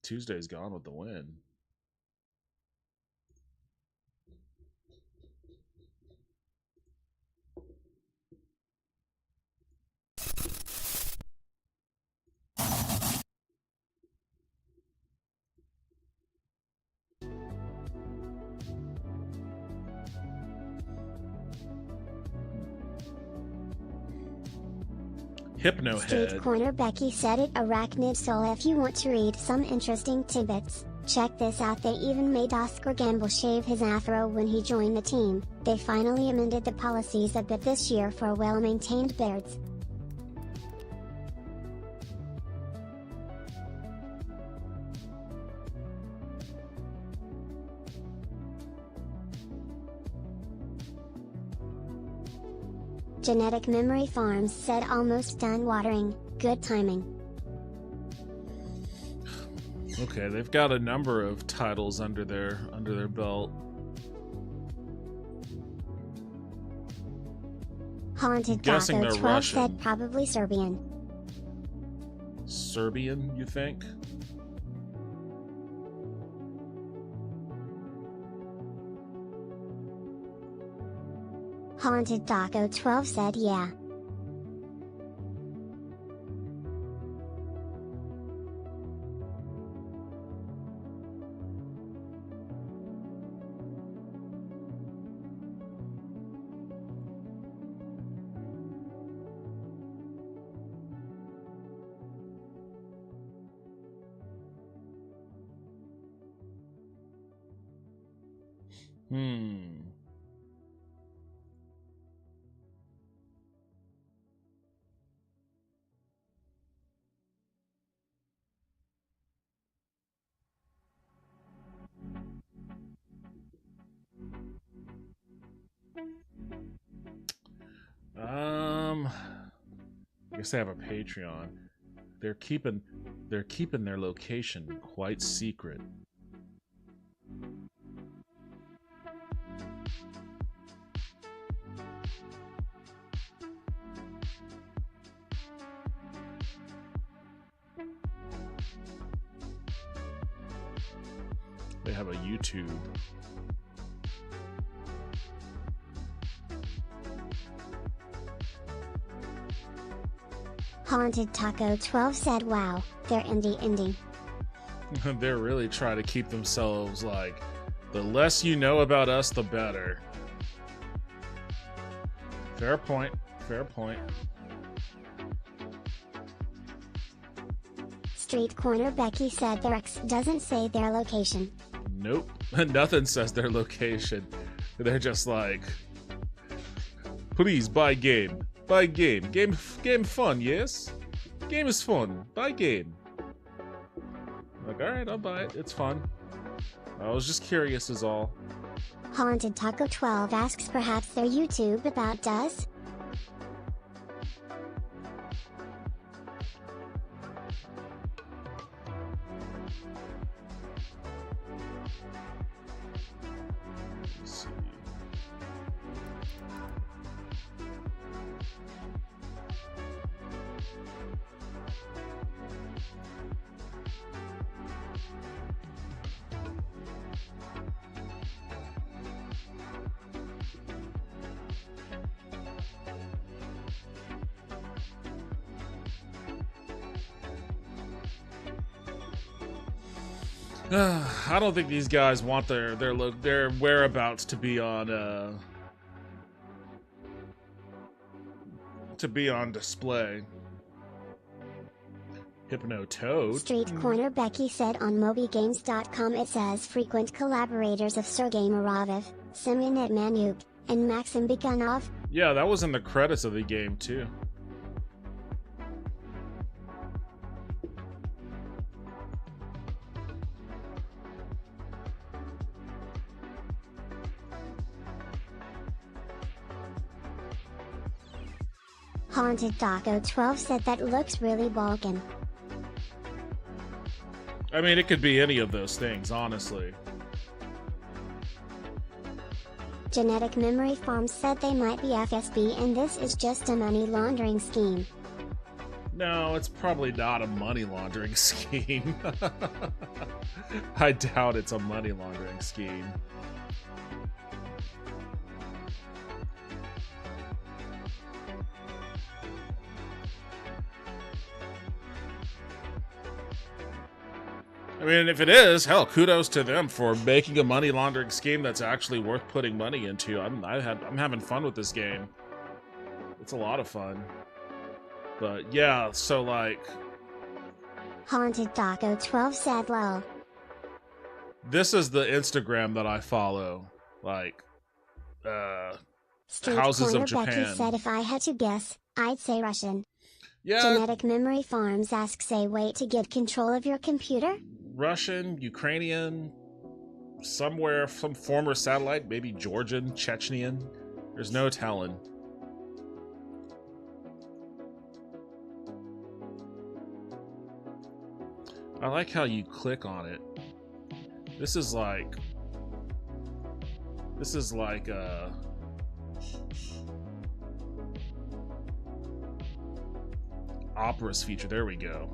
Tuesday's Gone with the Wind. Hypnohead. Street Corner Becky said it. Arachnid Soul. If you want to read some interesting tidbits, check this out. They even made Oscar Gamble shave his afro when he joined the team. They finally amended the policies a bit this year for well-maintained beards. Genetic Memory Farms said almost done watering, good timing. Okay, they've got a number of titles under their belt. Haunted Guessing Taco they're 12 Russian. said probably Serbian. Serbian, you think? Haunted Taco 12 said yeah. I guess they have a Patreon. They're keeping their location quite secret. They have a YouTube. Haunted Taco 12 said wow, they're indie. They're really trying to keep themselves like, the less you know about us, the better. Fair point. Fair point. Street Corner Becky said their ex doesn't say their location. Nope. Nothing says their location. They're just like, please buy game. Buy game. Game fun, yes? Game is fun. Buy game. Like, alright, I'll buy it. It's fun. I was just curious is all. Haunted Taco 12 asks perhaps their YouTube about does? Let's see. I don't think these guys want their whereabouts to be on display. Hypno Toad. Street Corner Becky said on MobyGames.com it says frequent collaborators of Sergei Muravov, Semyon Edmanuk, and Maxim Bikanov. Yeah, that was in the credits of the game too. Haunted Taco 12 said that looks really Balkan. I mean, it could be any of those things, honestly. Genetic Memory Farms said they might be FSB and this is just a money laundering scheme. No, it's probably not a money laundering scheme. I doubt it's a money laundering scheme. I mean, if it is, hell, kudos to them for making a money laundering scheme that's actually worth putting money into. I'm having fun with this game. It's a lot of fun. But yeah, so like, Haunted Taco 12 said lol. This is the Instagram that I follow. Like, Street houses Corner of Japan. Becky said if I had to guess, I'd say Russian. Yeah. Genetic Memory Farms asks a way to get control of your computer? Russian, Ukrainian, somewhere, some former satellite, maybe Georgian, Chechenian. There's no telling. I like how you click on it. This is like Opera's feature. There we go.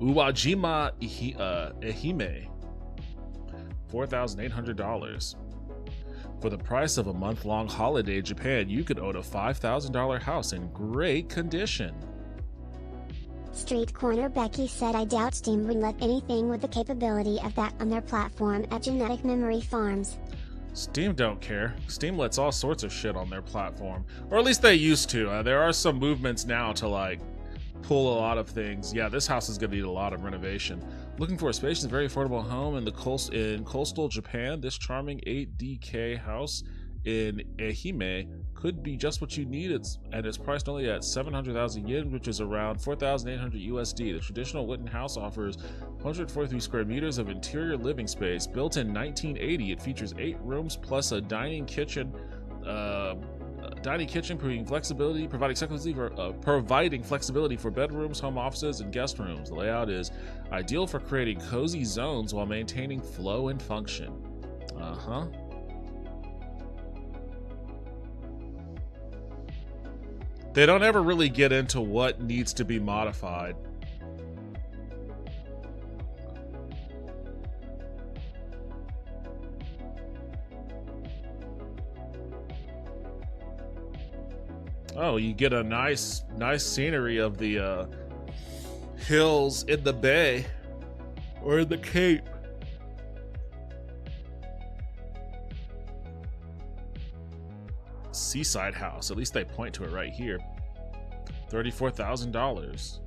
Uwajima Ehime, $4,800. For the price of a month-long holiday in Japan, you could own a $5,000 house in great condition. Street Corner Becky said I doubt Steam would let anything with the capability of that on their platform at Genetic Memory Farms. Steam don't care. Steam lets all sorts of shit on their platform. Or at least they used to. There are some movements now to like pull a lot of things. Yeah, this house is going to need a lot of renovation. Looking for a spacious and very affordable home in coastal Japan? This charming 8DK house in Ehime could be just what you need. It's priced only at 700,000 yen, which is around 4,800 USD. The traditional wooden house offers 143 square meters of interior living space. Built in 1980, it features 8 rooms plus a dining kitchen. Providing flexibility for bedrooms, home offices, and guest rooms. The layout is ideal for creating cozy zones while maintaining flow and function. They don't ever really get into what needs to be modified. Oh, you get a nice scenery of the hills in the bay or in the Cape. Seaside house. At least they point to it right here. $34,000.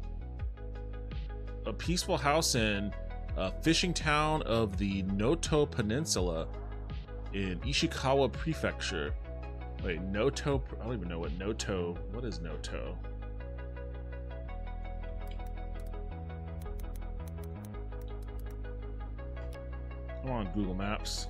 A peaceful house in a fishing town of the Noto Peninsula in Ishikawa Prefecture. Wait, Noto? I don't even know what Noto. What is Noto? Come on, Google Maps.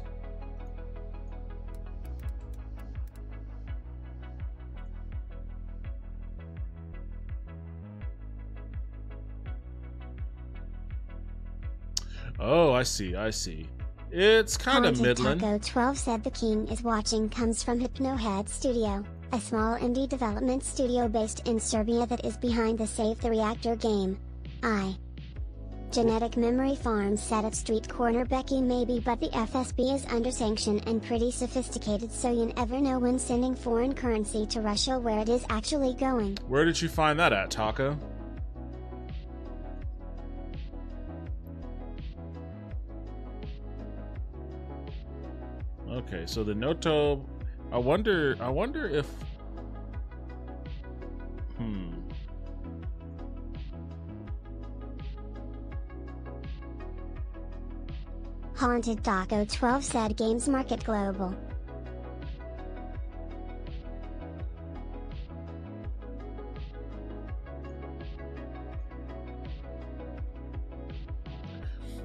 Oh, I see. It's kind of Midland. Taco 12 said the king is watching comes from Hypnohead Studio, a small indie development studio based in Serbia that is behind the Save the Reactor game. Genetic Memory Farms said at Street Corner Becky maybe, but the FSB is under sanction and pretty sophisticated, so you never know when sending foreign currency to Russia where it is actually going. Where did you find that at, Taco? Okay, so the Noto, I wonder if, Haunted Taco 12 said Games Market Global.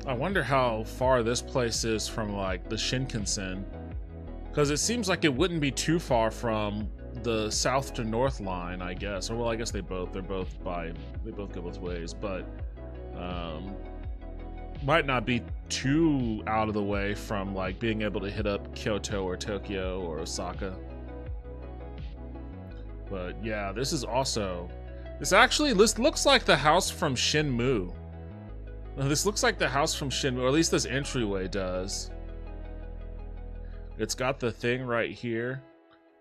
I wonder how far this place is from like the Shinkansen, because it seems like it wouldn't be too far from the south to north line, I guess. Or well, I guess they both go both ways, but might not be too out of the way from like being able to hit up Kyoto or Tokyo or Osaka. But yeah, this looks like the house from Shenmue. This looks like the house from Shenmue, or at least this entryway does. It's got the thing right here.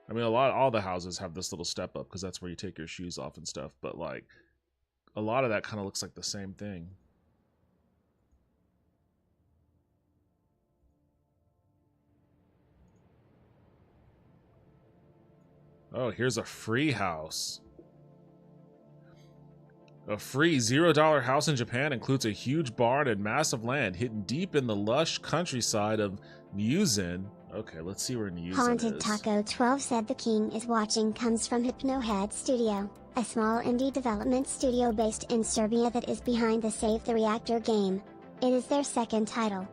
I mean, all the houses have this little step up because that's where you take your shoes off and stuff. But like, a lot of that kind of looks like the same thing. Oh, here's a free house. A free $0 house in Japan includes a huge barn and massive land hidden deep in the lush countryside of Musen. Okay, let's see where Musen Haunted is. Taco 12 said The King is Watching comes from Hypnohead Studio, a small indie development studio based in Serbia that is behind the Save the Reactor game. It is their second title.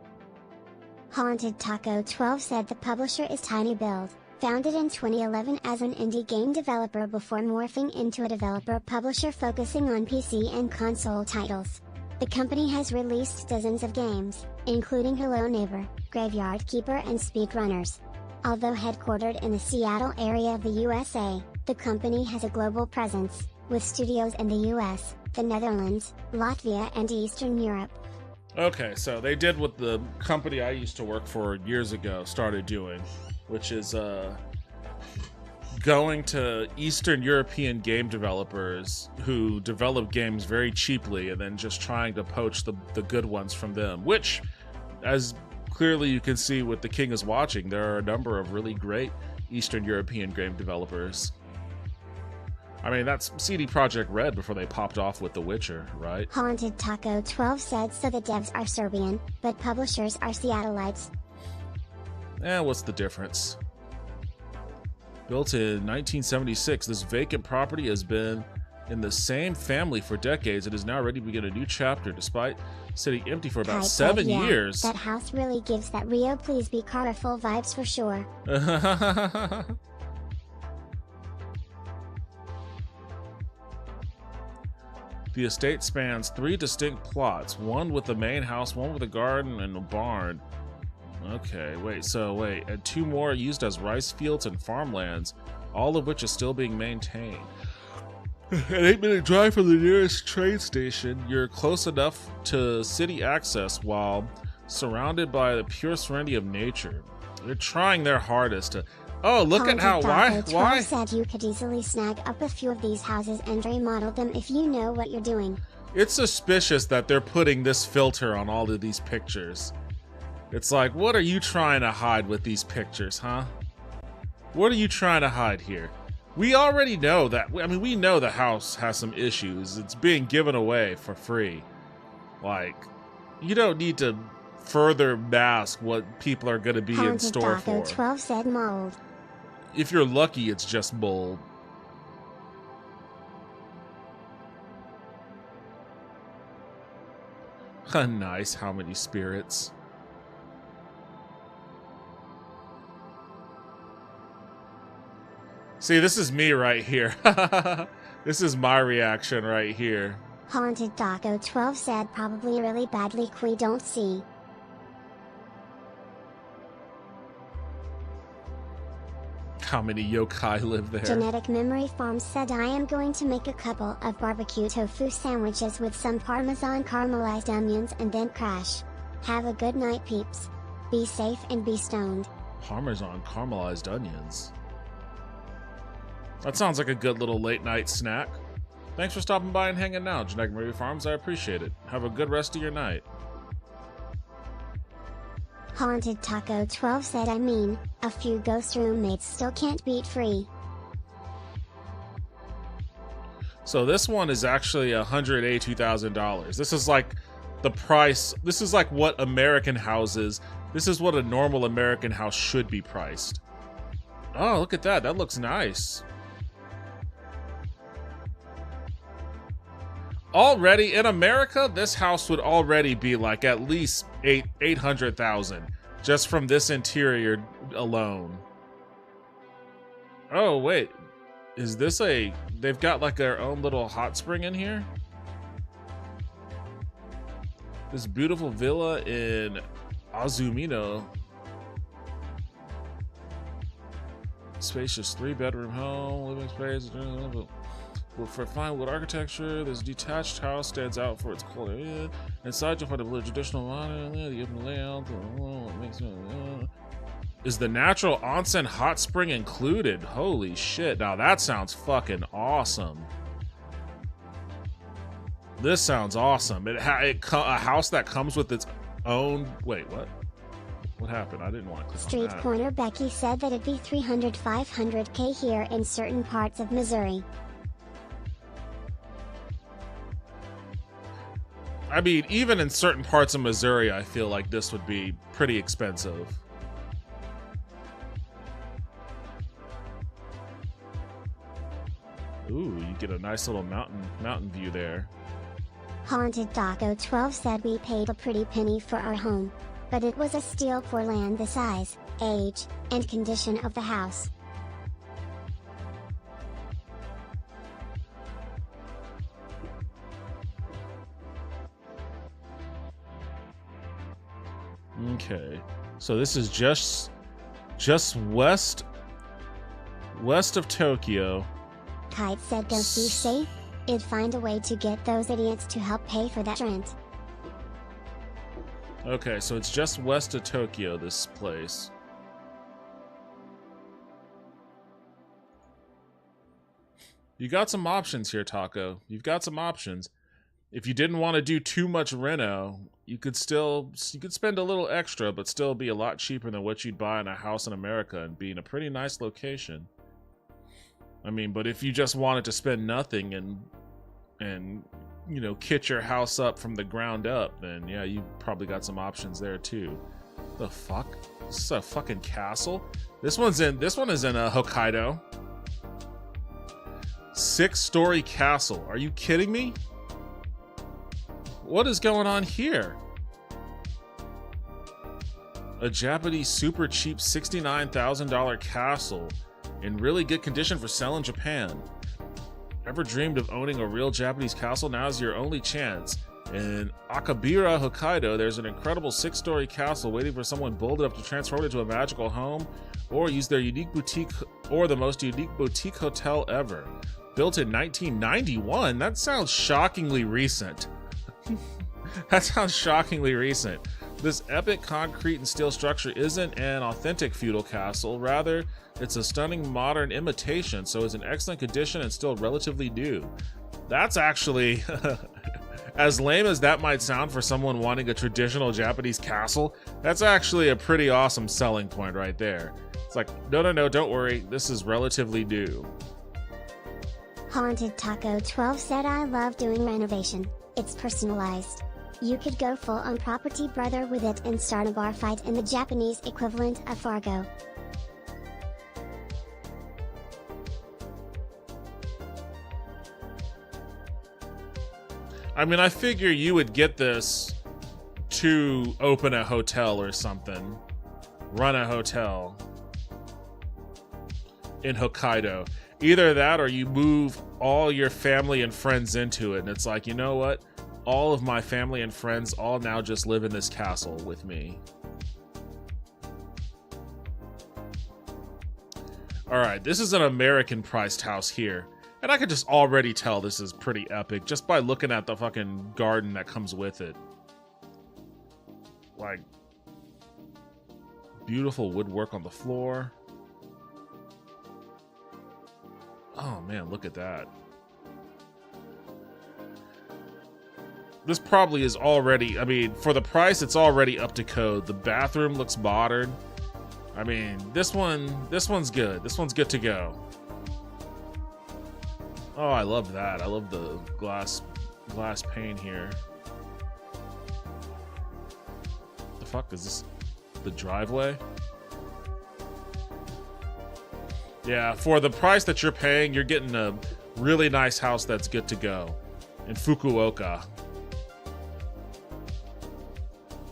Haunted Taco 12 said the publisher is Tiny Build, founded in 2011 as an indie game developer before morphing into a developer-publisher focusing on PC and console titles. The company has released dozens of games, including Hello Neighbor, Graveyard Keeper and Speedrunners. Although headquartered in the Seattle area of the USA, the company has a global presence, with studios in the US, the Netherlands, Latvia and Eastern Europe. Okay, so they did what the company I used to work for years ago started doing, which is going to Eastern European game developers who develop games very cheaply and then just trying to poach the good ones from them, which, as clearly you can see with The King is Watching, there are a number of really great Eastern European game developers. I mean, that's CD Projekt Red before they popped off with The Witcher, right? Haunted Taco 12 said so the devs are Serbian, but publishers are Seattleites. What's the difference? Built in 1976, this vacant property has been in the same family for decades. It is now ready to begin a new chapter, despite sitting empty for about 7 years. That house really gives that Rio Please Be Careful vibes for sure. The estate spans 3 distinct plots, one with the main house, one with a garden and a barn. Okay, wait, and 2 more used as rice fields and farmlands, all of which is still being maintained. An 8-minute drive from the nearest train station, you're close enough to city access while surrounded by the pure serenity of nature. They're trying their hardest to... Oh, look at how... Why? Said you could easily snag up a few of these houses and remodel them if you know what you're doing. It's suspicious that they're putting this filter on all of these pictures. It's like, what are you trying to hide with these pictures, huh? What are you trying to hide here? We already know that. I mean, we know the house has some issues. It's being given away for free. Like, you don't need to further mask what people are going to be in store for. Haunted Taco 12 said mold. If you're lucky, it's just mold. Nice. How many spirits? See, this is me right here. This is my reaction right here. Haunted Taco 12 said probably really badly we don't see. How many yokai live there? Genetic Memory Farms said I am going to make a couple of barbecue tofu sandwiches with some Parmesan caramelized onions and then crash. Have a good night, peeps. Be safe and be stoned. Parmesan caramelized onions. That sounds like a good little late night snack. Thanks for stopping by and hanging out, Genetic Memory Farms. I appreciate it. Have a good rest of your night. Haunted Taco 12 said I mean, a few ghost roommates still can't beat free. So this one is actually $182,000. This is like the price. This is like what American houses. This is what a normal American house should be priced. Oh, look at that. That looks nice. Already in America, this house would already be like at least $800,000 just from this interior alone. Oh wait, Is this they've got like their own little hot spring in here? This beautiful villa in Azumino. Spacious 3-bedroom home, living space. For fine wood architecture, this detached house stands out for its quality. Inside, you'll find a traditional modern layout. Is the natural onsen hot spring included? Holy shit! Now that sounds fucking awesome. This sounds awesome. A house that comes with its own. Wait, what? What happened? I didn't want to click Street on that. Corner Becky said that it'd be 500K here in certain parts of Missouri. I mean, even in certain parts of Missouri, I feel like this would be pretty expensive. Ooh, you get a nice little mountain view there. Haunted Taco 12 said we paid a pretty penny for our home, but it was a steal for land the size, age, and condition of the house. Okay, so this is just west of Tokyo. Kite said go see safe, it'd find a way to get those idiots to help pay for that rent. Okay, so it's just west of Tokyo, this place. You got some options here, Taco. You've got some options. If you didn't want to do too much reno, you could spend a little extra, but still be a lot cheaper than what you'd buy in a house in America and be in a pretty nice location. I mean, but if you just wanted to spend nothing and you know, kit your house up from the ground up, then yeah, you probably got some options there too. The fuck? This is a fucking castle? This one is in Hokkaido. 6-story castle. Are you kidding me? What is going on here? A Japanese super cheap $69,000 castle in really good condition for sale in Japan. Ever dreamed of owning a real Japanese castle? Now's your only chance. In Akabira, Hokkaido, there's an incredible 6-story castle waiting for someone bold enough to transform it into a magical home or use their unique boutique or the most unique boutique hotel ever. Built in 1991? That sounds shockingly recent. That sounds shockingly recent. This epic concrete and steel structure isn't an authentic feudal castle. Rather, it's a stunning modern imitation, so it's in excellent condition and still relatively new. That's actually, as lame as that might sound for someone wanting a traditional Japanese castle, that's actually a pretty awesome selling point right there. It's like, no, don't worry, this is relatively new. Haunted Taco 12 said I love doing renovation. It's personalized. You could go full on property brother with it and start a bar fight in the Japanese equivalent of Fargo. I mean, I figure you would get this to open a hotel or something. Run a hotel in Hokkaido. Either that or you move all your family and friends into it. And it's like, you know what? All of my family and friends all now just live in this castle with me. Alright, this is an American priced house here. And I could just already tell this is pretty epic just by looking at the fucking garden that comes with it. Like, beautiful woodwork on the floor. Oh man, look at that. This probably is already, I mean, for the price, it's already up to code. The bathroom looks modern. I mean, this one's good. This one's good to go. Oh, I love that. I love the glass pane here. The fuck is this? The driveway? Yeah, for the price that you're paying, you're getting a really nice house that's good to go in Fukuoka.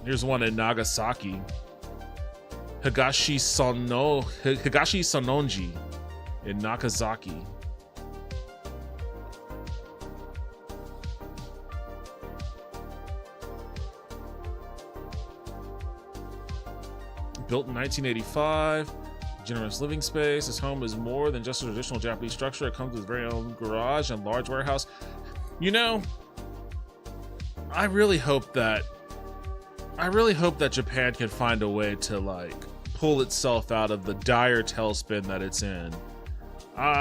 Here's one in Nagasaki. Higashi Sononji in Nagasaki. built in 1985. Generous living space. This home is more than just a traditional Japanese structure. It comes with its very own garage and large warehouse. You know, I really hope that Japan can find a way to like pull itself out of the dire tailspin that it's in.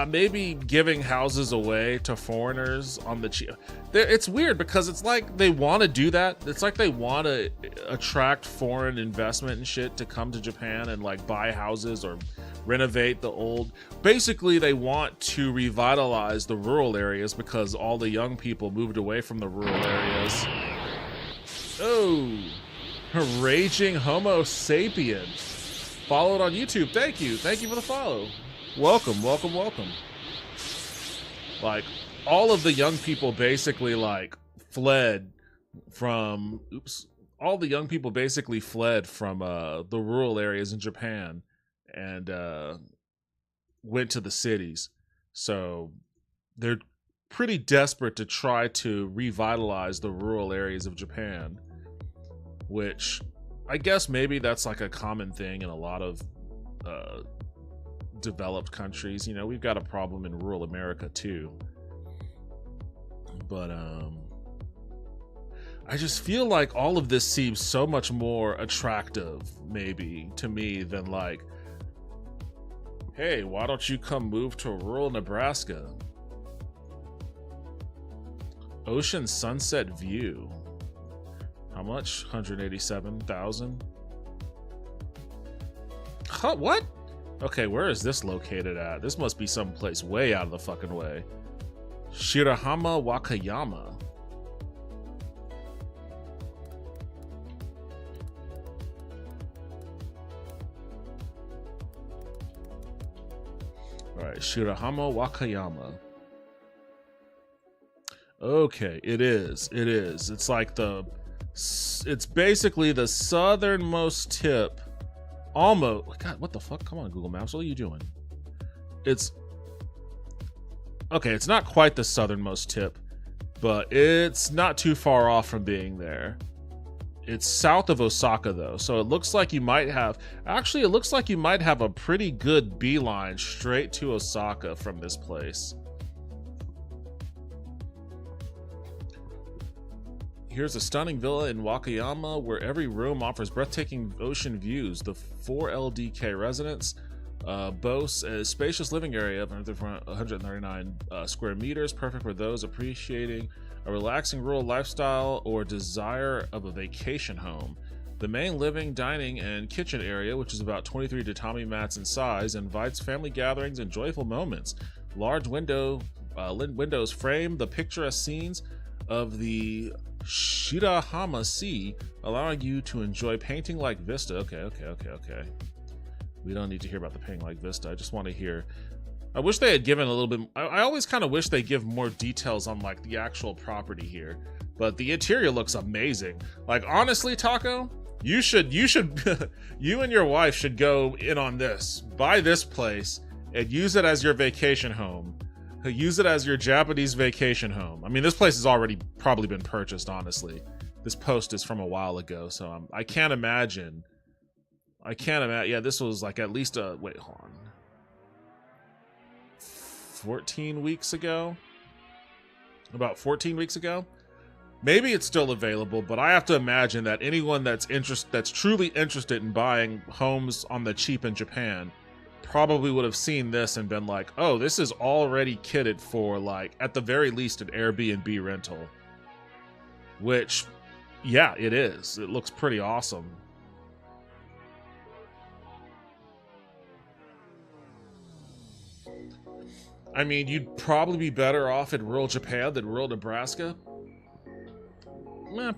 Maybe giving houses away to foreigners on the cheap. It's weird because it's like they want to do that. It's like they want to attract foreign investment and shit to come to Japan and like buy houses or renovate the old. Basically, they want to revitalize the rural areas because all the young people moved away from the rural areas. Oh, raging Homo sapien. Followed on YouTube. Thank you for the follow. Welcome. Like, all of the young people basically, like, fled from... All the young people basically fled from the rural areas in Japan and went to the cities. So they're pretty desperate to try to revitalize the rural areas of Japan, which I guess maybe that's like a common thing in a lot of... developed countries. You know, we've got a problem in rural America too, but I just feel like all of this seems so much more attractive maybe to me than like, hey, why don't you come move to rural Nebraska? Ocean sunset view, how much? 187,000. Huh, what? Okay, where is this located at? This must be someplace way out of the fucking way. Shirahama Wakayama. Alright, Shirahama Wakayama. Okay, it is. It's like it's basically the southernmost tip. Almost. God, what the fuck? Come on, Google Maps. What are you doing? It's okay. It's not quite the southernmost tip, but it's not too far off from being there. It's south of Osaka, though, so it looks like you might have. Actually, it looks like you might have a pretty good beeline straight to Osaka from this place. Here's a stunning villa in Wakayama where every room offers breathtaking ocean views. The 4LDK residence boasts a spacious living area of 139 square meters, perfect for those appreciating a relaxing rural lifestyle or desire of a vacation home. The main living, dining, and kitchen area, which is about 23 tatami mats in size, invites family gatherings and joyful moments. Large windows frame the picturesque scenes of the Shirahama Sea, allowing you to enjoy painting-like vista. Okay. We don't need to hear about the painting-like vista. I just want to hear. I wish they had given a little bit. I always kind of wish they give more details on like the actual property here. But the interior looks amazing. Like honestly, Taco, you should you and your wife should go in on this. Buy this place and use it as your vacation home. Use it as your Japanese vacation home. I mean, this place has already probably been purchased, honestly. This post is from a while ago, so I can't imagine. Yeah, this was like at least wait, hold on. 14 weeks ago? About 14 weeks ago? Maybe it's still available, but I have to imagine that anyone that's truly interested in buying homes on the cheap in Japan probably would have seen this and been like, oh, this is already kitted for, like, at the very least, an Airbnb rental. Which, yeah, it is. It looks pretty awesome. I mean, you'd probably be better off in rural Japan than rural Nebraska.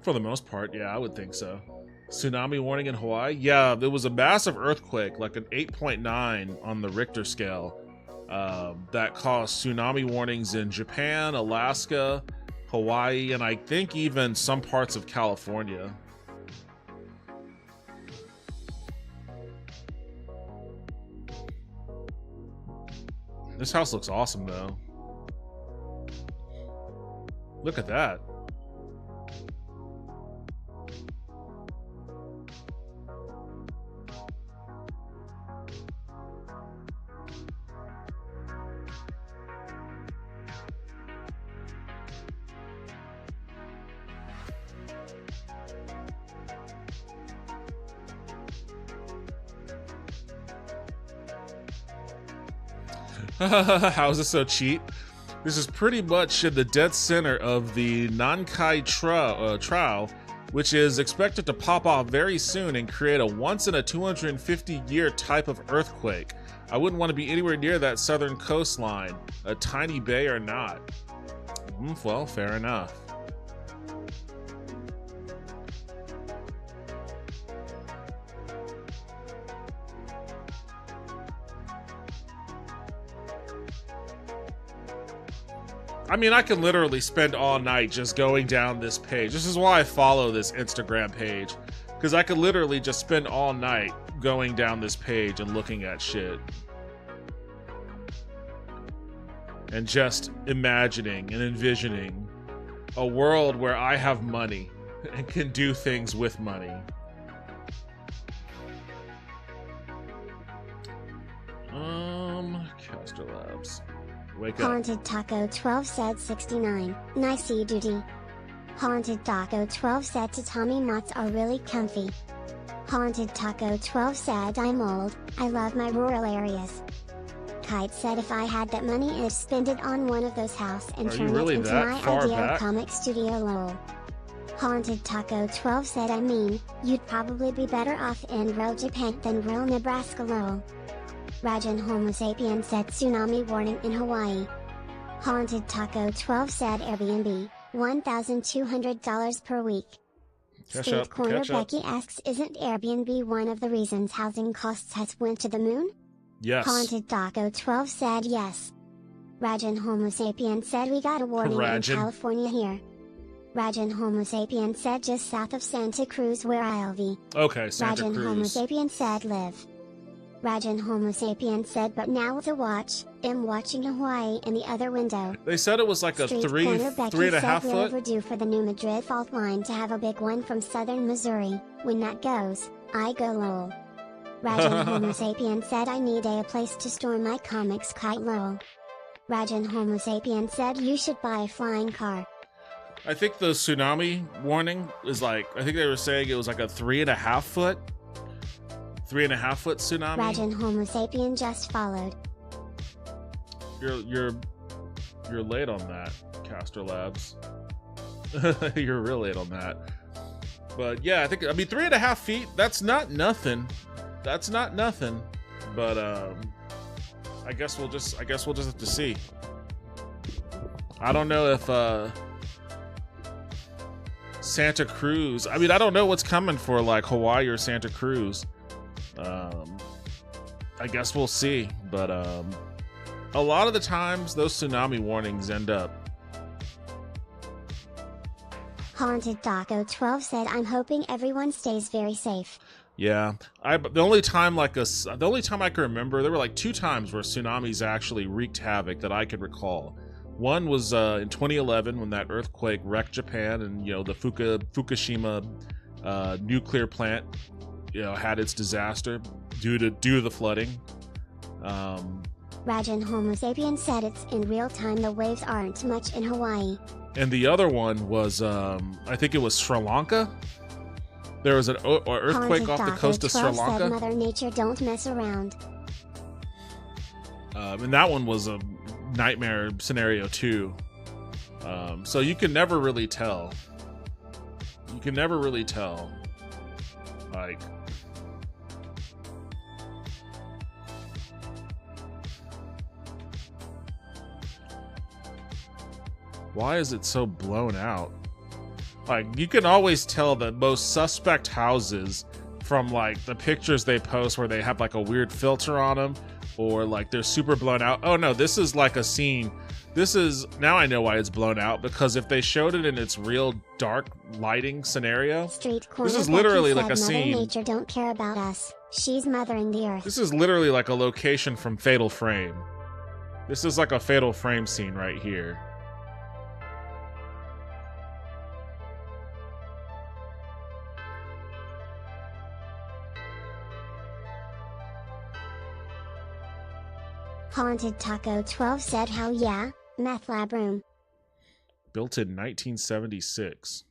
For the most part, yeah, I would think so. Tsunami warning in Hawaii? Yeah, there was a massive earthquake, like an 8.9 on the Richter scale, that caused tsunami warnings in Japan, Alaska, Hawaii, and I think even some parts of California. This house looks awesome, though. Look at that. How is this so cheap? This is pretty much in the dead center of the Nankai trial, which is expected to pop off very soon and create a once in a 250 year type of earthquake. I wouldn't want to be anywhere near that southern coastline, a tiny bay or not. Well, fair enough. I mean, I can literally spend all night just going down this page. This is why I follow this Instagram page, because I could literally just spend all night going down this page and looking at shit. And just imagining and envisioning a world where I have money and can do things with money. Caster Labs. Wake up. Haunted Taco 12 said 69. Nicey duty. Haunted Taco 12 said tatami mats are really comfy. Haunted Taco 12 said I'm old, I love my rural areas. Kite said if I had that money I'd spend it on one of those houses and turn really it into that my far ideal back? comic studio lol. Haunted Taco 12 said I mean, you'd probably be better off in rural Japan than rural Nebraska lol. Rajan Homo sapien said tsunami warning in Hawaii. Haunted Taco 12 said Airbnb, $1,200 per week. Street Corner Becky asks isn't Airbnb one of the reasons housing costs has went to the moon? Yes. Haunted Taco 12 said yes. Rajan Homo sapien said we got a warning in California here. Rajan Homo sapien said just south of Santa Cruz where I'll be. Okay, Santa Rajan Cruz. Homo sapien said live. Rajan Homo sapien said but now to watch, I'm watching Hawaii in the other window. They said it was like a Street three Corner Becky and a said half we're foot. overdue for the new Madrid fault line to have a big one from southern Missouri. When that goes, I go lol. Rajan Homo sapien said I need a place to store my comics kite lol. Rajan Homo sapien said you should buy a flying car. I think the tsunami warning is like, I think they were saying it was like a 3.5 foot. 3.5 foot tsunami. Rajan Homo sapien just followed. You're late on that, Caster Labs. You're real late on that. But yeah, I mean 3.5 feet, that's not nothing. That's not nothing. But I guess we'll just have to see. I don't know if Santa Cruz, I mean I don't know what's coming for like Hawaii or Santa Cruz. I guess we'll see, but a lot of the times those tsunami warnings end up. Haunted Taco 12 said I'm hoping everyone stays very safe. Yeah, the only time I can remember, there were like 2 times where tsunamis actually wreaked havoc that I could recall. One was in 2011 when that earthquake wrecked Japan, and you know the Fukushima nuclear plant, you know, had its disaster due to the flooding. Rajan Homo sapien said it's in real time the waves aren't much in Hawaii. And the other one was, I think it was Sri Lanka. There was an earthquake off the coast of Sri Lanka. Said Mother Nature don't mess around. And that one was a nightmare scenario too. So you can never really tell. You can never really tell. Like, why is it so blown out? Like, you can always tell the most suspect houses from like the pictures they post where they have like a weird filter on them, or like they're super blown out. Oh no, this is like a scene. This is, now I know why it's blown out, because if they showed it in its real dark lighting scenario, this is literally like a scene. Mother Nature don't care about us. She's mothering the earth. This is literally like a location from Fatal Frame. This is like a Fatal Frame scene right here. Haunted Taco 12 said how yeah, meth lab room. Built in 1976.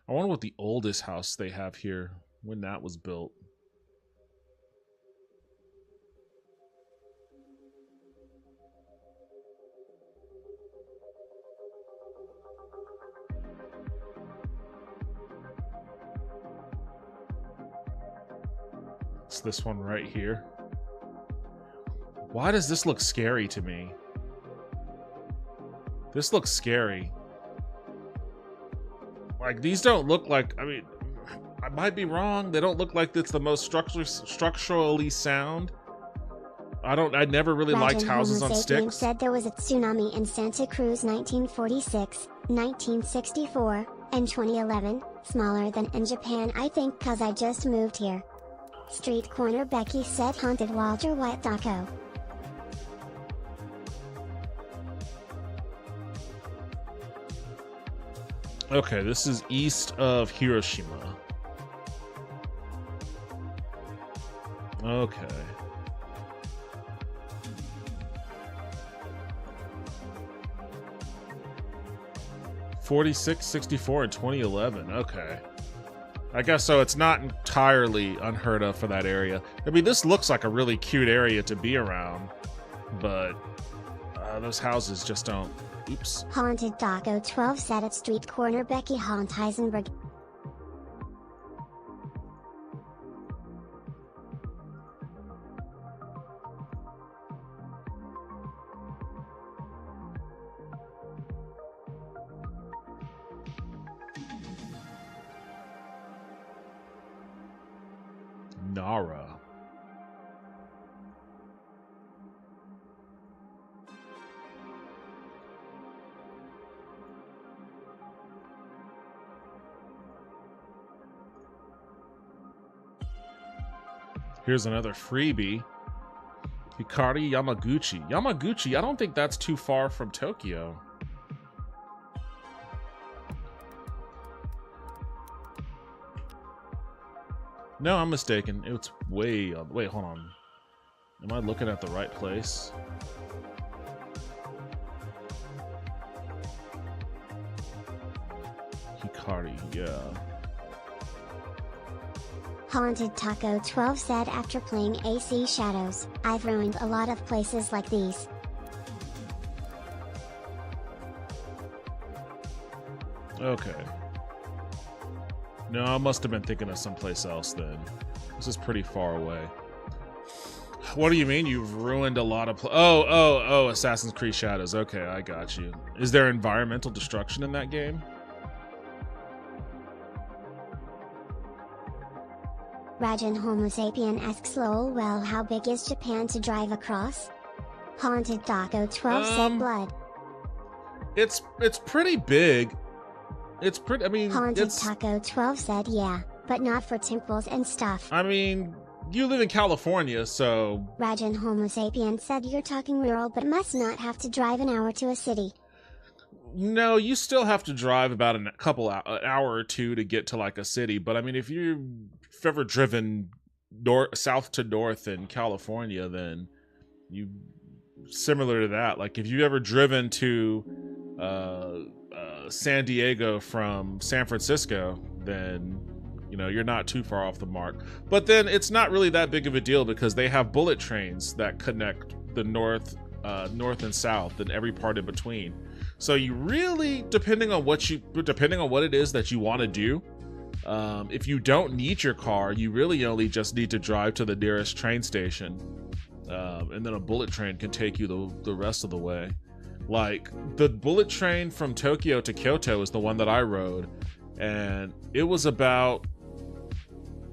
I wonder what the oldest house they have here, when that was built. It's this one right here. Why does this look scary to me? This looks scary. Like, these don't look like, I mean, I might be wrong. They don't look like it's the most structurally sound. I never really liked houses on sticks. Said there was a tsunami in Santa Cruz 1946, 1964, and 2011, smaller than in Japan I think cause I just moved here. Street Corner Becky said haunted Walter White Taco. Okay, this is east of Hiroshima. Okay. '46, '64, and 2011. Okay. I guess so. It's not entirely unheard of for that area. I mean, this looks like a really cute area to be around, but those houses just don't. Oops. Haunted Taco 12 said at Street Corner Becky haunt Heisenberg. Nara. Here's another freebie. Hikari Yamaguchi. Yamaguchi, I don't think that's too far from Tokyo. No, I'm mistaken. It's way up. Wait, hold on. Am I looking at the right place? Hikari, yeah. Haunted Taco 12 said after playing AC Shadows, I've ruined a lot of places like these. Okay. No, I must have been thinking of someplace else then. This is pretty far away. What do you mean you've ruined a lot of Oh, Assassin's Creed Shadows. Okay, I got you. Is there environmental destruction in that game? Rajan Homo sapien asks lol well how big is Japan to drive across? Haunted Taco 12 said blood. It's pretty big. It's pretty, I mean, Haunted Taco 12 said yeah, but not for temples and stuff. I mean, you live in California, so... Rajan Homo sapien said you're talking rural but must not have to drive an hour to a city. No, you still have to drive about an hour or two to get to like a city, but I mean, if you've ever driven south to north in California, then you, similar to that, like if you've ever driven to San Diego from San Francisco, then you know you're not too far off the mark. But then it's not really that big of a deal because they have bullet trains that connect the north and south and every part in between. So you really, depending on what it is that you want to do, if you don't need your car, you really only just need to drive to the nearest train station, and then a bullet train can take you the rest of the way. Like, the bullet train from Tokyo to Kyoto is the one that I rode, and it was about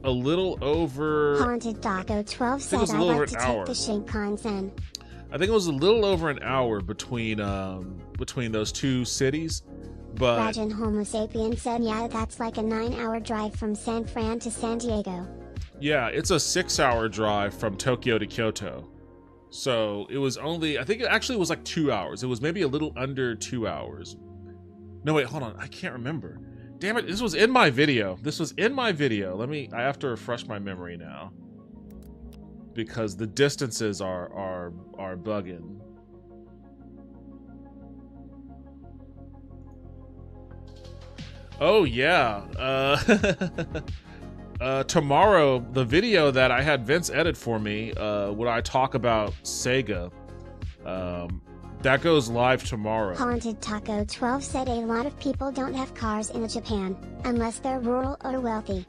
a little over... Haunted Taco 12 said I'd like to take the Shinkansen. I think it was a little over an hour between those two cities, but... Rajan Homo sapien said yeah, that's like a 9-hour drive from San Fran to San Diego. Yeah, it's a 6-hour drive from Tokyo to Kyoto. So it was only, I think it actually was like 2 hours. It was maybe a little under 2 hours. No, wait, hold on. I can't remember. Damn it, this was in my video. I have to refresh my memory now, because the distances are bugging. Oh yeah. Tomorrow, the video that I had Vince edit for me, when I talk about Sega, that goes live tomorrow. Haunted Taco 12 said a lot of people don't have cars in Japan, unless they're rural or wealthy.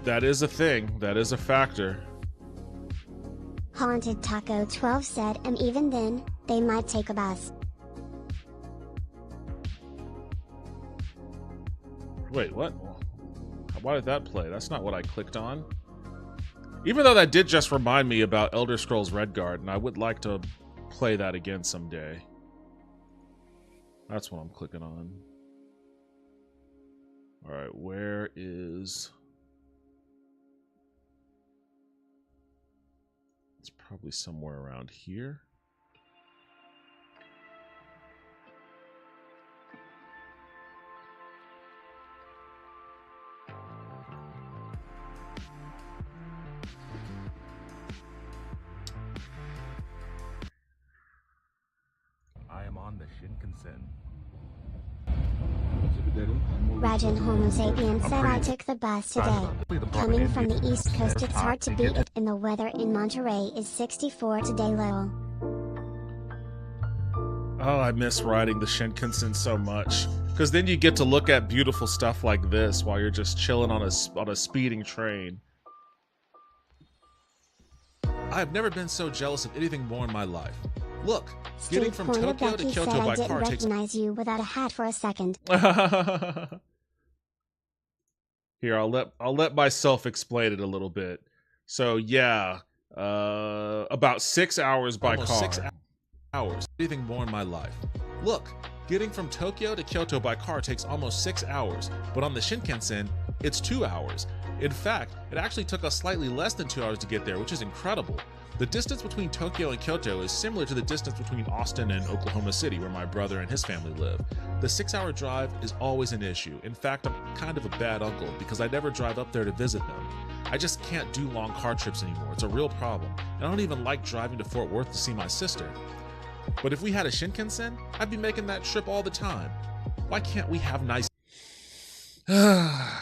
That is a thing. That is a factor. Haunted Taco 12 said, and even then, they might take a bus. Wait, what? Why did that play? That's not what I clicked on. Even though that did just remind me about Elder Scrolls Redguard, and I would like to play that again someday. That's what I'm clicking on. Alright, where is... It's probably somewhere around here. I am on the Shinkansen. Rajan Homo sapien said, I took the bus today. Coming from the East Coast, it's hard to beat it, and the weather in Monterey is 64 today, lol. Oh, I miss riding the Shinkansen so much. Because then you get to look at beautiful stuff like this while you're just chilling on a speeding train. I have never been so jealous of anything more in my life. Look, getting from Tokyo to Kyoto by car takes... I didn't recognize you without a hat for a second. Here, I'll let myself explain it a little bit. So yeah, about 6 hours by car. 6 hours. Anything more in my life. Look, getting from Tokyo to Kyoto by car takes almost 6 hours, but on the Shinkansen, it's 2 hours. In fact, it actually took us slightly less than 2 hours to get there, which is incredible. The distance between Tokyo and Kyoto is similar to the distance between Austin and Oklahoma City, where my brother and his family live. The 6-hour drive is always an issue. In fact, I'm kind of a bad uncle because I never drive up there to visit them. I just can't do long car trips anymore. It's a real problem. And I don't even like driving to Fort Worth to see my sister. But if we had a Shinkansen, I'd be making that trip all the time. Why can't we have nice...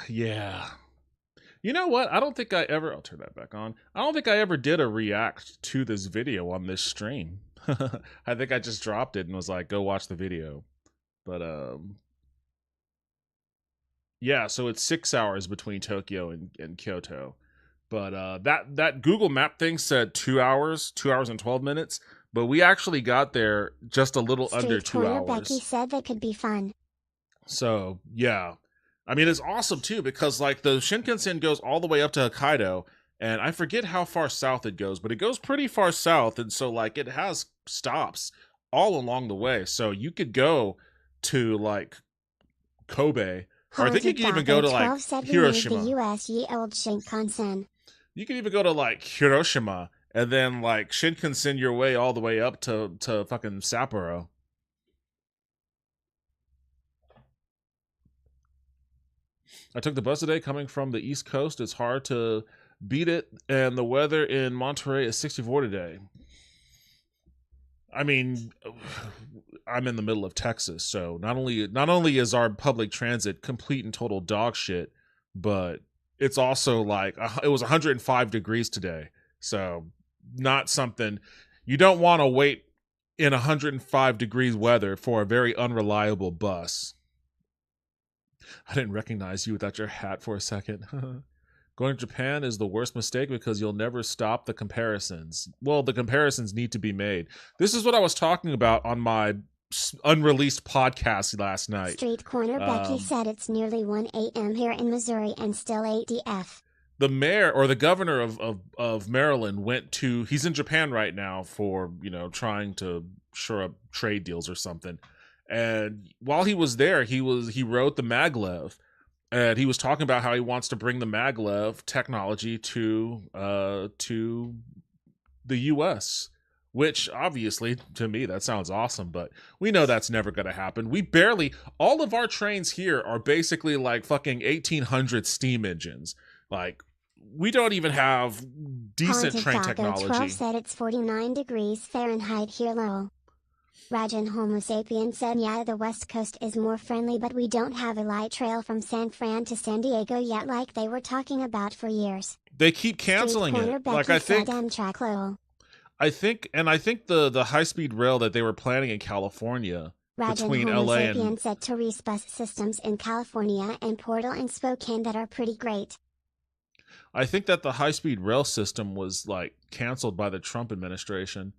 Yeah. You know what? I don't think I ever... I'll turn that back on. I don't think I ever did a react to this video on this stream. I think I just dropped it and was like, go watch the video. But, yeah, so it's 6 hours between Tokyo and Kyoto. But that Google Map thing said 2 hours, 2 hours and 12 minutes. But we actually got there just a little under 2 hours. Becky said that could be fun. So, yeah. I mean, it's awesome, too, because, like, the Shinkansen goes all the way up to Hokkaido, and I forget how far south it goes, but it goes pretty far south, and so, like, it has stops all along the way. So you could go to, like, Kobe, or I think you can even go to, like, Hiroshima. The US ye old Shinkansen. You can even go to, like, Hiroshima, and then, like, Shinkansen your way all the way up to fucking Sapporo. I took the bus today coming from the East Coast. It's hard to beat it, and the weather in Monterey is 64 today. I mean, I'm in the middle of Texas, so not only is our public transit complete and total dog shit, but it's also like it was 105 degrees today. So not something you don't want to wait in 105 degrees weather for a very unreliable bus. I didn't recognize you without your hat for a second. Going to Japan is the worst mistake because you'll never stop the comparisons. Well, the comparisons need to be made. This is what I was talking about on my unreleased podcast last night. Street Corner Becky said it's nearly 1 a.m. here in Missouri and still 8 DF. The mayor or the governor of Maryland went to, he's in Japan right now for, you know, trying to shore up trade deals or something. And while he was there, he wrote the maglev, and he was talking about how he wants to bring the maglev technology to the U.S., which obviously, to me, that sounds awesome, but we know that's never going to happen. All of our trains here are basically like fucking 1800 steam engines. Like, we don't even have decent train technology. 12 said it's 49 degrees Fahrenheit here, lol. Rajan Homo sapien said, yeah, the West Coast is more friendly, but we don't have a light trail from San Fran to San Diego yet like they were talking about for years. They keep canceling it. Like, I think the high-speed rail that they were planning in California between LA and... Rajan said tourist bus systems in California and Portal and Spokane that are pretty great. I think that the high-speed rail system was like canceled by the Trump administration.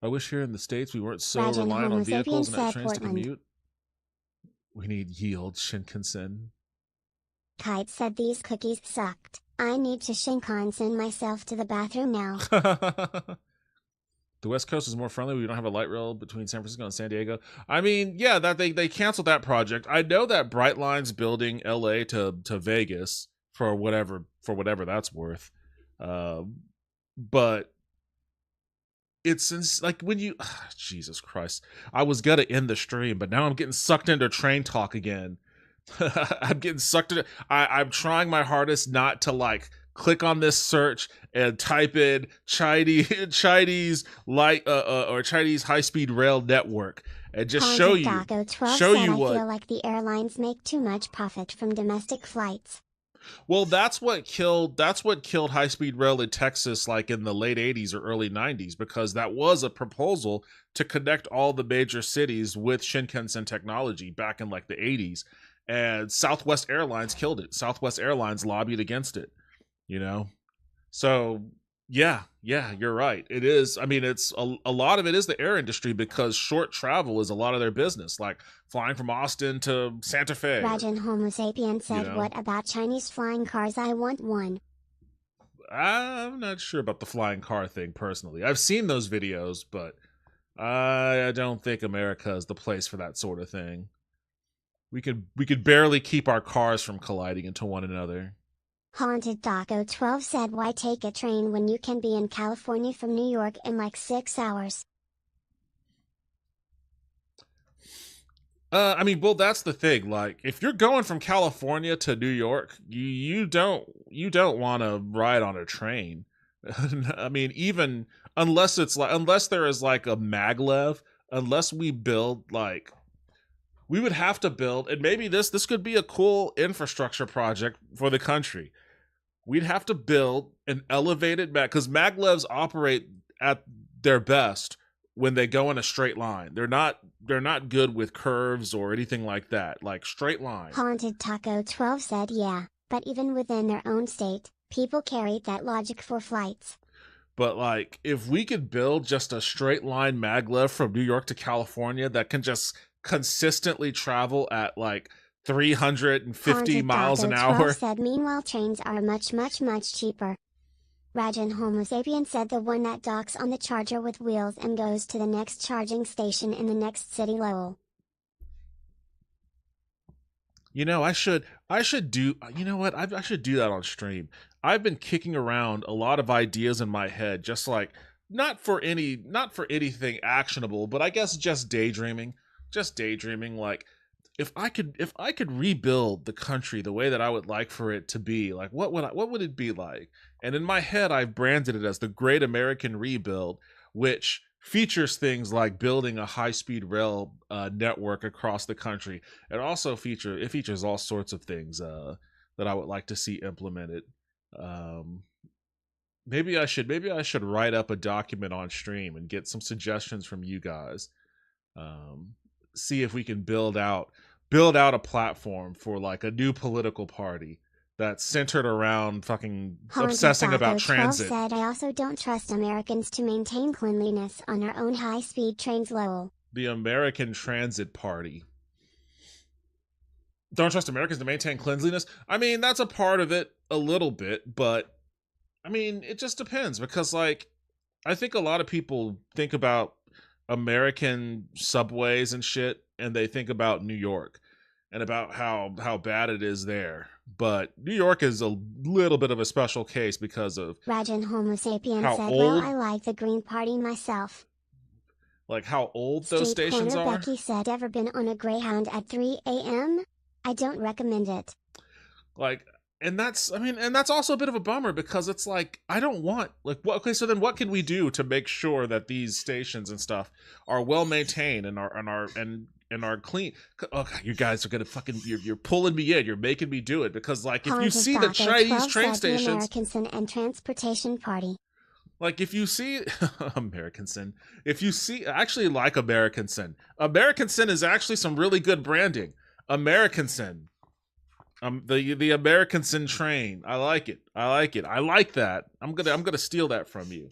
I wish here in the States we weren't so Rajin reliant Homo on vehicles and sapiens at trains said to commute. We need yield Shinkansen. Kite said these cookies sucked. I need to Shinkansen myself to the bathroom now. The West Coast is more friendly. We don't have a light rail between San Francisco and San Diego. I mean, yeah, that they canceled that project. I know that Brightline's building LA to Vegas for whatever that's worth. But it's like when you Jesus Christ. I was gonna end the stream, but now I'm getting sucked into train talk again. I'm getting sucked into I'm trying my hardest not to like click on this search and type in Chinese light or Chinese high-speed rail network and just show you what. I feel like the airlines make too much profit from domestic flights. Well, that's what killed high-speed rail in Texas like in the late 80s or early 90s, because that was a proposal to connect all the major cities with Shinkansen technology back in like the 80s, and Southwest Airlines killed it. Southwest Airlines lobbied against it. So yeah, you're right. It is. I mean, it's a lot of it is the air industry, because short travel is a lot of their business, like flying from Austin to Santa Fe. Rajin Homo sapien said, what about Chinese flying cars? I want one. I'm not sure about the flying car thing personally. I've seen those videos, but I don't think America is the place for that sort of thing. We could barely keep our cars from colliding into one another. Haunted Taco 12 said, why take a train when you can be in California from New York in like 6 hours? I mean, well, that's the thing. Like, if you're going from California to New York, you don't want to ride on a train. I mean, even unless there is like a maglev, unless we build like. We would have to build, and maybe this could be a cool infrastructure project for the country. We'd have to build an elevated because maglevs operate at their best when they go in a straight line. They're not good with curves or anything like that. Like straight line. Haunted Taco 12 said, yeah, but even within their own state, people carry that logic for flights. But like, if we could build just a straight line maglev from New York to California that can just consistently travel at like 350 miles an hour. Said, meanwhile, trains are much cheaper. Rajin Homo sapien said, the one that docks on the charger with wheels and goes to the next charging station in the next city. Lowell. I should do. You know what? I should do that on stream. I've been kicking around a lot of ideas in my head, just like not for anything actionable, but I guess just daydreaming. Like, if I could rebuild the country the way that I would like for it to be, like what would it be like? And in my head, I've branded it as the Great American Rebuild, which features things like building a high-speed rail network across the country. It features all sorts of things that I would like to see implemented. Maybe I should write up a document on stream and get some suggestions from you guys. See if we can build out a platform for like a new political party that's centered around fucking obsessing about transit. Said, I also don't trust Americans to maintain cleanliness on our own high-speed trains. Lowell. The American Transit Party. Don't trust Americans to maintain cleanliness? I mean, that's a part of it a little bit, but I mean, it just depends, because like I think a lot of people think about American subways and shit, and they think about New York and about how bad it is there. But New York is a little bit of a special case because of Rajin Homo sapien said, old, well, I like the Green Party myself. Like how old those stations are. Becky said, ever been on a Greyhound at 3 a.m.? I don't recommend it. Like, and that's also a bit of a bummer, because it's like, I don't want, like, okay, so then what can we do to make sure that these stations and stuff are well maintained and are clean? Oh God, you guys are gonna fucking, you're pulling me in, you're making me do it, because like, if you see the Chinese train stations, Americanson and Transportation Party. Like, if you see Americanson, I actually like Americanson. Americanson is actually some really good branding. Americanson. The Americanson train. I like it. I like it. I like that. I'm gonna steal that from you.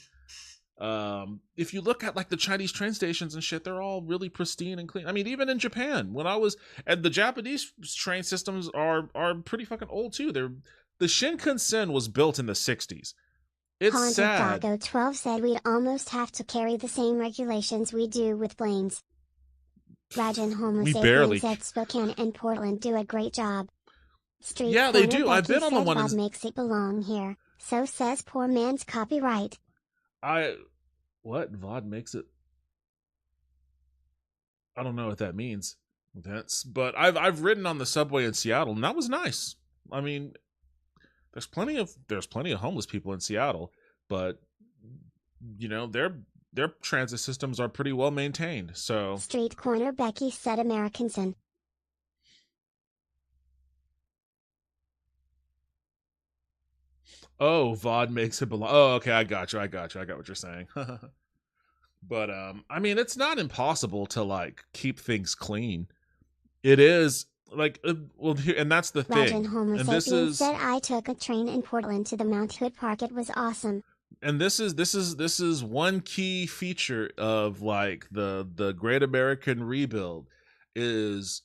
If you look at like the Chinese train stations and shit, they're all really pristine and clean. I mean, even in Japan, when I was, and the Japanese train systems are pretty fucking old too. The Shinkansen was built in the 60s. It's Haunted sad. Doggo 12 said we'd almost have to carry the same regulations we do with planes. Rajan Homo We sapien barely. said Spokane and Portland do a great job. Street Yeah, they Corner do. I've Becky been on the said one Bob in. makes it belong here. So says poor man's copyright. I what VOD makes it. I don't know what that means. But I've ridden on the subway in Seattle, and that was nice. I mean, there's plenty of homeless people in Seattle, but you know their transit systems are pretty well maintained. So Street Corner Becky said Americanson. oh, VOD makes it belong. Oh, okay, I got you. I got what you're saying. But I mean, it's not impossible to like keep things clean. It is like well, and that's the Rajan thing. Homo And this sapien is said I took a train in Portland to the Mount Hood Park. It was awesome. and this is one key feature of like the Great American Rebuild is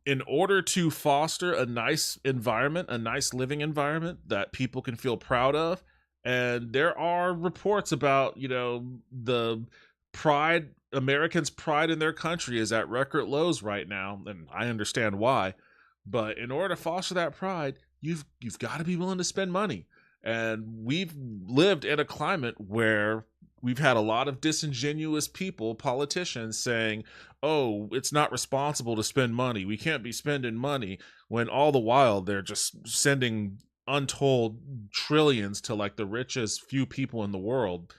in order to foster a nice environment, a nice living environment that people can feel proud of. And there are reports about, you know, the pride, Americans' pride in their country is at record lows right now, and I understand why. But in order to foster that pride, you've got to be willing to spend money. And we've lived in a climate where we've had a lot of disingenuous people, politicians saying, oh, it's not responsible to spend money. We can't be spending money, when all the while they're just sending untold trillions to like the richest few people in the world.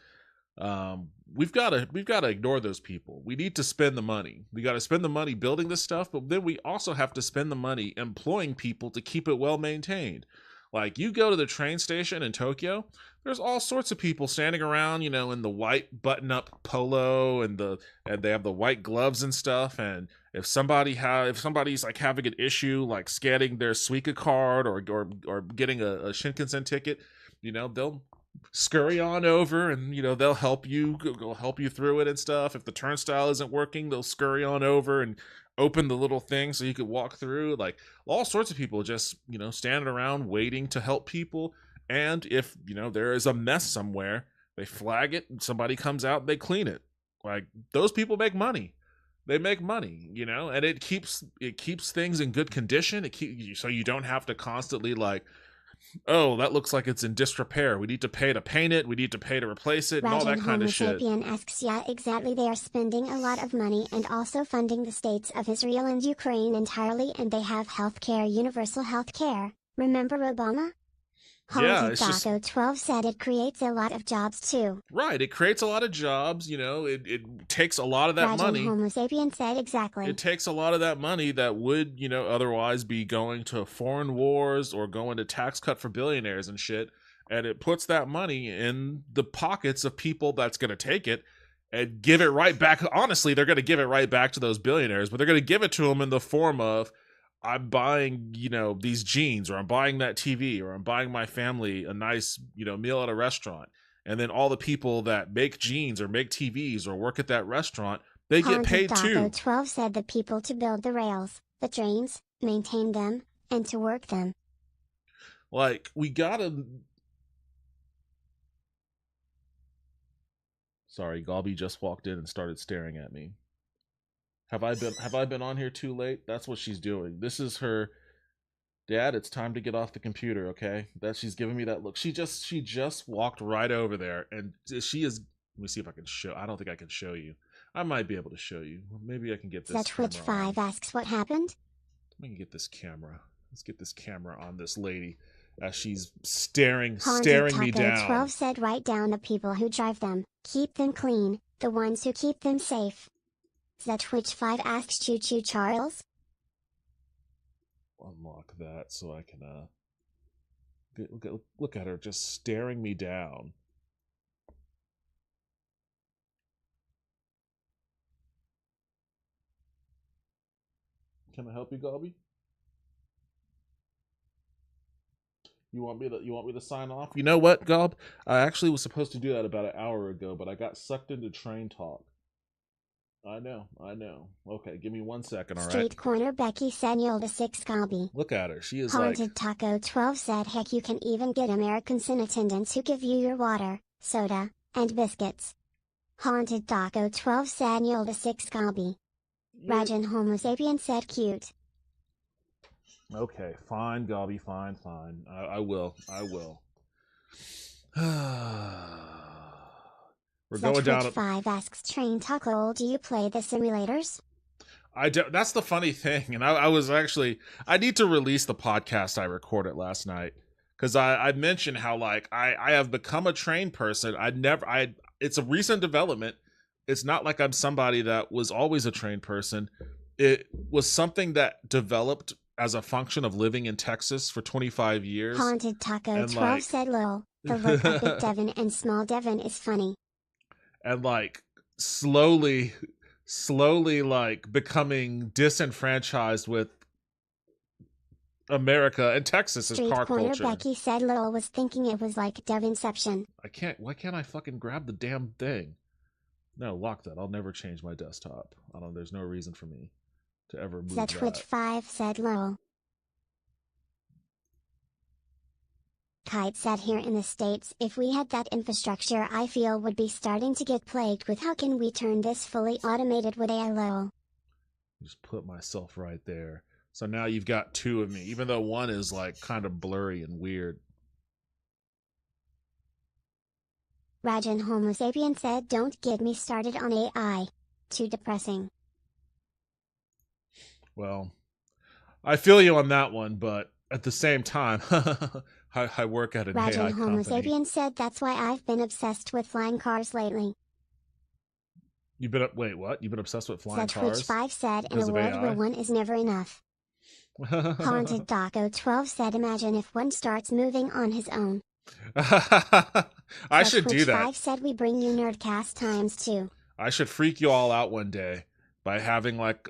We've got to ignore those people. We need to spend the money. We got to spend the money building this stuff, but then we also have to spend the money employing people to keep it well maintained. Like you go to the train station in Tokyo, there's all sorts of people standing around, you know, in the white button-up polo and they have the white gloves and stuff. And if somebody's like having an issue, like scanning their Suica card or getting a Shinkansen ticket, you know, they'll scurry on over and you know they'll help you go help you through it and stuff. If the turnstile isn't working, they'll scurry on over and open the little thing so you could walk through. Like all sorts of people just, you know, standing around waiting to help people. And if, you know, there is a mess somewhere, they flag it and somebody comes out and they clean it. Like those people make money. They make money, you know, and it keeps things in good condition. So you don't have to constantly like, oh, that looks like it's in disrepair. We need to pay to paint it. We need to pay to replace it, and all Rajan that kind Homo of shit. sapien asks, yeah, exactly. They are spending a lot of money and also funding the states of Israel and Ukraine entirely, and they have healthcare, universal healthcare. Remember Obama? Yeah, Haunted it's just Doggo 12 said it creates a lot of jobs too. right. It creates a lot of jobs. You know, it takes a lot of that Rajan money. Homo sapien said exactly. It takes a lot of that money that would, you know, otherwise be going to foreign wars or going to tax cut for billionaires and shit. And it puts that money in the pockets of people that's going to take it and give it right back. Honestly, they're going to give it right back to those billionaires, but they're going to give it to them in the form of, I'm buying, you know, these jeans, or I'm buying that TV, or I'm buying my family a nice, you know, meal at a restaurant. And then all the people that make jeans or make TVs or work at that restaurant, they get Haunted paid Doggo too. 12 said the people to build the rails, the trains, maintain them, and to work them. Like, we gotta. Sorry, Galby just walked in and started staring at me. Have I been on here too late? That's what she's doing. This is her. Dad, it's time to get off the computer, okay? That she's giving me that look. She just walked right over there, and she is. Let me see if I can show. I don't think I can show you. I might be able to show you. Maybe I can get this. The Twitch 5 asks what happened. Let me get this camera. Let's get this camera on this lady as she's staring Haunted me Taco down. 12 said write down the people who drive them, keep them clean, the ones who keep them safe. The Twitch 5 asks Choo Choo Charles. Unlock that so I can look at her just staring me down. Can I help you, Galby? You want me to sign off? You know what, Gob? I actually was supposed to do that about an hour ago, but I got sucked into train talk. I know. Okay, give me 1 second, all right? Street Corner Becky said Yolda 6 Galbi. Look at her. She is Haunted Taco 12 said heck you can even get Americans in attendance who give you your water, soda, and biscuits. Haunted Taco 12 said Yolda 6 Galbi. Rajan Homo sapien said cute. Okay, fine, Gobby, fine. I will. We're going down. 5 asks Train Taco, do you play the simulators? I do. That's the funny thing, and I was actually, I need to release the podcast I recorded last night, because I mentioned how like I have become a train person. It's a recent development. It's not like I'm somebody that was always a train person. It was something that developed as a function of living in Texas for 25 years. Haunted Taco 12 said lol, the look of Big Devin and Small Devin is funny. And like slowly like becoming disenfranchised with America and Texas as car culture. Street Corner Becky said lol was thinking it was like Devinception. Why can't I fucking grab the damn thing? No, lock that. I'll never change my desktop. There's no reason for me to ever move that. Twitch 5 said lol. Kite said here in the States, if we had that infrastructure I feel would be starting to get plagued with how can we turn this fully automated with AI lol. Just put myself right there. So now you've got 2 of me, even though one is like kind of blurry and weird. Rajan Homo sapien said don't get me started on AI. Too depressing. Well, I feel you on that one, but at the same time, I work at an AI company. Rajan Homo sapien said that's why I've been obsessed with flying cars lately. Wait, what? You've been obsessed with flying cars? Twitch 5 said in a world where one is never enough. Haunted Taco 12 said imagine if one starts moving on his own. I should do that. 5 said we bring you Nerdcast times 2. I should freak you all out one day by having like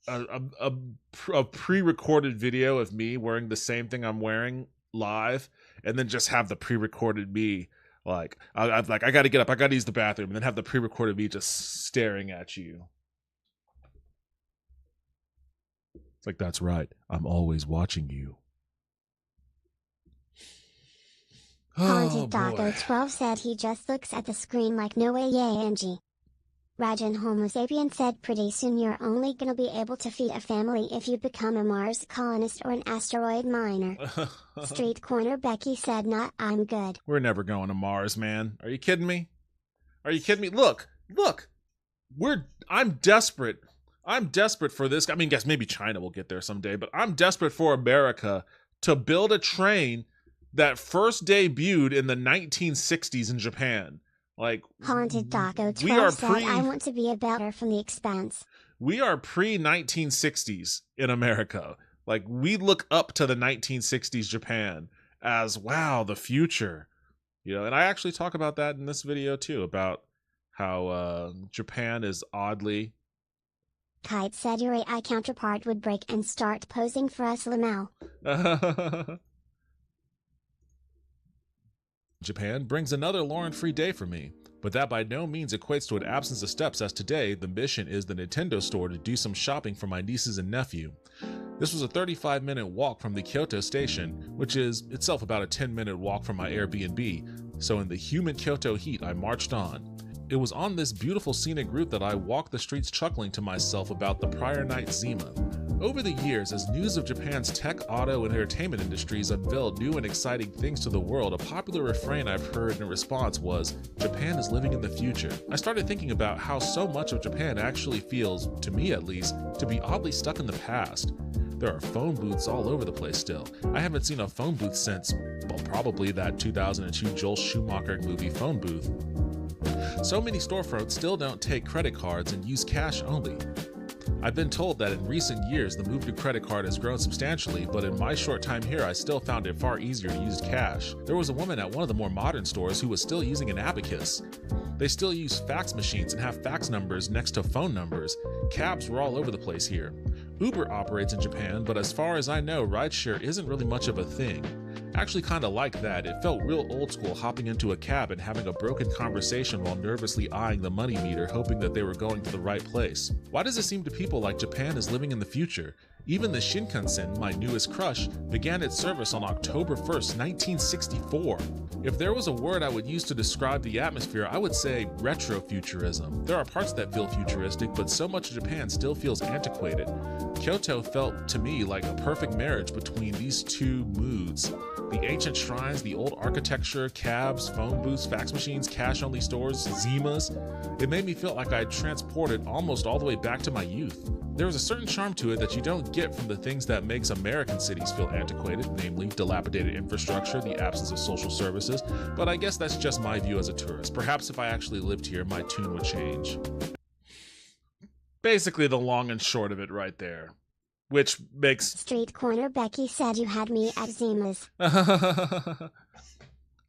a pre-recorded video of me wearing the same thing I'm wearing live, and then just have the pre-recorded me like I got to get up, I got to use the bathroom, and then have the pre-recorded me just staring at you. It's like, that's right, I'm always watching you. Haunted Taco 12 said he just looks at the screen like no way yay Angie. Rajan Homo sapien said pretty soon you're only gonna be able to feed a family if you become a Mars colonist or an asteroid miner. Street Corner Becky said not, I'm good. We're never going to Mars, man. Are you kidding me? Look, I'm desperate for this. I mean, guess maybe China will get there someday, but I'm desperate for America to build a train that first debuted in the 1960s in Japan. Like, Haunted Taco 12 said I want to be a better from The Expanse. We are pre-1960s in America. Like, we look up to the 1960s Japan as, wow, the future. You know, and I actually talk about that in this video too, about how Japan is oddly... Kite said your AI counterpart would break and start posing for us Lamau. Japan brings another Lauren-free day for me, but that by no means equates to an absence of steps, as today the mission is the Nintendo store to do some shopping for my nieces and nephew. This was a 35-minute walk from the Kyoto station, which is itself about a 10-minute walk from my Airbnb, so in the humid Kyoto heat I marched on. It was on this beautiful scenic route that I walked the streets chuckling to myself about the prior night's Zima. Over the years, as news of Japan's tech, auto, and entertainment industries unveiled new and exciting things to the world, a popular refrain I've heard in response was, "Japan is living in the future." I started thinking about how so much of Japan actually feels, to me at least, to be oddly stuck in the past. There are phone booths all over the place still. I haven't seen a phone booth since, well, probably that 2002 Joel Schumacher movie Phone Booth. So many storefronts still don't take credit cards and use cash only. I've been told that in recent years the move to credit card has grown substantially, but in my short time here I still found it far easier to use cash. There was a woman at one of the more modern stores who was still using an abacus. They still use fax machines and have fax numbers next to phone numbers. Cabs were all over the place here. Uber operates in Japan, but as far as I know, rideshare isn't really much of a thing. Actually kinda like that. It felt real old school hopping into a cab and having a broken conversation while nervously eyeing the money meter, hoping that they were going to the right place. Why does it seem to people like Japan is living in the future? Even the Shinkansen, my newest crush, began its service on October 1st, 1964. If there was a word I would use to describe the atmosphere, I would say retrofuturism. There are parts that feel futuristic, but so much of Japan still feels antiquated. Kyoto felt to me like a perfect marriage between these two moods. The ancient shrines, the old architecture, cabs, phone booths, fax machines, cash-only stores, zimas. It made me feel like I had transported almost all the way back to my youth. There was a certain charm to it that you don't get from the things that makes American cities feel antiquated, namely dilapidated infrastructure, the absence of social services, but I guess that's just my view as a tourist. Perhaps if I actually lived here, my tune would change. Basically the long and short of it right there. Which makes... Street Corner Becky said you had me at Zima's.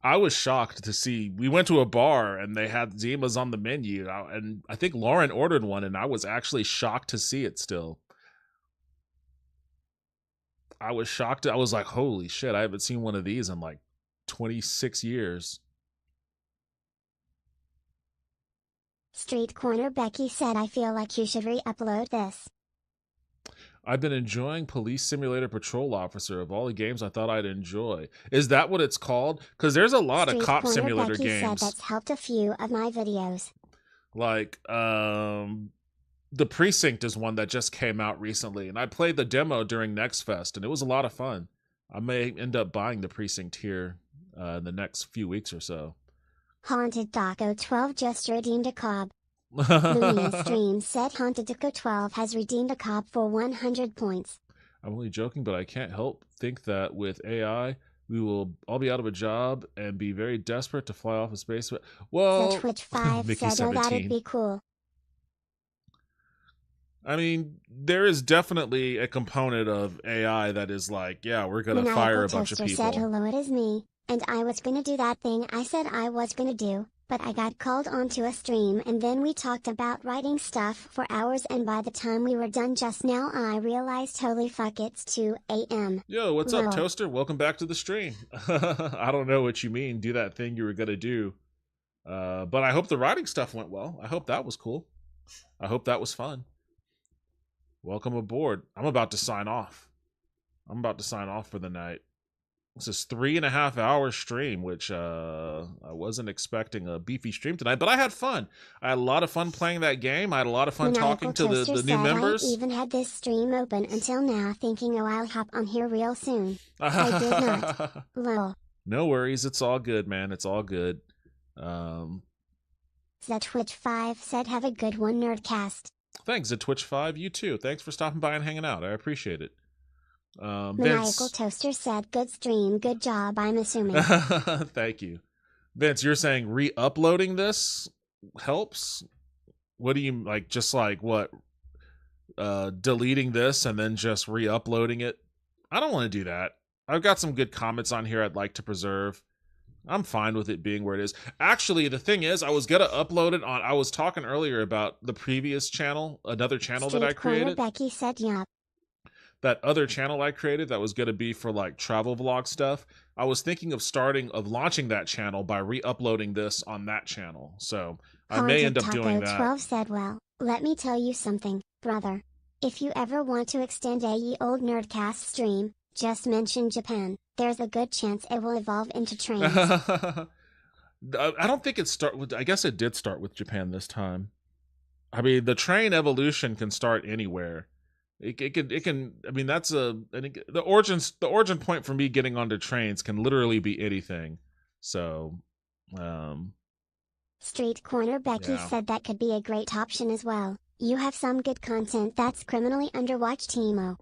I was shocked to see, we went to a bar and they had Zimas on the menu, and I think Lauren ordered one, and I was actually shocked to see it still. I was shocked. I was like, holy shit, I haven't seen one of these in like 26 years. Street Corner Becky said I feel like you should re-upload this. I've been enjoying Police Simulator Patrol Officer. Of all the games I thought I'd enjoy. Is that what it's called? Because there's a lot of cop simulator Becky games. said that's helped a few of my videos. Like, The Precinct is one that just came out recently, and I played the demo during Next Fest, and it was a lot of fun. I may end up buying The Precinct here in the next few weeks or so. Haunted Taco 12 just redeemed a cob. Lumia Stream said Haunted Taco 12 has redeemed a cob for 100 points. I'm only joking, but I can't help think that with AI, we will all be out of a job and be very desperate to fly off of space. Well, The Twitch 5 said, oh, that'd be cool. I mean, there is definitely a component of AI that is like, yeah, we're going to fire a bunch of people. Said, hello, it is me, and I was going to do that thing I said I was going to do. But I got called onto a stream and then we talked about writing stuff for hours, and by the time we were done just now I realized holy fuck, it's 2 a.m. Yo, what's up, Toaster? Welcome back to the stream. I don't know what you mean, do that thing you were going to do. But I hope the writing stuff went well. I hope that was cool. I hope that was fun. Welcome aboard. I'm about to sign off. I'm about to sign off for the night. This is 3.5 hour stream, which I wasn't expecting a beefy stream tonight, but I had fun. I had a lot of fun playing that game. I had a lot of fun talking to the new members. I even had this stream open until now thinking, oh, I'll hop on here real soon. I did not. Lol. No worries. It's all good, man. It's all good. Twitch5 said have a good one, Nerdcast. Thanks, Twitch5. You too. Thanks for stopping by and hanging out. I appreciate it. Maniacal Toaster said, good stream, good job, I'm assuming. Thank you. Vince, you're saying re-uploading this helps? What do you, like, just like, what? Deleting this and then just re-uploading it? I don't want to do that. I've got some good comments on here I'd like to preserve. I'm fine with it being where it is. Actually, the thing is, I was going to upload it on, I was talking earlier about the previous channel, another channel that I created. Becky said, yeah. That other channel I created that was going to be for like travel vlog stuff. I was thinking of launching that channel by re-uploading this on that channel. So I may end up doing that. 12 said, well, let me tell you something, brother. If you ever want to extend a ye old Nerdcast stream, just mention Japan. There's a good chance it will evolve into trains. I don't think I guess it did start with Japan this time. I mean, the train evolution can start anywhere. It can. I mean, that's the origin point for me getting onto trains can literally be anything. So, Street Corner Becky said that could be a great option as well. You have some good content that's criminally underwatched, Timo.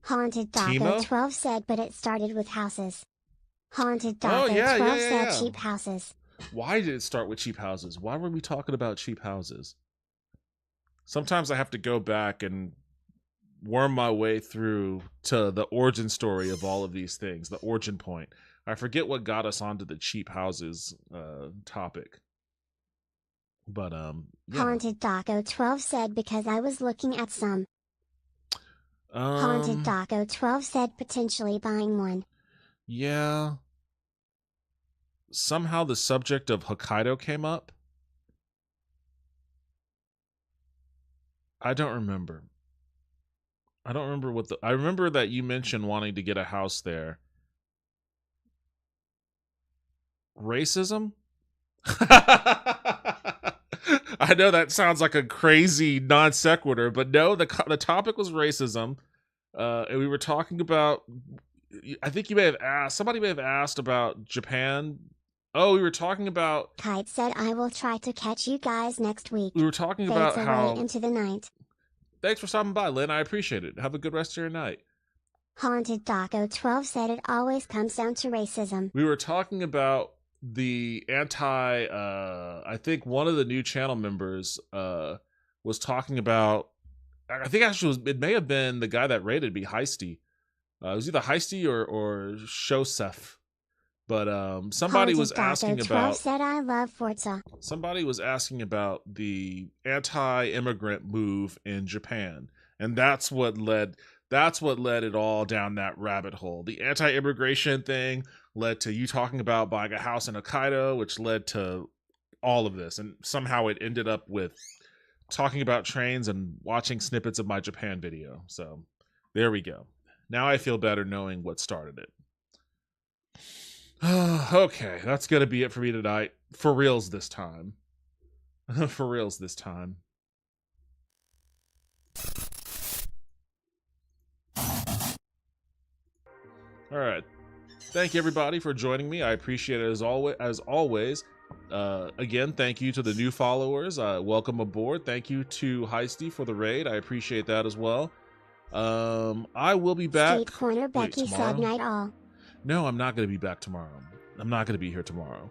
Haunted Taco 12 said, but it started with houses. Haunted Taco 12 said cheap houses. Why did it start with cheap houses? Why were we talking about cheap houses? sometimes I have to go back and worm my way through to the origin story of all of these things, the origin point. I forget what got us onto the cheap houses topic. But yeah. Haunted Daco 12 said because I was looking at some. Haunted Daco 12 said potentially buying one. Yeah. Somehow the subject of Hokkaido came up. I don't remember. I don't remember what I remember that you mentioned wanting to get a house there. Racism? I know that sounds like a crazy non sequitur, but no, the topic was racism. And we were talking about, I think you may have asked, somebody may have asked about Japan. Oh, we were talking about. Kite said I will try to catch you guys next week. We were talking Fades about away how. into the night. Thanks for stopping by, Lynn. I appreciate it. Have a good rest of your night. Haunted Daco 12 said it always comes down to racism. We were talking about the I think one of the new channel members was talking about, I think actually it may have been the guy that rated me, Heisty. It was either Heisty or Shosef. But somebody Haunted was asking Daco 12 about. said I love Forza. Somebody was asking about the anti-immigrant move in Japan, and that's what led it all down that rabbit hole. The anti-immigration thing led to you talking about buying a house in Hokkaido, which led to all of this, and somehow it ended up with talking about trains and watching snippets of my Japan video. So there we go. Now I feel better knowing what started it. Okay, that's gonna be it for me tonight. For reals this time. For reals this time. Alright. Thank you everybody for joining me. I appreciate it as always. Again, thank you to the new followers. Welcome aboard. Thank you to Heisty for the raid. I appreciate that as well. I will be back. Street Corner Becky said night all. No, I'm not going to be back tomorrow. I'm not going to be here tomorrow.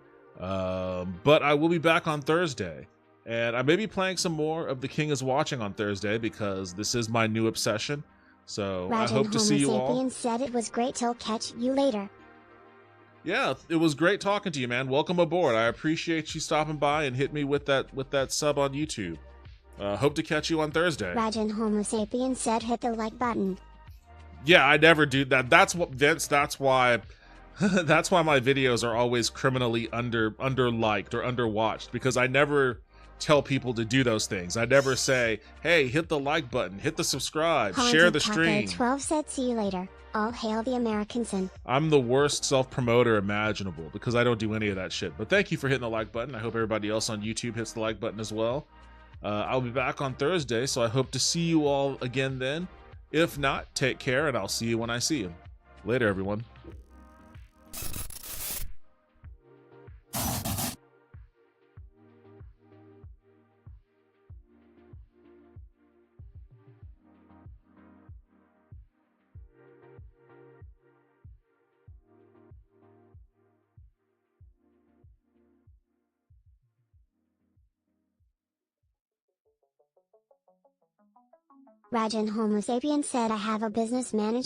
But I will be back on Thursday. And I may be playing some more of The King is Watching on Thursday because this is my new obsession. So I hope to see you all. Said it was great. Till catch you later. Yeah, it was great talking to you, man. Welcome aboard. I appreciate you stopping by and hit me with that sub on YouTube. Hope to catch you on Thursday. Rajan Homo sapien said hit the like button. Yeah, I never do that. That's what Vince. That's why. That's why my videos are always criminally under liked or under watched, because I never tell people to do those things. I never say, "Hey, hit the like button, hit the subscribe, share the stream." 12 said see you later. All hail the Americanson. I'm the worst self-promoter imaginable because I don't do any of that shit. But thank you for hitting the like button. I hope everybody else on YouTube hits the like button as well. I'll be back on Thursday, so I hope to see you all again then. If not, take care, and I'll see you when I see you. Later, everyone. Rajan Homo sapien said I have a business manager.